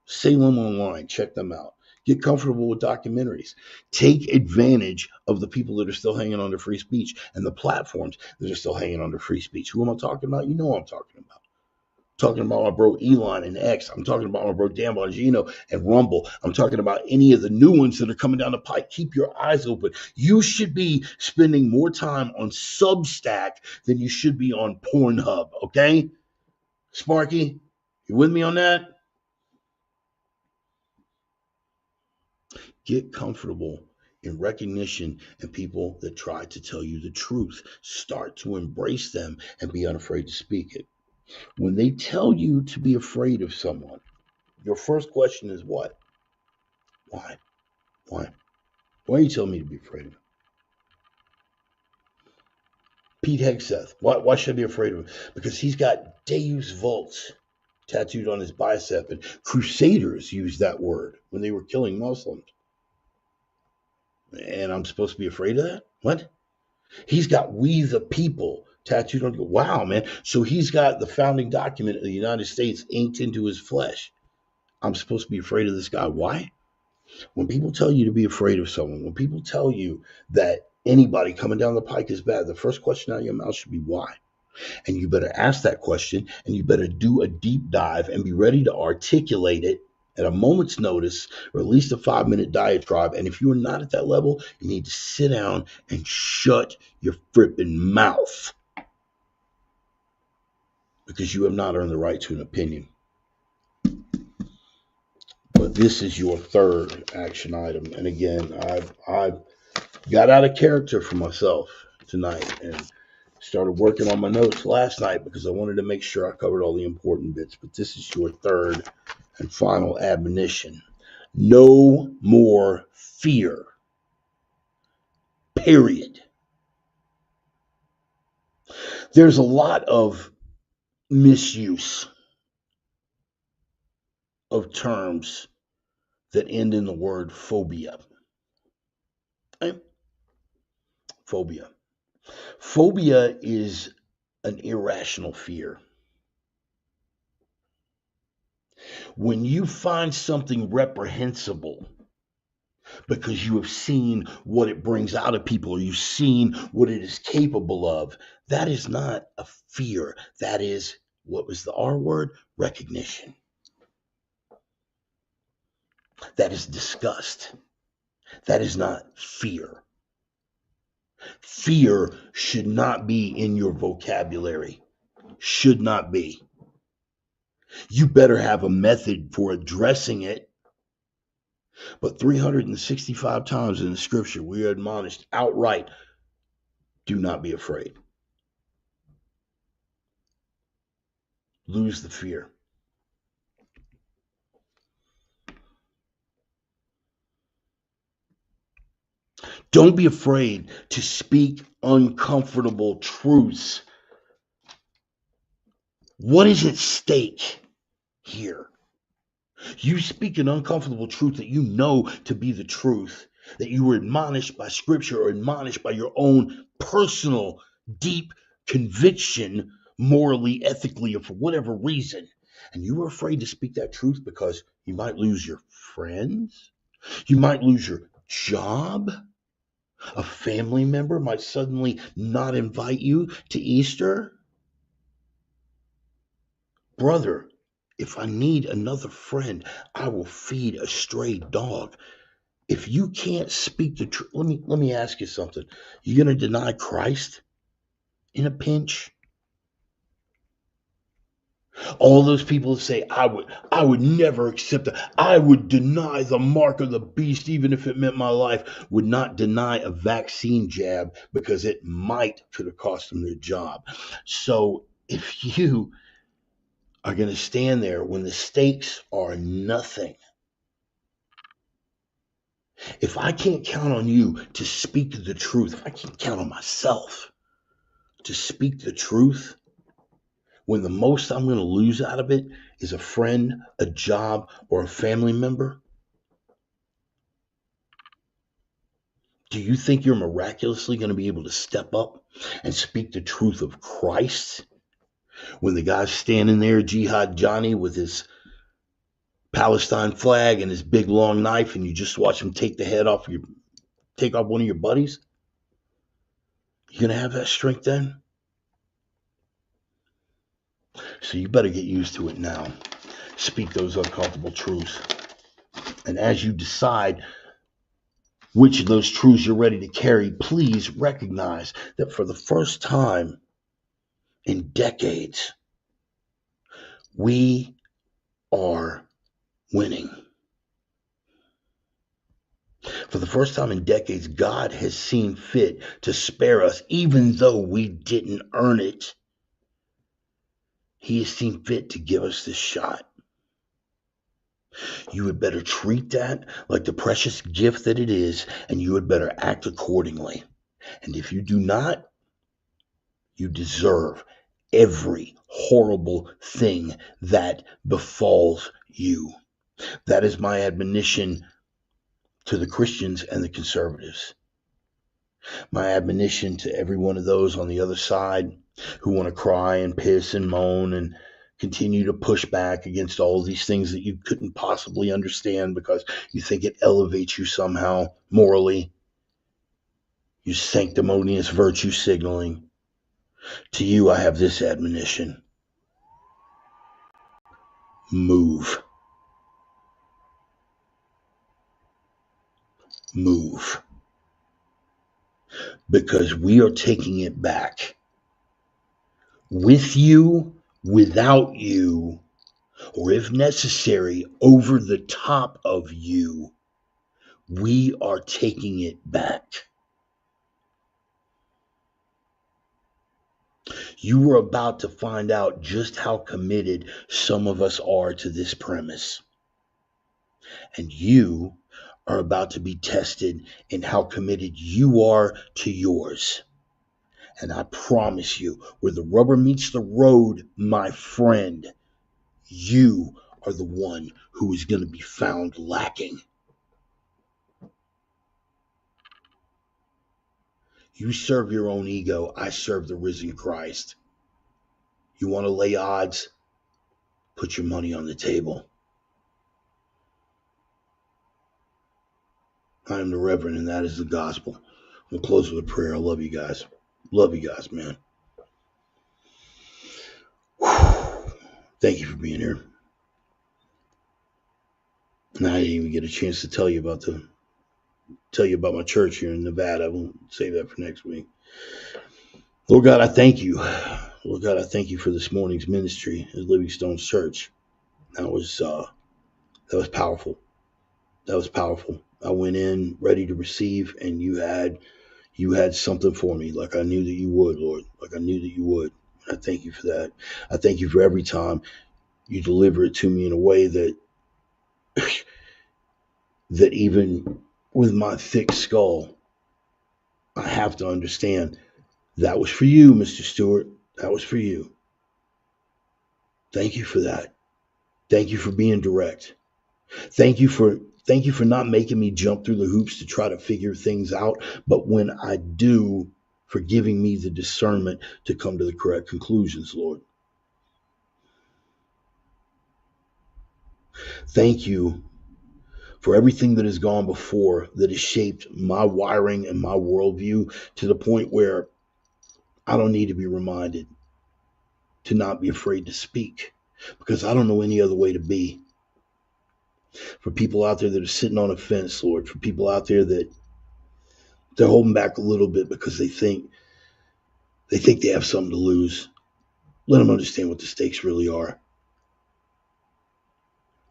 Salem Online, check them out. Get comfortable with documentaries. Take advantage of the people that are still hanging on to free speech and the platforms that are still hanging on to free speech. Who am I talking about? You know what I'm talking about. I'm talking about my bro Elon and X. I'm talking about my bro Dan Bongino and Rumble. I'm talking about any of the new ones that are coming down the pike. Keep your eyes open. You should be spending more time on Substack than you should be on Pornhub, okay? Sparky, you with me on that? Get comfortable in recognition and people that try to tell you the truth. Start to embrace them and be unafraid to speak it. When they tell you to be afraid of someone, your first question is what? Why? Why? Why are you telling me to be afraid of him? Pete Hegseth. Why should I be afraid of him? Because he's got Deus Vult tattooed on his bicep, and Crusaders used that word when they were killing Muslims. And I'm supposed to be afraid of that? What? He's got We the People tattooed on. Wow, man. So he's got the founding document of the United States inked into his flesh. I'm supposed to be afraid of this guy. Why? When people tell you to be afraid of someone, when people tell you that anybody coming down the pike is bad, the first question out of your mouth should be why. And you better ask that question, and you better do a deep dive and be ready to articulate it at a moment's notice, or at least a 5-minute diatribe. And if you are not at that level, you need to sit down and shut your frippin' mouth. because you have not earned the right to an opinion. But this is your third action item. And again, I've got out of character for myself tonight and started working on my notes last night because I wanted to make sure I covered all the important bits. But this is your third and final admonition. No more fear. Period. There's a lot of misuse of terms that end in the word phobia. Okay? Phobia. Phobia is an irrational fear. When you find something reprehensible because you have seen what it brings out of people or you've seen what it is capable of, that is not a fear. That is, what was the R word? Recognition. That is disgust. That is not fear. Fear should not be in your vocabulary. Should not be. You better have a method for addressing it. But 365 times in the scripture, we are admonished outright, do not be afraid. Lose the fear. Don't be afraid to speak uncomfortable truths. What is at stake here? You speak an uncomfortable truth that you know to be the truth, that you were admonished by scripture or admonished by your own personal, deep conviction, morally, ethically, or for whatever reason. And you were afraid to speak that truth because you might lose your friends, you might lose your job, a family member might suddenly not invite you to Easter. Brother, if I need another friend, I will feed a stray dog. If you can't speak the truth, let me ask you something. You gonna deny Christ in a pinch? All those people that say I would never accept it. I would deny the mark of the beast even if it meant my life, would not deny a vaccine jab because it might could have cost them their job. So if you are going to stand there when the stakes are nothing, if I can't count on you to speak the truth, if I can't count on myself to speak the truth, when the most I'm going to lose out of it is a friend, a job, or a family member, do you think you're miraculously going to be able to step up and speak the truth of Christ when the guy's standing there, Jihad Johnny, with his Palestine flag and his big long knife, and you just watch him take off one of your buddies? You going to have that strength then? So you better get used to it now. Speak those uncomfortable truths. And as you decide which of those truths you're ready to carry, please recognize that for the first time in decades, we are winning. For the first time in decades, God has seen fit to spare us, even though we didn't earn it. He has seen fit to give us this shot. You had better treat that like the precious gift that it is, and you had better act accordingly. And if you do not, you deserve every horrible thing that befalls you. That is my admonition to the Christians and the conservatives. My admonition to every one of those on the other side who want to cry and piss and moan and continue to push back against all these things that you couldn't possibly understand because you think it elevates you somehow morally. You sanctimonious virtue signaling. To you, I have this admonition. Move. Move. Because we are taking it back. With you without you, or if necessary, over the top of you, we are taking it back. You are about to find out just how committed some of us are to this premise. And you are about to be tested in how committed you are to yours. And I promise you, where the rubber meets the road, my friend, you are the one who is going to be found lacking. You serve your own ego. I serve the risen Christ. You want to lay odds? Put your money on the table. I am the Reverend, and that is the gospel. We'll close with a prayer. I love you guys. Love you guys, man. Thank you for being here. And I didn't even get a chance to tell you about my church here in Nevada. I won't save that for next week. Lord God, I thank you. Lord God, I thank you for this morning's ministry at Livingstone's Church. That was powerful. That was powerful. I went in ready to receive, and you had something for me, like I knew that you would, Lord. Like I knew that you would. I thank you for that. I thank you for every time you deliver it to me in a way that that even with my thick skull, I have to understand that was for you, Mr. Stewart. That was for you. Thank you for that. Thank you for being direct. Thank you for not making me jump through the hoops to try to figure things out, but when I do, for giving me the discernment to come to the correct conclusions, Lord. Thank you for everything that has gone before that has shaped my wiring and my worldview to the point where I don't need to be reminded to not be afraid to speak, because I don't know any other way to be. For people out there that are sitting on a fence, Lord, for people out there that they're holding back a little bit because they think they have something to lose, let them understand what the stakes really are.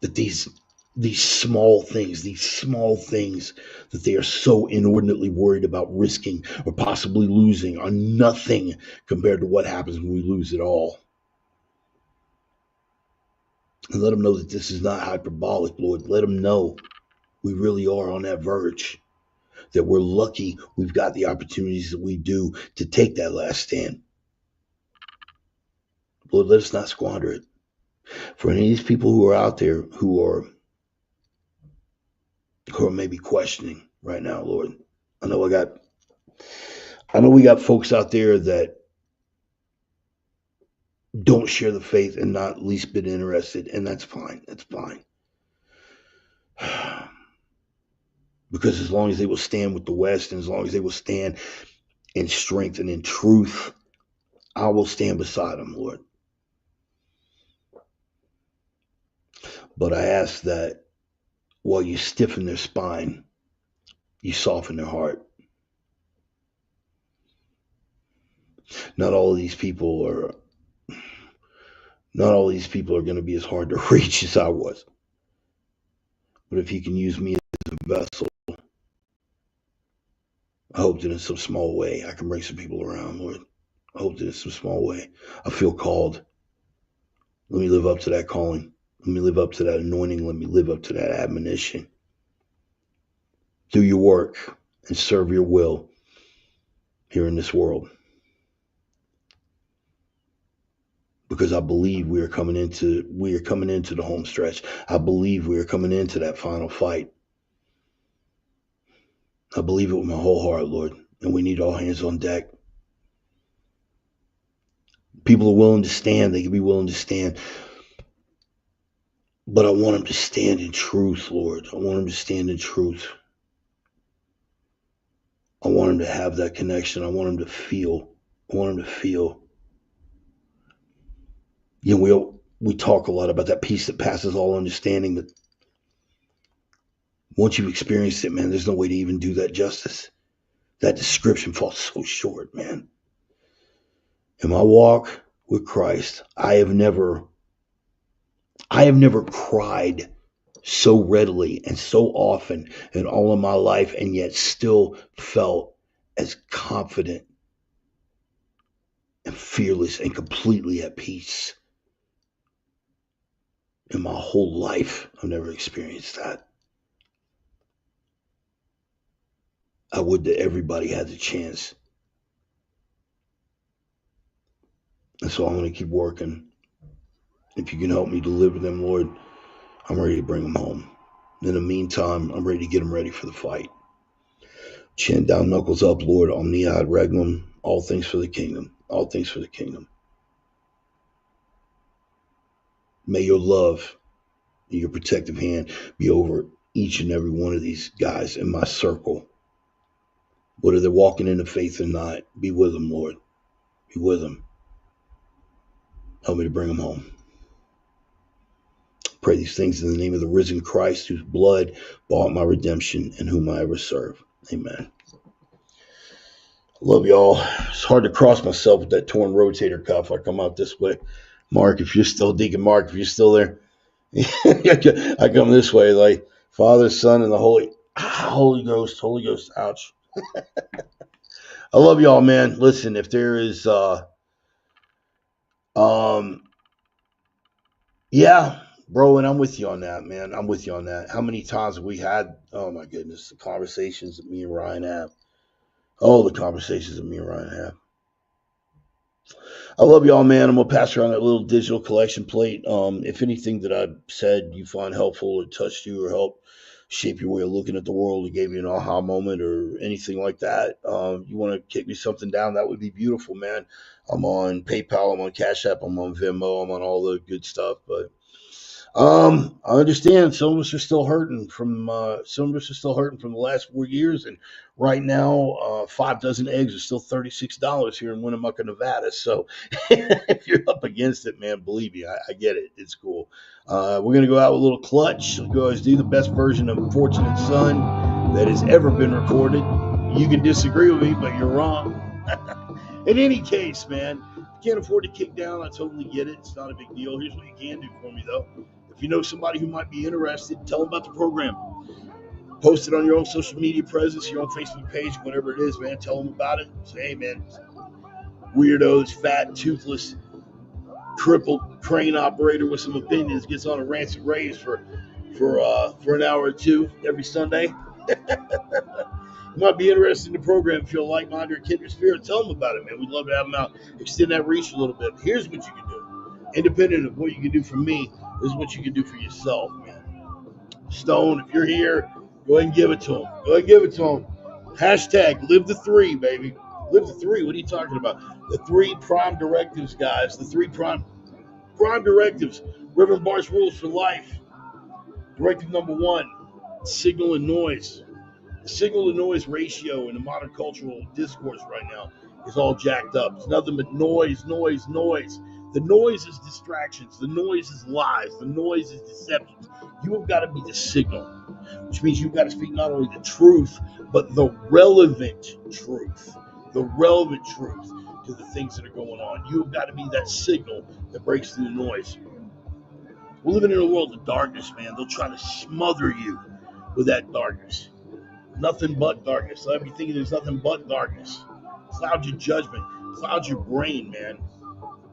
That these small things that they are so inordinately worried about risking or possibly losing are nothing compared to what happens when we lose it all. And let them know that this is not hyperbolic, Lord. Let them know we really are on that verge, that we're lucky we've got the opportunities that we do to take that last stand. Lord, let us not squander it. For any of these people who are out there who are maybe questioning right now, Lord, I know we got folks out there that don't share the faith and not least bit interested, and that's fine. That's fine. Because as long as they will stand with the West, and as long as they will stand in strength and in truth, I will stand beside them, Lord. But I ask that while you stiffen their spine, you soften their heart. Not all these people are going to be as hard to reach as I was. But if you can use me as a vessel, I hope that in some small way I can bring some people around, Lord. I hope that in some small way I feel called. Let me live up to that calling. Let me live up to that anointing. Let me live up to that admonition. Do your work and serve your will here in this world. Because I believe we are coming into the home stretch. I believe we are coming into that final fight. I believe it with my whole heart, Lord. And we need all hands on deck. People are willing to stand. They can be willing to stand. But I want them to stand in truth, Lord. I want them to stand in truth. I want them to have that connection. I want them to feel. I want them to feel. You know, we talk a lot about that peace that passes all understanding, but once you've experienced it, man, there's no way to even do that justice. That description falls so short, man. In my walk with Christ. I have never cried so readily and so often in all of my life, and yet still felt as confident and fearless and completely at peace. In my whole life, I've never experienced that. I would that everybody had the chance. And so I'm going to keep working. If you can help me deliver them, Lord, I'm ready to bring them home. In the meantime, I'm ready to get them ready for the fight. Chin down, knuckles up, Lord, omnia ad regnum, all things for the kingdom, all things for the kingdom. May your love and your protective hand be over each and every one of these guys in my circle. Whether they're walking in the faith or not, be with them, Lord. Be with them. Help me to bring them home. Pray these things in the name of the risen Christ, whose blood bought my redemption and whom I ever serve. Amen. Love y'all. It's hard to cross myself with that torn rotator cuff. I come out this way. Mark, if you're still, Deacon Mark, if you're still there, I come this way, like Father, Son, and the Holy Ghost. Holy Ghost. Ouch. I love y'all, man. Listen, if there is, yeah, bro, and I'm with you on that, man. I'm with you on that. How many times have we had? Oh my goodness, the conversations that me and Ryan have. Oh, the conversations that me and Ryan have. I love y'all, man. I'm gonna pass around that little digital collection plate. If anything that I've said you find helpful or touched you or helped shape your way of looking at the world or gave you an aha moment or anything like that, you want to kick me something down, that would be beautiful, man. I'm on PayPal, I'm on Cash App, I'm on Venmo, I'm on all the good stuff. But I understand some of us are still hurting from the last 4 years, and right now, 5 dozen eggs are still $36 here in Winnemucca, Nevada. So if you're up against it, man, believe me, I get it. It's cool. We're gonna go out with a little clutch. We always do the best version of Fortunate Son that has ever been recorded. You can disagree with me, but you're wrong. In any case, man, if you can't afford to kick down, I totally get it. It's not a big deal. Here's what you can do for me, though. If you know somebody who might be interested, tell them about the program. Post it on your own social media presence, your own Facebook page, whatever it is, man. Tell them about it. Say, hey, man, weirdos, fat, toothless, crippled crane operator with some opinions gets on a rancid raves for an hour or two every Sunday. You might be interested in the program if you're a like-minded or kindred spirit. Tell them about it, man. We'd love to have them out. Extend that reach a little bit. Here's what you can do. Independent of what you can do for me, this is what you can do for yourself, man. Stone, if you're here, go ahead and give it to them. Go ahead and give it to them. Hashtag live the three, baby. Live the three. What are you talking about? The three prime directives, guys. The three prime directives. Reverend Bart's rules for life. Directive number 1, signal and noise. The signal to noise ratio in the modern cultural discourse right now is all jacked up. It's nothing but noise, noise, noise. The noise is distractions. The noise is lies. The noise is deceptions. You have got to be the signal, which means you've got to speak not only the truth, but the relevant truth. The relevant truth to the things that are going on. You have got to be that signal that breaks through the noise. We're living in a world of darkness, man. They'll try to smother you with that darkness. Nothing but darkness. Let me thinking there's nothing but darkness. Cloud your judgment. Cloud your brain, man.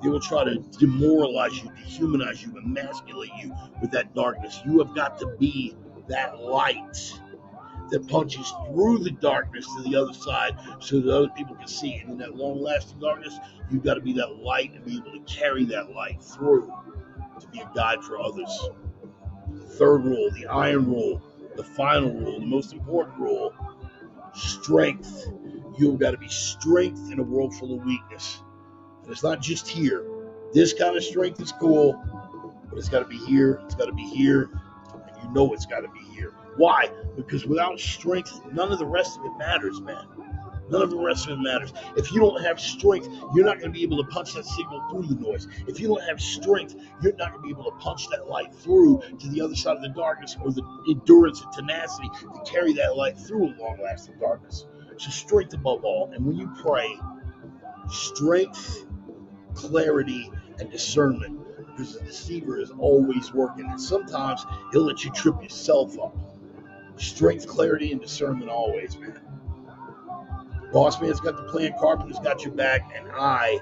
They will try to demoralize you, dehumanize you, emasculate you with that darkness. You have got to be that light that punches through the darkness to the other side so that other people can see it. In that long-lasting darkness, you've got to be that light and be able to carry that light through to be a guide for others. Third rule, the iron rule, the final rule, the most important rule, strength. You've got to be strength in a world full of weakness. And it's not just here. This kind of strength is cool, but it's got to be here. It's got to be here. And you know it's got to be here. Why? Because without strength, none of the rest of it matters, man. None of the rest of it matters. If you don't have strength, you're not going to be able to punch that signal through the noise. If you don't have strength, you're not going to be able to punch that light through to the other side of the darkness, or the endurance and tenacity to carry that light through a long-lasting darkness. So strength above all. And when you pray, strength clarity and discernment, because the deceiver is always working, and sometimes he'll let you trip yourself up. Strength, clarity, and discernment always, man. Boss man's got the plan, Carpenter's got your back, and I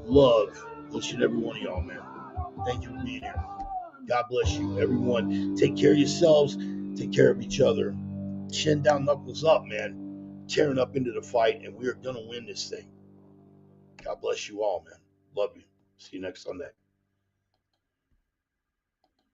love each and every one of y'all, man. Thank you for being here. God bless you, everyone. Take care of yourselves. Take care of each other. Chin down, knuckles up, man. Tearing up into the fight, and we are going to win this thing. God bless you all, man. Love you. See you next Sunday.